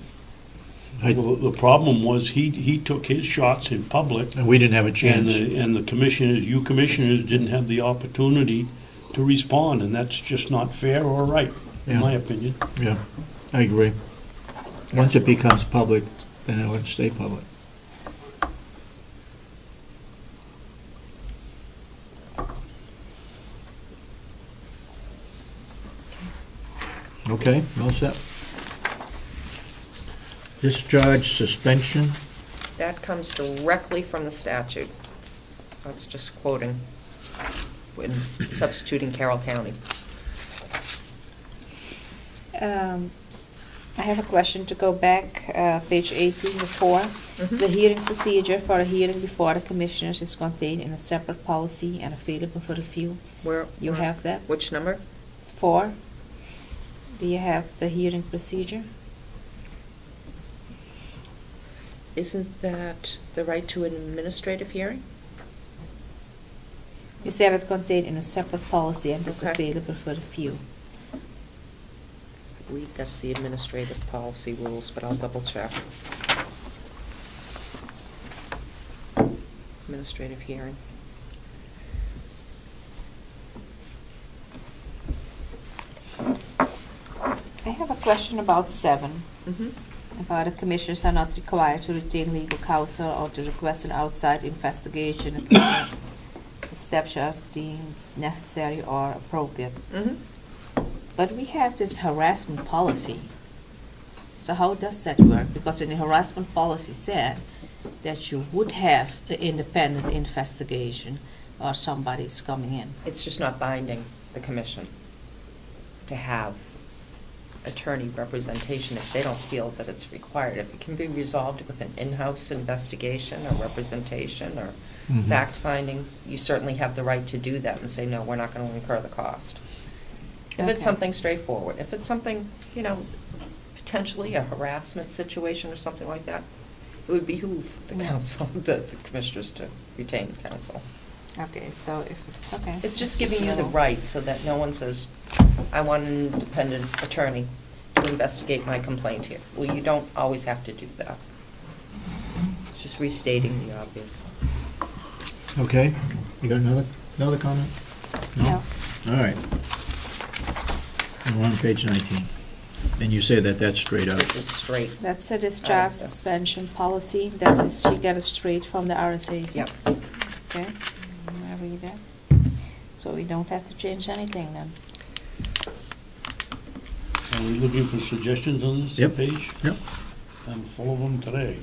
Well, the problem was, he took his shots in public, And we didn't have a chance. and the commissioners, you commissioners didn't have the opportunity to respond, and that's just not fair or right, in Yeah. my opinion. Yeah, I agree. Once it becomes public, then it'll stay public. Okay, all set. Discharge suspension, That comes directly from the statute. That's just quoting, when substituting Carroll County. I have a question to go back, page 18 before. Mhm. The hearing procedure for a hearing before the commissioners is contained in a separate policy and available for review. Where? You have that? Which number? 4. Do you have the hearing procedure? Isn't that the right to an administrative hearing? You said it contained in a separate policy and is Okay. available for review. I believe that's the administrative policy rules, but I'll double check. Administrative hearing. I have a question about 7. Mhm. About the commissioners are not required to retain legal counsel or to request an outside investigation if the steps are deemed necessary or appropriate. Mhm. But we have this harassment policy. So how does that work? Because in the harassment policy said that you would have an independent investigation or somebody's coming in. It's just not binding the commission to have attorney representation if they don't feel that it's required. If it can be resolved with an in-house investigation or representation or Mhm. fact findings, you certainly have the right to do that and say, no, we're not going to incur the cost. If Okay. it's something straightforward, if it's something, potentially a harassment situation or something like that, it would behoove the council, the commissioners to retain counsel. Okay, so okay. It's just giving you the right so that no one says, I want an independent attorney to investigate my complaint here. Well, you don't always have to do that. It's just restating the obvious. Okay, you got another comment? No. All right. And we're on page 19. And you say that that's straight out. This is straight. That's a discharge suspension policy. That is, you get it straight from the RSAC. Yep. Okay, I read that. So we don't have to change anything then. Are we looking for suggestions on this Yep. page? Yep. I'm full of them today.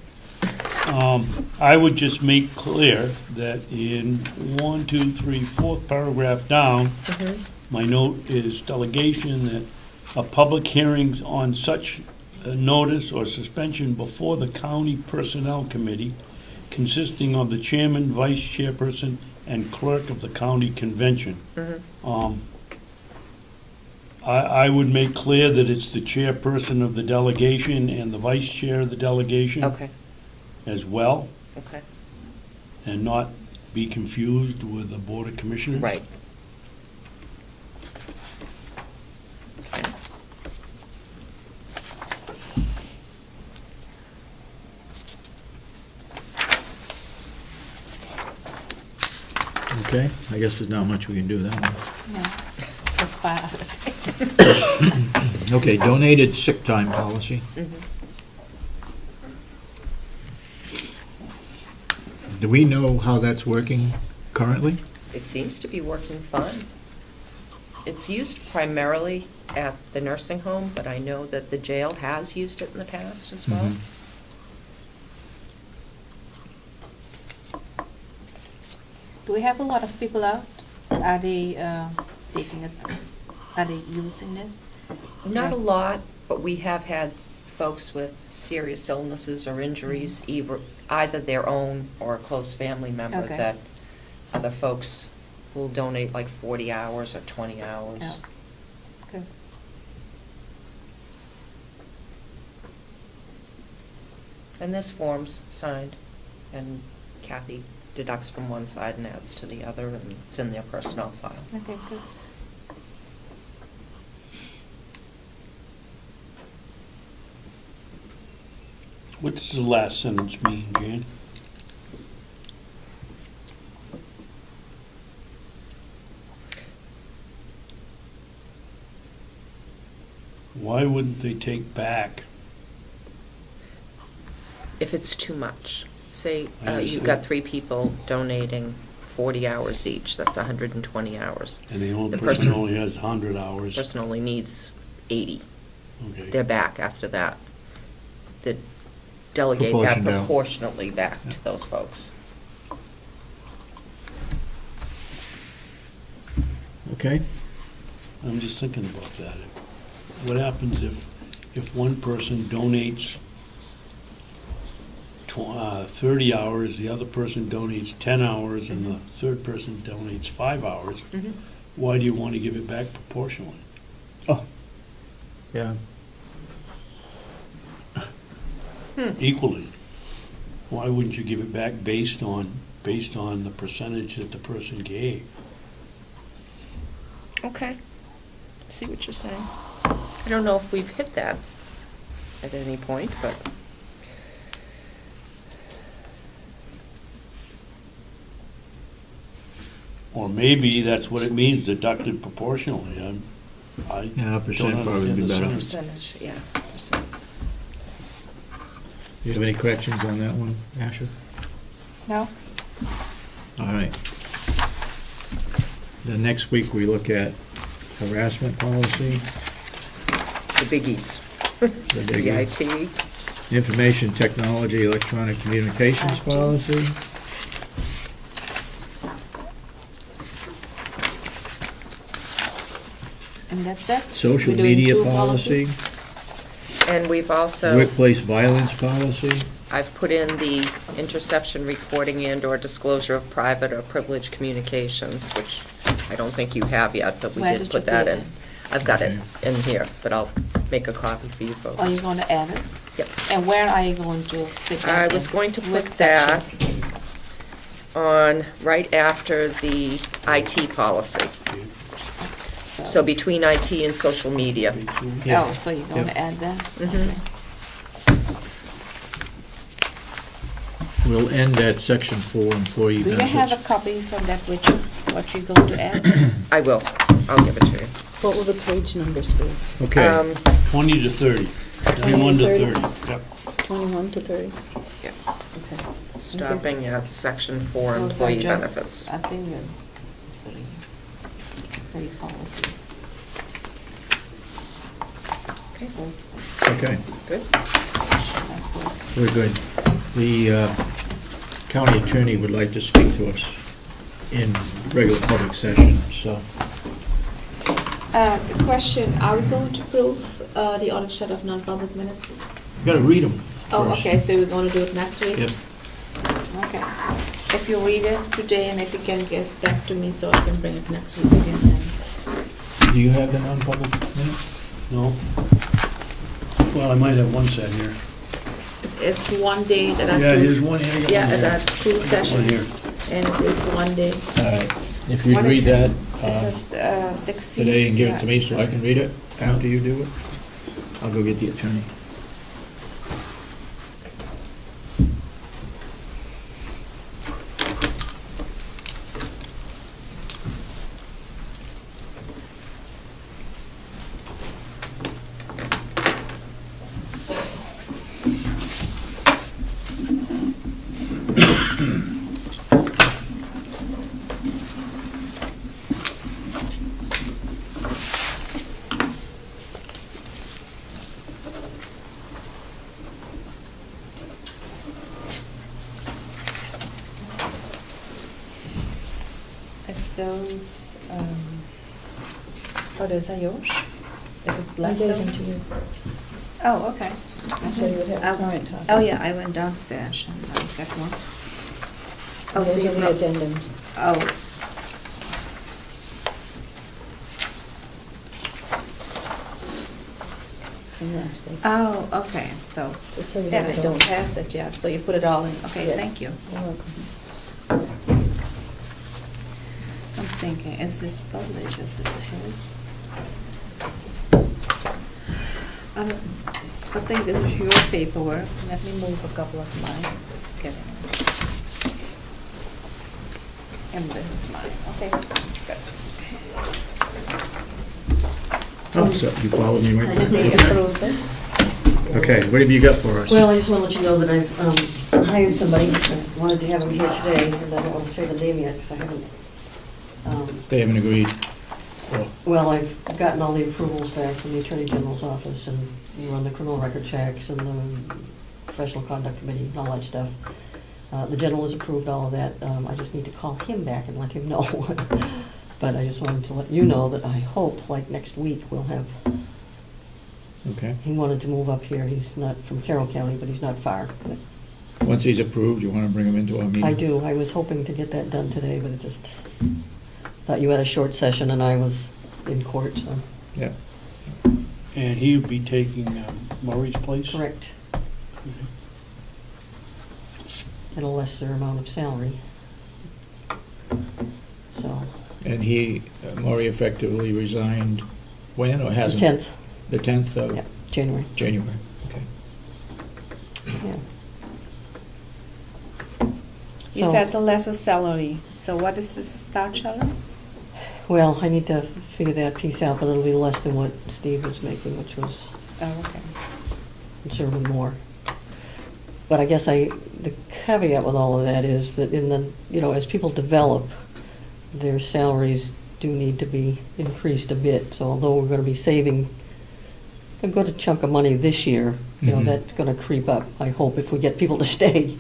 I would just make clear that in 1, 2, 3, 4th paragraph down, my note is delegation that a public hearings on such a notice or suspension before the county personnel committee consisting of the chairman, vice chairperson, and clerk of the county convention. I would make clear that it's the chairperson of the delegation and the vice chair of the delegation. Okay. As well, Okay. and not be confused with the Board of Commissioners. Right. Okay, I guess there's not much we can do that one. No, that's fine. Okay, donated sick time policy. Do we know how that's working currently? It seems to be working fine. It's used primarily at the nursing home, but I know that the jail has used it in the past as well. Mhm. Do we have a lot of people out? Are they taking it? Are they using this? Not a lot, but we have had folks with serious illnesses or injuries, either their own or a close family member, Okay. that other folks will donate like 40 hours or 20 hours. Yeah. Good. And this form's signed, and Kathy deducts from one side and adds to the other, and it's in their personnel file. Okay, good. What does the last sentence mean, Jan? Why wouldn't they take back? If it's too much, say I you've understand. got 3 people donating 40 hours each, that's 120 hours. And the only The person only has 100 hours. Person only needs 80. Okay. They're back after that. The delegate that Proportioned out. proportionately back to those folks. Okay? I'm just thinking about that. What happens if one person donates 30 hours, the other person donates 10 hours, and the third person donates 5 hours? Mhm. Why do you want to give it back proportionally? Oh, yeah. Equally? Why wouldn't you give it back based on the percentage that the person gave? Okay. See what you're saying. I don't know if we've hit that at any point, but Or maybe that's what it means, deducted proportionally. Yeah, a percent don't probably would be understand the better. sentence. percentage, yeah, percent. Do you have any corrections on that one, Asha? No? All right. The next week, we look at harassment policy, The biggies. the The biggie, IT. information technology, electronic communications IT. policy, And that's it? social We're doing media two policy, policies? And we've also, workplace violence policy, I've put in the interception recording and/or disclosure of private or privileged communications, which I don't think you have yet, but we Where did did you put that put it in. I've got it in here, but I'll make a copy for you folks. Are you going to add it? Yep. And where are you going to fit that I in? was going to put What that section? on right after the IT policy. So between IT and social media. Yeah. Oh, so you're going Yep. to add that? Mhm. Okay. we'll end at section 4, employee Do you have a benefits. copy from that, Richard, what you're going to add? I will. I'll give it to you. What will the page numbers be? Okay, Um, 20 to 30. 21 to 30. 30. Yep. 21 to 30? Yeah. Okay. Stopping at section 4, Those are employee just, benefits. I think, sorry, three policies. Okay. okay, Good. That's good. we're good. The county attorney would like to speak to us in regular public session, so. Question, are we going to approve the audit shed of non-public minutes? You gotta read them Oh, first. okay, so we're going to do it next week? Yep. Okay. If you read it today and if you can get back to me so I can bring it next week again then. Do you have the non-public minutes? No? Well, I might have one set here. It's one day that I Yeah, do. here's one here. I got Yeah, one here. that two I got one here. sessions, and it's one day. All right, if you'd What read is that Is it 16? today and give it to me Yeah, so I can read it after you do it, I'll go get the attorney. It's those, oh, those are yours? Is it I left gave over? them to you, Oh, okay. so you would have Oh, current copies. Oh, yeah, I went downstairs and I got one. Oh, so Those you are the wrote, addendums. oh, From last week. oh, okay, so, Just so you yeah, have I it. don't have that yet, so you put it all in, okay, Yes. thank you. You're welcome. I'm thinking, is this published, is this his? I think this is your paperwork, let me move a couple of mine, let's get it. And this is mine, okay, good. Oh, so you followed me right They there? approved it. Okay, what have you got for us? Well, I just want to let you know that I've hired somebody. I wanted to have him here today, and I don't want to say the name yet because I haven't. They haven't agreed. Oh, Well, I've gotten all the approvals back from the Attorney General's office, and we run the criminal record checks and the professional conduct committee and all that stuff. The general has approved all of that. I just need to call him back and let him know. But I just wanted to let you know that I hope, like next week, we'll have. okay. He wanted to move up here. He's not from Carroll County, but he's not far. But Once he's approved, you want to bring him into our meeting? I do. I was hoping to get that done today, but it just, thought you had a short session and I was in court, so. Yeah. And he would be taking Murray's place? Correct. Okay. At a lesser amount of salary. So. And he, Maury effectively resigned when, or The hasn't? 10th. The 10th of? Yep, January. January, okay. Yeah. You So- said the lesser salary, so what is the start salary? Well, I need to figure that piece out, but it'll be less than what Steve was making, which was Oh, okay. considerably more. But I guess the caveat with all of that is that as people develop, their salaries do need to be increased a bit. So although we're going to be saving a good chunk of money this year, Mhm. that's going to creep up, I hope, if we get people to stay.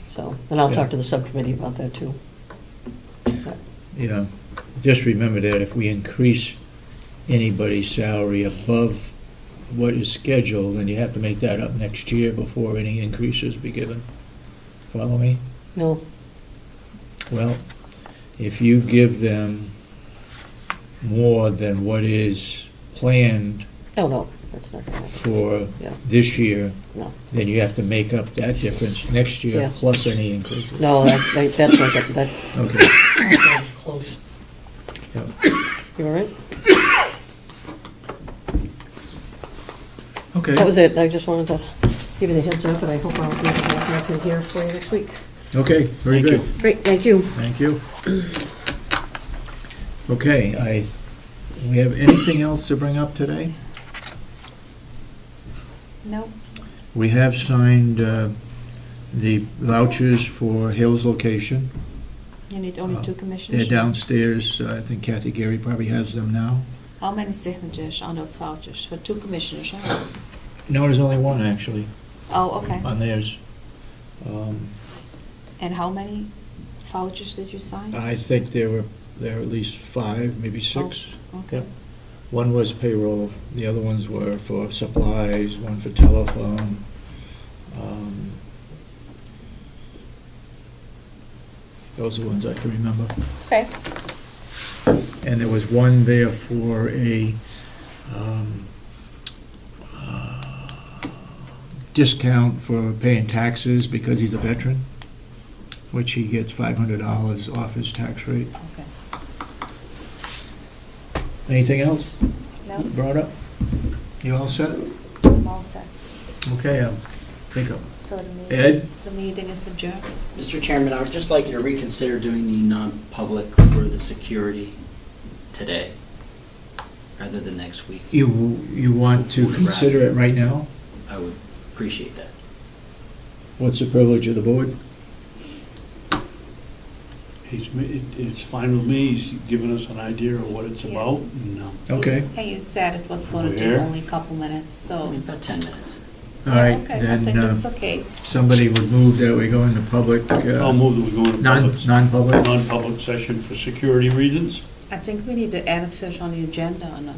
So, and I'll Yeah. talk to the subcommittee about that too. Yeah, just remember that if we increase anybody's salary above what is scheduled, then you have to make that up next year before any increases be given. Follow me? No, Well, if you give them more than what is planned no, that's not going to happen. for Yeah. this year, No. then you have to make up that difference next year Yeah. plus any increases. No, that's not, that, Okay. close. Yeah. You all right? Okay. That was it. I just wanted to give you the heads up, and I hope I'll be back in here for you next week. Okay, very Thank good. you. Great, thank you. Thank you. Okay, we have anything else to bring up today? No? We have signed the vouchers for Hill's location. You need only two They're commissioners? downstairs. I think Kathy Gary probably has them now. How many signatures on those vouchers for two commissioners? Huh? No, there's only one, actually, Oh, okay. on theirs. And how many vouchers did you sign? I think there were at least 5, maybe 6. Okay. Yep. One was payroll, the other ones were for supplies, one for telephone. Those are the ones I can remember. Okay. And there was one there for a discount for paying taxes because he's a veteran, which he gets $500 off his tax rate. Okay. Anything else No, brought up? You all set? I'm all set. Okay, I'll take a, So Ed? the meeting is adjourned. Mr. Chairman, I would just like you to reconsider doing the non-public for the security today, rather than next week. You want to consider it right now? I would appreciate that. What's the privilege of the board? It's fine with me, he's given us an idea of what it's Yeah. about, and, Okay, And you said it was going to Where? take only a couple minutes, so. About 10 minutes. all right, Okay, I then think that's okay. somebody would move that we go into public, I'll move that we go into non-public. non-public session for security reasons. I think we need to add it first on the agenda, or not?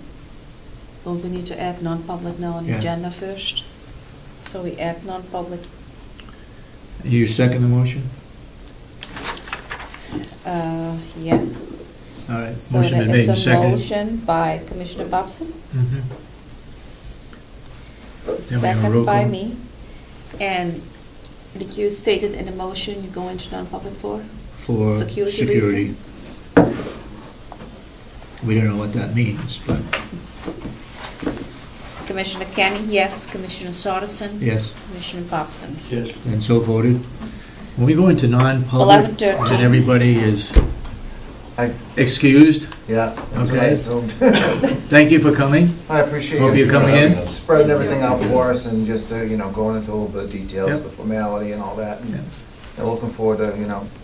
Don't we need to add non-public now on the Yeah. agenda first? So we add non-public, You second the motion? yeah. All right, So motion been there made is and a seconded. motion by Commissioner Babson, Mhm. Then we have a second roll by call. me. And did you state it in the motion you go into non-public for? For Security security. reasons? We don't know what that means, but Commissioner Kenney, yes. Commissioner Sorensen? yes, Commissioner Babson? Yes. and so voted. When we go into non-public, 11:13. then everybody is Hi. excused. Yeah, that's what I Okay. assumed. Thank you for coming. I appreciate Hope you're coming in. Spreading everything out for us and just, going into a little bit of details, Yep. the formality and all that. Yeah. And looking forward to,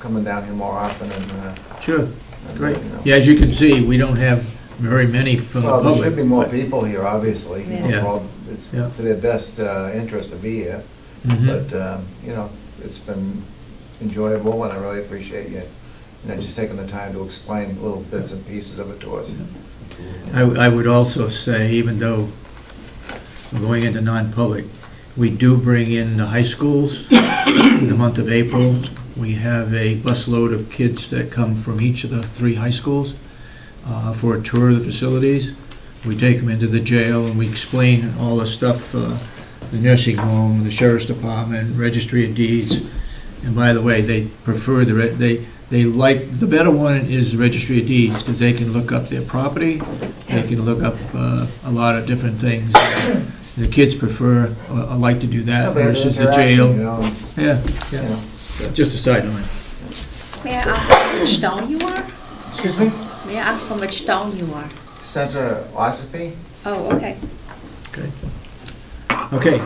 coming down here more often and. Sure, and, great. you know. Yeah, as you can see, we don't have very many from the Well, there public. should be more people here, obviously. Yeah. Well, it's Yeah. to their best interest to be here. Mhm. But, it's been enjoyable, and I really appreciate you, just taking the time to explain little bits and pieces of it to us. I would also say, even though we're going into non-public, we do bring in the high schools in the month of April. We have a busload of kids that come from each of the 3 high schools for a tour of the facilities. We take them into the jail and we explain all the stuff, the nursing home, the sheriff's department, registry of deeds. And by the way, they prefer they like, the better one is the registry of deeds, because they can look up their property, they can look up a lot of different things. The kids prefer, like to do that versus the jail. Yeah, yeah. So, just a side note. May I ask which town you are? Excuse me? May I ask from which town you are? Center Ossipee? Oh, okay. Okay. Okay.